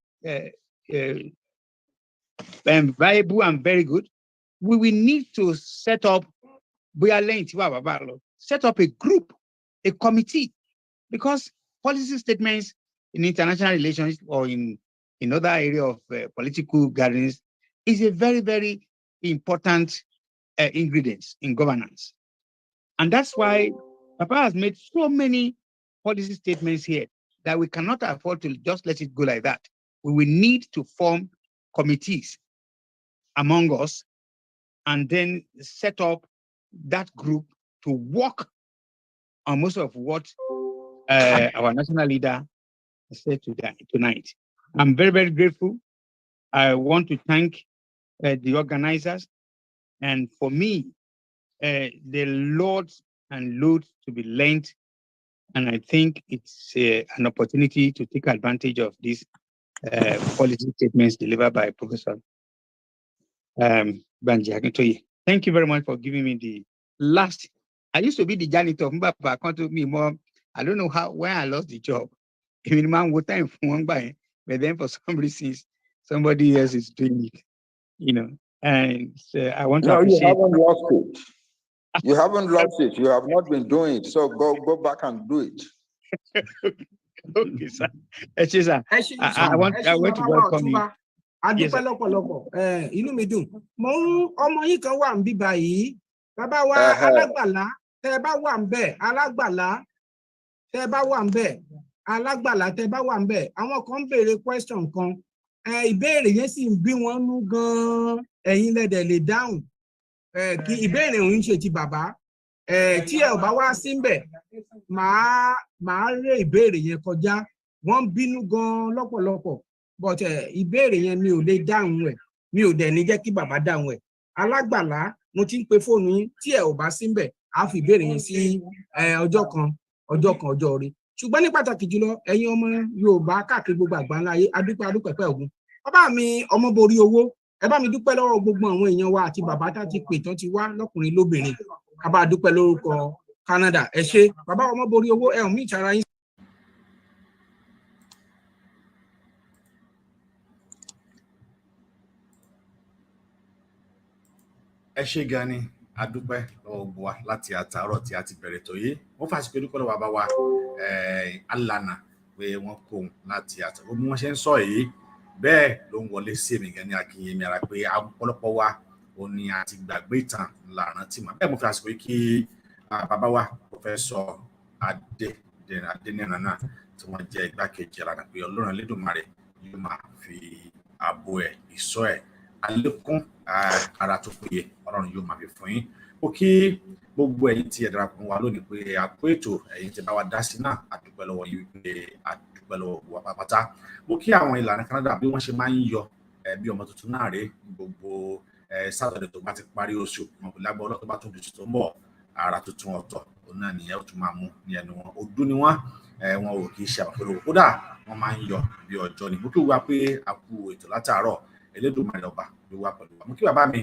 viable and very good, we will need to set up a group, a committee, because policy statements in international relations or in other area of political gatherings is a very, very important ingredients in governance. And that's why Papa has made so many policy statements here that we cannot afford to just let it go like that. We will need to form committees among us and then set up that group to work on most of what our national leader said tonight. I'm very, very grateful. I want to thank the organizers. And for me, the loads and loads to be learned. And I think it's an opportunity to take advantage of these policy statements delivered by Professor Banji Akintoye. Thank you very much for giving me the last. I used to be the janitor. I can't me more. I don't know why I lost the job. But then for some reasons, somebody else is doing it, you know. And I want to appreciate.
You haven't lost it. You haven't lost it. You have not been doing it. So go back and do it.
Okay, sir. I want to welcome you.
Adúpẹ́ lọ́pọ̀lọpọ̀ inú mi dùn mo ń ọmọ yìí kan wà ń bí báyìí bàbá wa alágbàlá tẹ́ bá wà ń bẹ̀ alágbàlá tẹ́ bá wà ń bẹ̀ alágbàlá tẹ́ bá wà ń bẹ̀ àwọn kan ń béèrè question kan ìbéèrè yẹn sì ń bí wọn nú gan ẹ̀yin lẹdẹ lè dáhùn kí ìbéèrè òun ṣe ti bàbá tí ẹ ò bá wá sí ń bẹ̀ màá ré ìbéèrè yẹn kọjá wọ́n bínú gan lọ́pọ̀lọpọ̀. But ìbéèrè yẹn mi ò lè dáhùn ẹ̀ mi ò dẹ̀ ní jẹ́ kí bàbá dáhùn ẹ̀ alágbàlá mo ti ń pe fóònù yín tí ẹ ò bá sí ńbẹ̀ á fi ìbéèrè yẹn sí ọjọ́ orí ṣùgbọ́n ní pàtàkì jùlọ ẹ̀yin ọmọ Yorùbá káàkiri gbogbo àgbáńlá ayé adúpẹ́ ògún bàbá mi Ọmọboriowo ẹ bá mi dúpẹ́ lọ́wọ́ gbogbo àwọn èèyàn wa àti bàbá tá ti pè tán ti wá lọ́kùnrin lóbìnrin ká bá dúpẹ́ lórúkọ Canada ẹ ṣé bàbá Ọmọboriowo ẹ ò mí ìtara yín.
ẹ ṣé gan ni adúpẹ́ lọ́wọ́ gbogbo wa láti àtàárọ̀ tí a ti bẹ̀rẹ̀ tó yé wọ́n fàṣípẹ́ dúpẹ́ lọ́wọ́ bàbá wa alànà pé wọ́n kó láti àtàárọ̀ bí wọ́n ṣe ń sọ èyí bẹ́ẹ̀ ló ń wọlé sí èmi gan ní akínyẹmí ara pé ọ̀pọ̀lọpọ̀ wa ò ní àti gbàgbé ìtàn làrán tí mà bẹ́ẹ̀ mo fi àsìkò yìí kí bàbá wa Professor Adéníran náà tí wọ́n jẹ́ igbákejì Àlànà pé Ọlọ́run Elédùmarè yóò máa fi ààbò ẹ̀ ìṣọ́ ẹ̀ àlékún ara tó péye Ọlọ́run yóò máa fi fún yín ó kí gbogbo ẹ̀yin tí ẹ darapọ̀ wá lónìí pé àpò ètò ẹ̀yin tí bá wa dá sí náà àdúpẹ́ lọ́wọ́ yín wípé àdúpẹ́ lọ́wọ́ wa pátápátá mo kí àwọn ìlànà Canada bí wọ́n ṣe máa ń yọ bí ọmọ tuntun náà rèé gbogbo Saturday tó bá ti parí oṣù wọn kò lágbọ́ ọlọ́tọ́ bá tún di tuntun bọ̀ ara tuntun ọ̀tọ̀ òun náà nìyẹn ó tún máa mú ní ẹnu wọn ọdún ni wọn ò kì í ṣe àpapọ̀ kódà wọ́n máa ń yọ bí ọjọ́ ni mo kí wá pé a kú ètò látàárọ̀ Elédùmarè ọba ló wà pẹ̀lú wa mo kí bàbá mi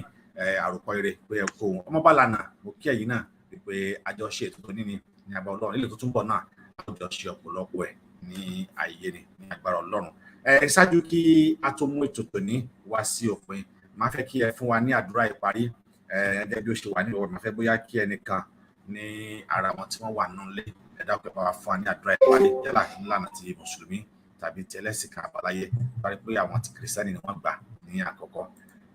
àròkọ ire pé ẹ kó wọn ọmọ bá lànà mo kí ẹ̀yin náà pé àjọṣe ètò níní ní agbára Ọlọ́run ilé tó tún bọ̀ náà àjọṣe ọ̀pọ̀lọpọ̀ ẹ̀ ní ayé ni ní agbára Ọlọ́run ṣáájú kí a tó mú ètò tòní wá sí òpin máa fẹ́ kí ẹ fún wa ní àdúrà ìparí gẹ́gẹ́ bí ó ṣe wà ní ọ̀rọ̀ máa fẹ́ bóyá kí ẹnìkan ní ara wọn tí wọ́n wà nínú ilé ẹ dákun ẹ bá wa fún wa ní àdúrà ìparí yálà nílànà ti mùsùlùmí tàbí ti ẹlẹ́sìn kan àbáláyé parí pé àwọn ti kìrìsìtẹ́nì ni wọ́n gbà ní àkọ́kọ́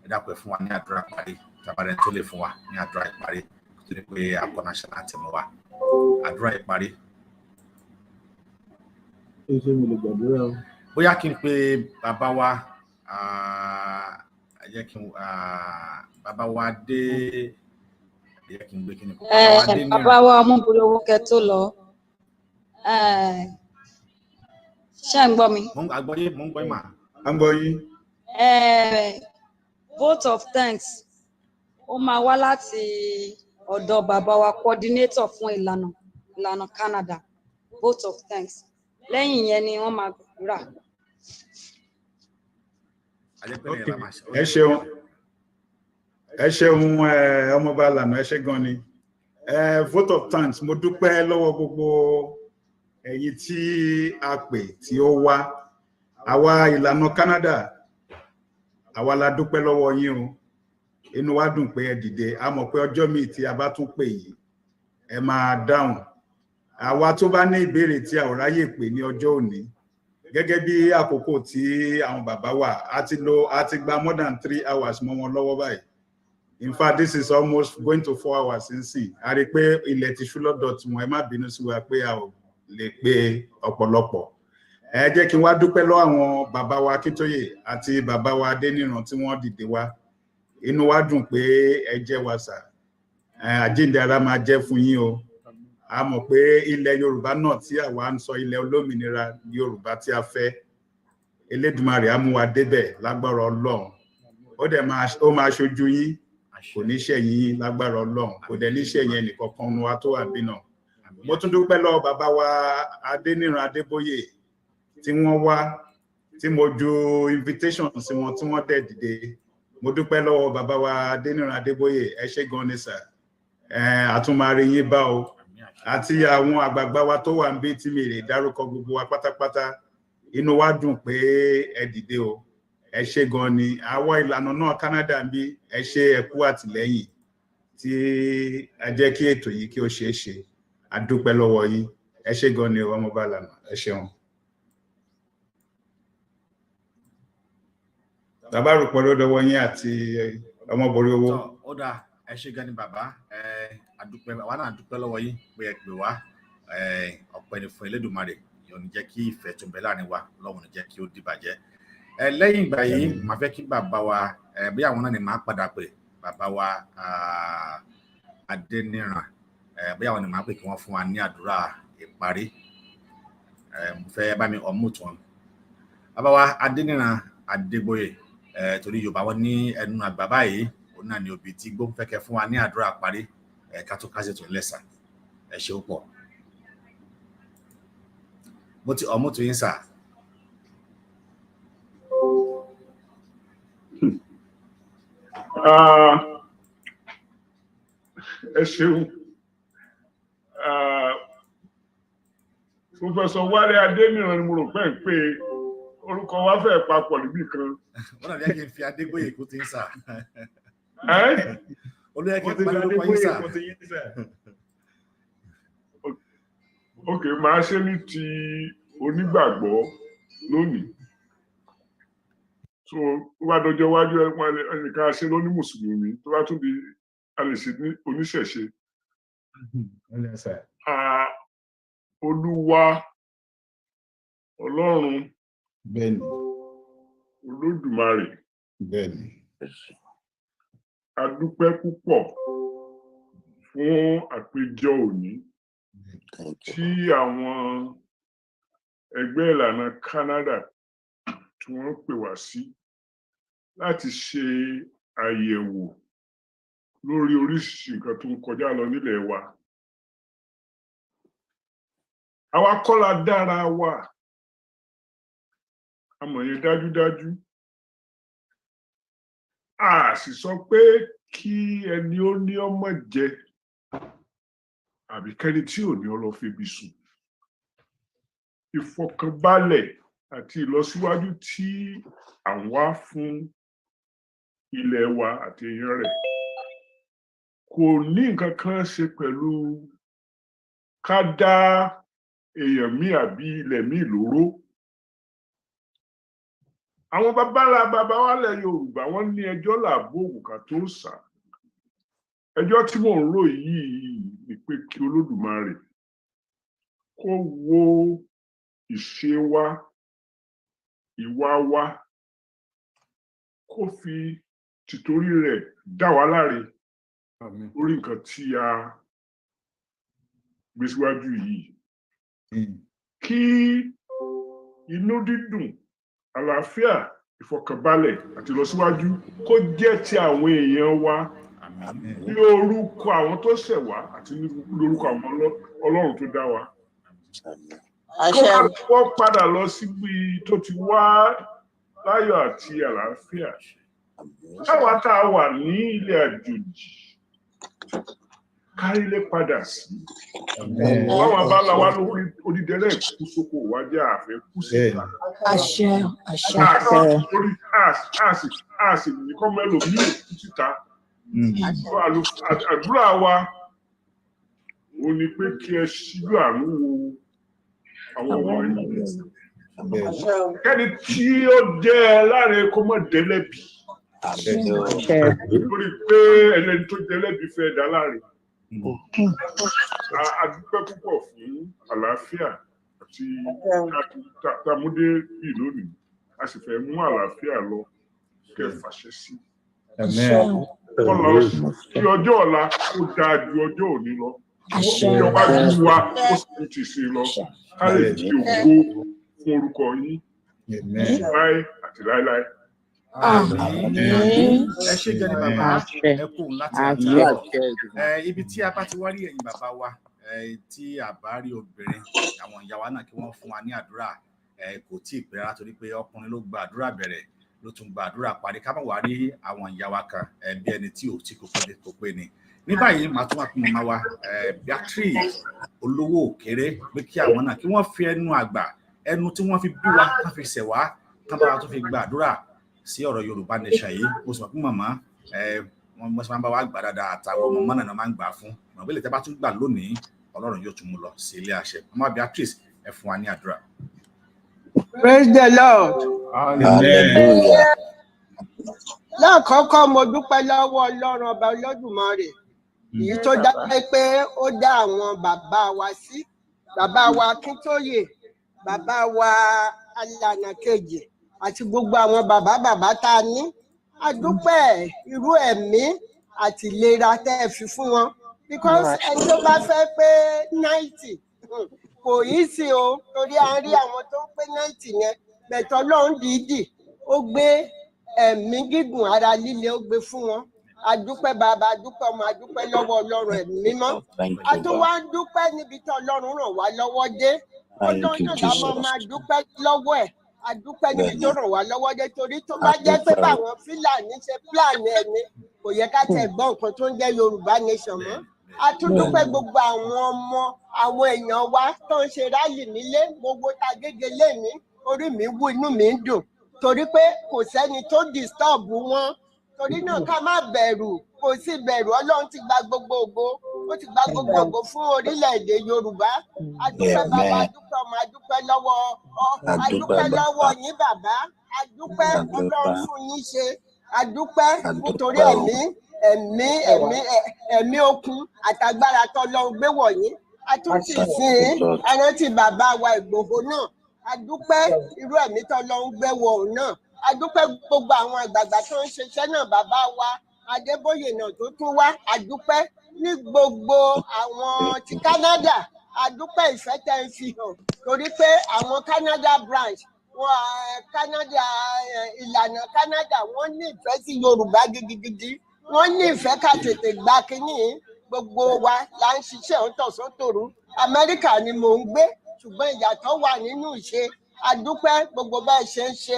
ẹ dákun ẹ fún wa ní àdúrà ìparí tàbárẹ̀ tó lè fún wa ní àdúrà ìparí tó ní pé akọ́nà ṣe láti mọ̀ wá àdúrà ìparí.
ṣé mo lè gbàdúrà o.
bóyá kí n pe bàbá wa jẹ́ kí n bàbá wa dé jẹ́ kí n gbé kí ni.
bàbá wa Ọmọboriowo kẹ tó lọ ṣé ń gbọ́ mi.
mo ń gbọ́ yín mà.
à ń gbọ́ yín.
vote of thanks ó máa wá láti ọ̀dọ̀ bàbá wa coordinator fún ìlànà Canada vote of thanks lẹ́yìn yẹn ni wọ́n máa gbàdúrà.
ẹ ṣeun ọmọọba Àlànà ẹ ṣé gan ni vote of thanks mo dúpẹ́ lọ́wọ́ gbogbo ẹ̀yin tí a pè tí ó wá àwa ìlànà Canada àwa la dúpẹ́ lọ́wọ́ yín o inú wa dùn pé ẹ dìde a mọ̀ pé ọjọ́ míì tí a bá tún pè yìí ẹ máa dáhùn àwa tó bá ní ìbéèrè tí a ò ráyè pè ní ọjọ́ òní gẹ́gẹ́ bí àkókò tí àwọn bàbá wà a ti gba more than 3 hours mọ́ wọn lọ́wọ́ báyìí In fact, this is almost going to 4 hours since. A rí pé ilẹ̀ ti ṣú lọ́dọ̀ tí wọ́n ẹ má bínú sí wa pé a ò lè pe ọ̀pọ̀lọpọ̀. Ẹ jẹ́ kí n wá dúpẹ́ lọ́wọ́ àwọn bàbá wa Akíntóyè àti bàbá wa Adéníran tí wọ́n dìde wá. Inú wa dùn pé ẹ jẹ́ wa sà. Àjíǹde ara máa jẹ́ fún yín o. A mọ̀ pé ilẹ̀ Yorùbá náà tí àwa ń sọ ilẹ̀ olómìnira Yorùbá tí a fẹ́. Elédùmarè á mú wa débẹ̀ lágbára Ọlọ́run. Ó máa ṣojú yín. Kò ní ṣẹ̀yìn yín lágbára Ọlọ́run. Kò dẹ̀ ní ṣẹ̀yìn ẹnìkankan wa tó wà bí náà. Mo tún dúpẹ́ lọ́wọ́ bàbá wa Adéníran Adébóyè tí wọ́n wá tí mo ju invitation sí wọn tí wọ́n dẹ̀ dìde. Mo dúpẹ́ lọ́wọ́ bàbá wa Adéníran Adébóyè, ẹ ṣé gan ni sà. Àtúnmáre yín bá o. Àti àwọn àgbààgbà wa tó wà níbí tí mi lè dárúkọ gbogbo wa pátápátá. Inú wa dùn pé ẹ dìde o. Ẹ ṣé gan ni. Àwọn ìlànà náà Canada ń bí ẹ ṣé ẹ kú àtìlẹ́yìn tí ẹ jẹ́ kí ètò yìí kí ó ṣeé ṣe. A dúpẹ́ lọ́wọ́ yín. Ẹ ṣé gan ni Ọmọọba Ìlànà. Ẹ ṣeun. Bàbá rúpọ̀ lọ́dọ̀wọ́ yín àti Ọmọboriowo.
Ó dáa, ẹ ṣé gan ni bàbá. Àdúpẹ́ àwa náà dúpẹ́ lọ́wọ́ yín pé ẹ pè wá. Ọpẹ́ ni fún Elédùmarè. Yóò ní jẹ́ kí ìfẹ́ tó bẹ láàrin wa, Ọlọ́run ní jẹ́ kí ó dìbàjẹ́. Lẹ́yìn ìgbà yìí màá fẹ́ kí bàbá wa bí àwọn náà ni màá padà pè bàbá wa Adéníran bí àwọn ni màá pè kí wọ́n fún wa ní àdúrà ìparí. Mo fẹ́ bá mi unmute wọn. Bàbá wa Adéníran Adébóyè torí Yorùbá wọn ní ẹnu àgbà báyìí òun náà ni òbí tí gbóhùn fẹ́kẹ́ fún wa ní àdúrà ìparí ká tó kásẹ̀ tó lẹ́sà. Ẹ ṣé ó pọ̀. Mo ti unmute yín sà.
Ẹ ṣeun. Professor Wálé Adéníran ni mo rò pé ń pè orúkọ wa fẹ́ papọ̀ níbì kan.
Wọ́n náà yẹ kí n fi Adégbóyè kó ti ń sà.
Olóyè
kí n parí orúkọ yín sà.
Ok, màá ṣe ní ti onígbàgbọ́ lónìí. So wá dọjọ́ iwájú ẹnìkan ṣe lóní mùsùlùmí tó bá tún di a lè ṣe ní oníṣẹ̀ṣe. Olúwa Ọlọ́run
bẹ́ẹ̀ni
Olódùmarè
bẹ́ẹ̀ni
a dúpẹ́ púpọ̀ fún àpéjọ òní tí àwọn ẹgbẹ́ ìlànà Canada tí wọ́n pè wá sí láti ṣe àyẹ̀wò lórí oríṣiríṣi nǹkan tó ń kọjá lọ nílẹ̀ wa. Àwa kọ́ la dára wa, a mọ̀ yẹn dájúdájú. A sì sọ pé kí ẹni ó ní ọmọ jẹ àbí kẹ́ni tí ò ní ó lọ febi sùn. Ìfọ̀kànbalẹ̀ àti ìlọsíwájú tí à ń wá fún ilẹ̀ wa àti èèyàn rẹ̀ kò ní nǹkan kan ṣe pẹ̀lú ká dá èèyàn míì àbí ilẹ̀ míì lóró. Àwọn bàbá wa lẹ̀ Yorùbá wọ́n ní ẹjọ́ làbó òkà tó sà. Ẹjọ́ tí mò ń rò yìí ni pé kí Olódùmarè kó wo ìṣe wa, ìwà wa, kó fi tìtorí rẹ̀ dá wa láre lórí nǹkan tí a gbé síwájú yìí. Kí inú dídùn, àlàáfíà, ìfọ̀kànbalẹ̀ àti ìlọsíwájú kó jẹ́ ti àwọn èèyàn wa ní orúkọ àwọn tó ṣẹ̀ wá àti ní orúkọ àwọn Ọlọ́run tó dá wa. Kó padà lọ síbi tó ti wá láyọ̀ àti àlàáfíà. Táwa tá a wà ní ilẹ̀ àjòjì kárí lé padà sí. Báwọn abala wa lórí odidẹrẹ kú sóko wájà àfẹ kú síta.
Àṣẹ.
A sì ní kọ́ mẹ́lò ní òkú síta. Àdúrà wa ò ní pé kí ẹ ṣíjú àánú wo àwọn ọmọ yìí. Kẹ́ni tí ó jẹ́ láre kó mọ̀ délẹ́bi. Nítorí pé ẹlẹ́ni tó jẹ́ lẹ́bi fẹ́ dá láre. A dúpẹ́ púpọ̀ fún àlàáfíà àti tàmúdé bíi lónìí. A sì fẹ́ mú àlàáfíà lọ kẹ́ fàṣẹ sí. Kí ọjọ́ ọ̀la ó dáa ju ọjọ́ òní lọ. Ìjọba ju wa ó sì ti ṣe lọ. Ká lè di ògo fún orúkọ yín. Láé àti láéláé.
Ẹ ṣé gan ni bàbá, ẹ kú láti àtàrọ̀. Ibi tí a bá ti wá rí ẹ̀yin bàbá wa tí a bá rí obìnrin àwọn ìyá wa náà kí wọ́n fún wa ní àdúrà kò tí ì pẹ́ rárá torí pé ọkùnrin ló gba àdúrà bẹ̀rẹ̀ ló tún gba àdúrà parí ká má wá rí àwọn ìyá wa kan bí ẹni tí ò tí kò pé ni. Ní báyìí màá tún wá pín màmá wa Beatrice olówó òkèrè pé kí àwọn náà kí wọ́n fi ẹnu àgbà ẹnu tí wọ́n fi bí wa ká fi ṣẹ̀ wá ká bá wa tún fi gba àdúrà sí ọ̀rọ̀ Yorùbá nation yìí. Mo sọ fún màmá wọn mọ̀ sí máa ń bá wa gbà dáadáa àtàwọn ọmọ náà máa ń gbà fún mọ̀ bí lè tẹ́ bá tún gbà lónìí Ọlọ́run yóò tún mú lọ sí ilé àṣẹ. Màmá Beatrice ẹ fún wa ní àdúrà.
Praise the Lord.
Hallelujah.
Lákọ̀ọ́kọ́ mo dúpẹ́ lọ́wọ́ Ọlọ́run ọba Olódùmarè èyí tó dá pé ó dá àwọn bàbá wa sí bàbá wa Akíntóyè bàbá wa Alànà kejì àti gbogbo àwọn bàbá tá a ní. A dúpẹ́ irú ẹ̀mí àti ìlera tẹ́ ẹ fi fún wọn because ẹni tó bá fẹ́ pé 90 kò yí sí o torí a rí àwọn tó ń pé 90 yẹn bẹ̀tọ̀ Ọlọ́run dìídì ó gbé ẹ̀mí gígùn ara líle ó gbé fún wọn. A dúpẹ́ bàbá a dúpẹ́ ọmọ a dúpẹ́ lọ́wọ́ Ọlọ́run ẹ̀mí mímọ́. A tún wá ń dúpẹ́ níbi tí Ọlọ́run ràn wá lọ́wọ́ dé. Ọlọ́run náà la máa dúpẹ́ lọ́wọ́ ẹ̀. A dúpẹ́ níbi tó ràn wá lọ́wọ́ dé torí tó bá jẹ́ pé báwọn Fúlàní ṣe pílàní ẹni kò yẹ ká tẹ̀ gbọ́ nǹkan tó ń jẹ́ Yorùbá nation mọ́. A tún dúpẹ́ gbogbo àwọn ọmọ àwọn èèyàn wa tó ń ṣe rálì nílé mo wo ta gègé lẹ́ni orí mi wú inú mi ń dùn torí pé kò sẹ́ni tó disturb wọn torí náà ká má bẹ̀rù kò sí bẹ̀rù Ọlọ́run ti gba gbogbo ògo ó ti gba gbogbo ògo fún orílẹ̀-èdè Yorùbá. A dúpẹ́ bàbá a dúpẹ́ ọmọ a dúpẹ́ lọ́wọ́ yín bàbá a dúpẹ́ Ọlọ́run fún yín ṣe a dúpẹ́ nítorí ẹ̀mí okun àtàgbára tọ́lọ́run gbé wọ̀nyí. A tún ti sìn ẹrántí bàbá wa Ìgbòho náà a dúpẹ́ irú ẹ̀mí tọ́lọ́run gbé wọ̀ òun náà. A dúpẹ́ gbogbo àwọn àgbààgbà tó ń ṣiṣẹ́ náà bàbá wa Adébóyè náà tó tún wá a dúpẹ́ ní gbogbo àwọn ti Canada a dúpẹ́ ìfẹ́ tẹ́ ń fi hàn torí pé àwọn Canada branch Canada ìlànà Canada wọ́n ní ìfẹ́ sí Yorùbá gidigidi wọ́n ní ìfẹ́ ká tètè gba kínní gbogbo wa là ń ṣiṣẹ́ òǹtọ̀sọ́tòrú Amẹ́ríkà ni mò ń gbé ṣùgbọ́n ìyàtọ̀ wà nínú ìṣe. A dúpẹ́ gbogbo bẹ́ẹ̀ ṣe ń ṣe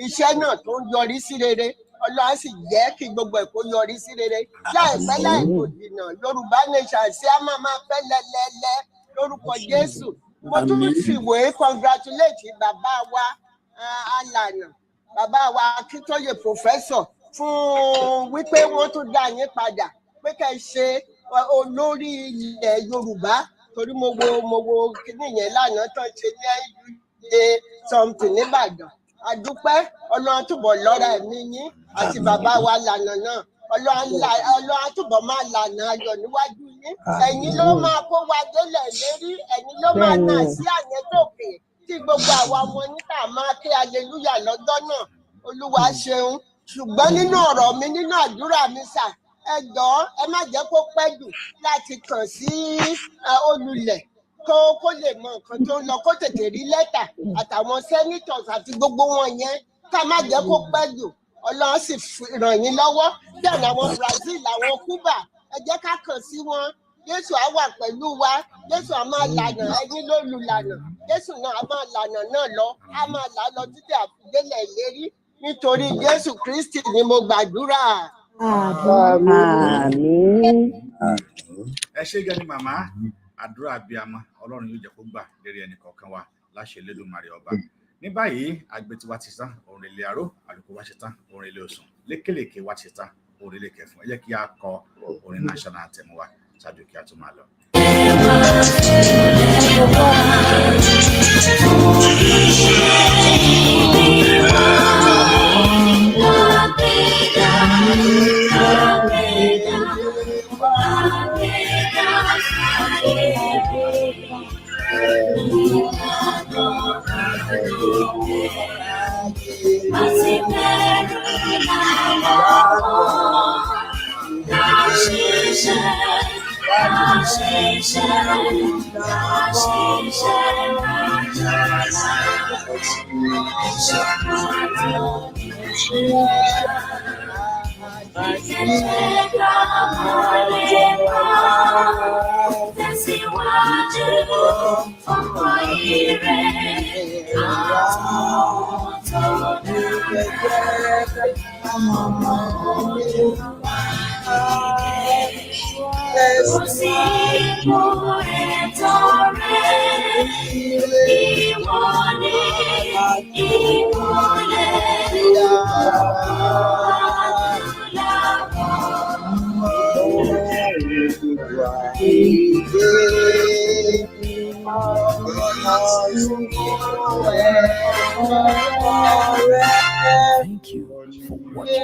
iṣẹ́ náà tó ń yọrí sí rere Ọlọ́run sì jẹ́ kí gbogbo ẹ̀ kó yọrí sí rere láìpẹ́ láìkò jìnnà Yorùbá nation sí á máa fẹ́ lẹ́lẹ́lẹ́ lórúkọ Jésù. Mo tún fìwé congratulate bàbá wa Alànà bàbá wa Akíntóyè professor fún wípé wọ́n tún dá yín padà pé kẹ́ ṣe olórí ilẹ̀ Yorùbá torí mo wo kíní yẹn lánàá tán ṣe ní something nìbàdàn. A dúpẹ́ Ọlọ́run túbọ̀ lọ́ra ẹ̀mí yín àti bàbá wa Lànà náà Ọlọ́run túbọ̀ máa lànà ayọ̀ níwájú yín. Ẹ̀yin ló máa kó wa délẹ̀ lérí ẹ̀yin ló máa nà sí àyẹ́tòkè tí gbogbo àwa ọmọ níta máa ké aleluya lọ́jọ́ náà. Olúwa ṣeun ṣùgbọ́n nínú ọ̀rọ̀ mi nínú àdúrà mi sà ẹ jọ̀ọ́ ẹ má jẹ́ kó pẹ́ jù láti kàn sí olùlẹ̀ kó lè mọ nǹkan tó ń lọ kó tètè rí lẹ́tà àtàwọn senators àti gbogbo wọn yẹn ká má jẹ́ kó pẹ́ jù Ọlọ́run sì ràn yín lọ́wọ́ bẹ́ẹ̀ làwọn Brazil àwọn Cuba ẹ jẹ́ ká kàn sí wọn Jésù á wà pẹ̀lú wa Jésù á máa lànà ẹ̀yin ló lu lànà Jésù náà á máa lànà náà lọ á máa là lọ títí àfidélẹ̀ ìlérí nítorí Jésù Kristi ni mo gbàdúrà.
Ẹ ṣé gan ni màmá àdúrà abiyamọ Ọlọ́run yóò jẹ́ kó gbà lérí ẹnì kọ̀ọ̀kan wa láṣẹ Elédùmarè ọba. Ní báyìí àgbẹ̀ tiwa ti tán òrùn ilé aró àlùkò wa ṣe tán òrùn ilé òsùn lékèlèké wa ṣe tán òrùn ilé kẹfún ẹ jẹ́ kí a kọ orin national anthem wa ṣáájú kí a tún máa lọ.
Love Àti bẹ̀rù làwọn láṣìṣe, láṣìṣe, láṣìṣe rájọ́lá. Ìjẹ́ ká mọ̀lẹ́ bá tẹ̀síwájú ọkọ̀ ire àwọn tó dára. Kò sí ipò ẹ̀tọ́ rẹ̀, ìwọ ni ìmọ́lẹ̀
Thank you for watching.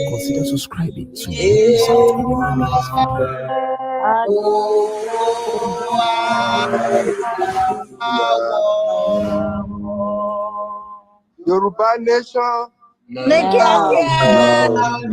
Consider subscribing to
Yoruba nation.
Ní kíákíá.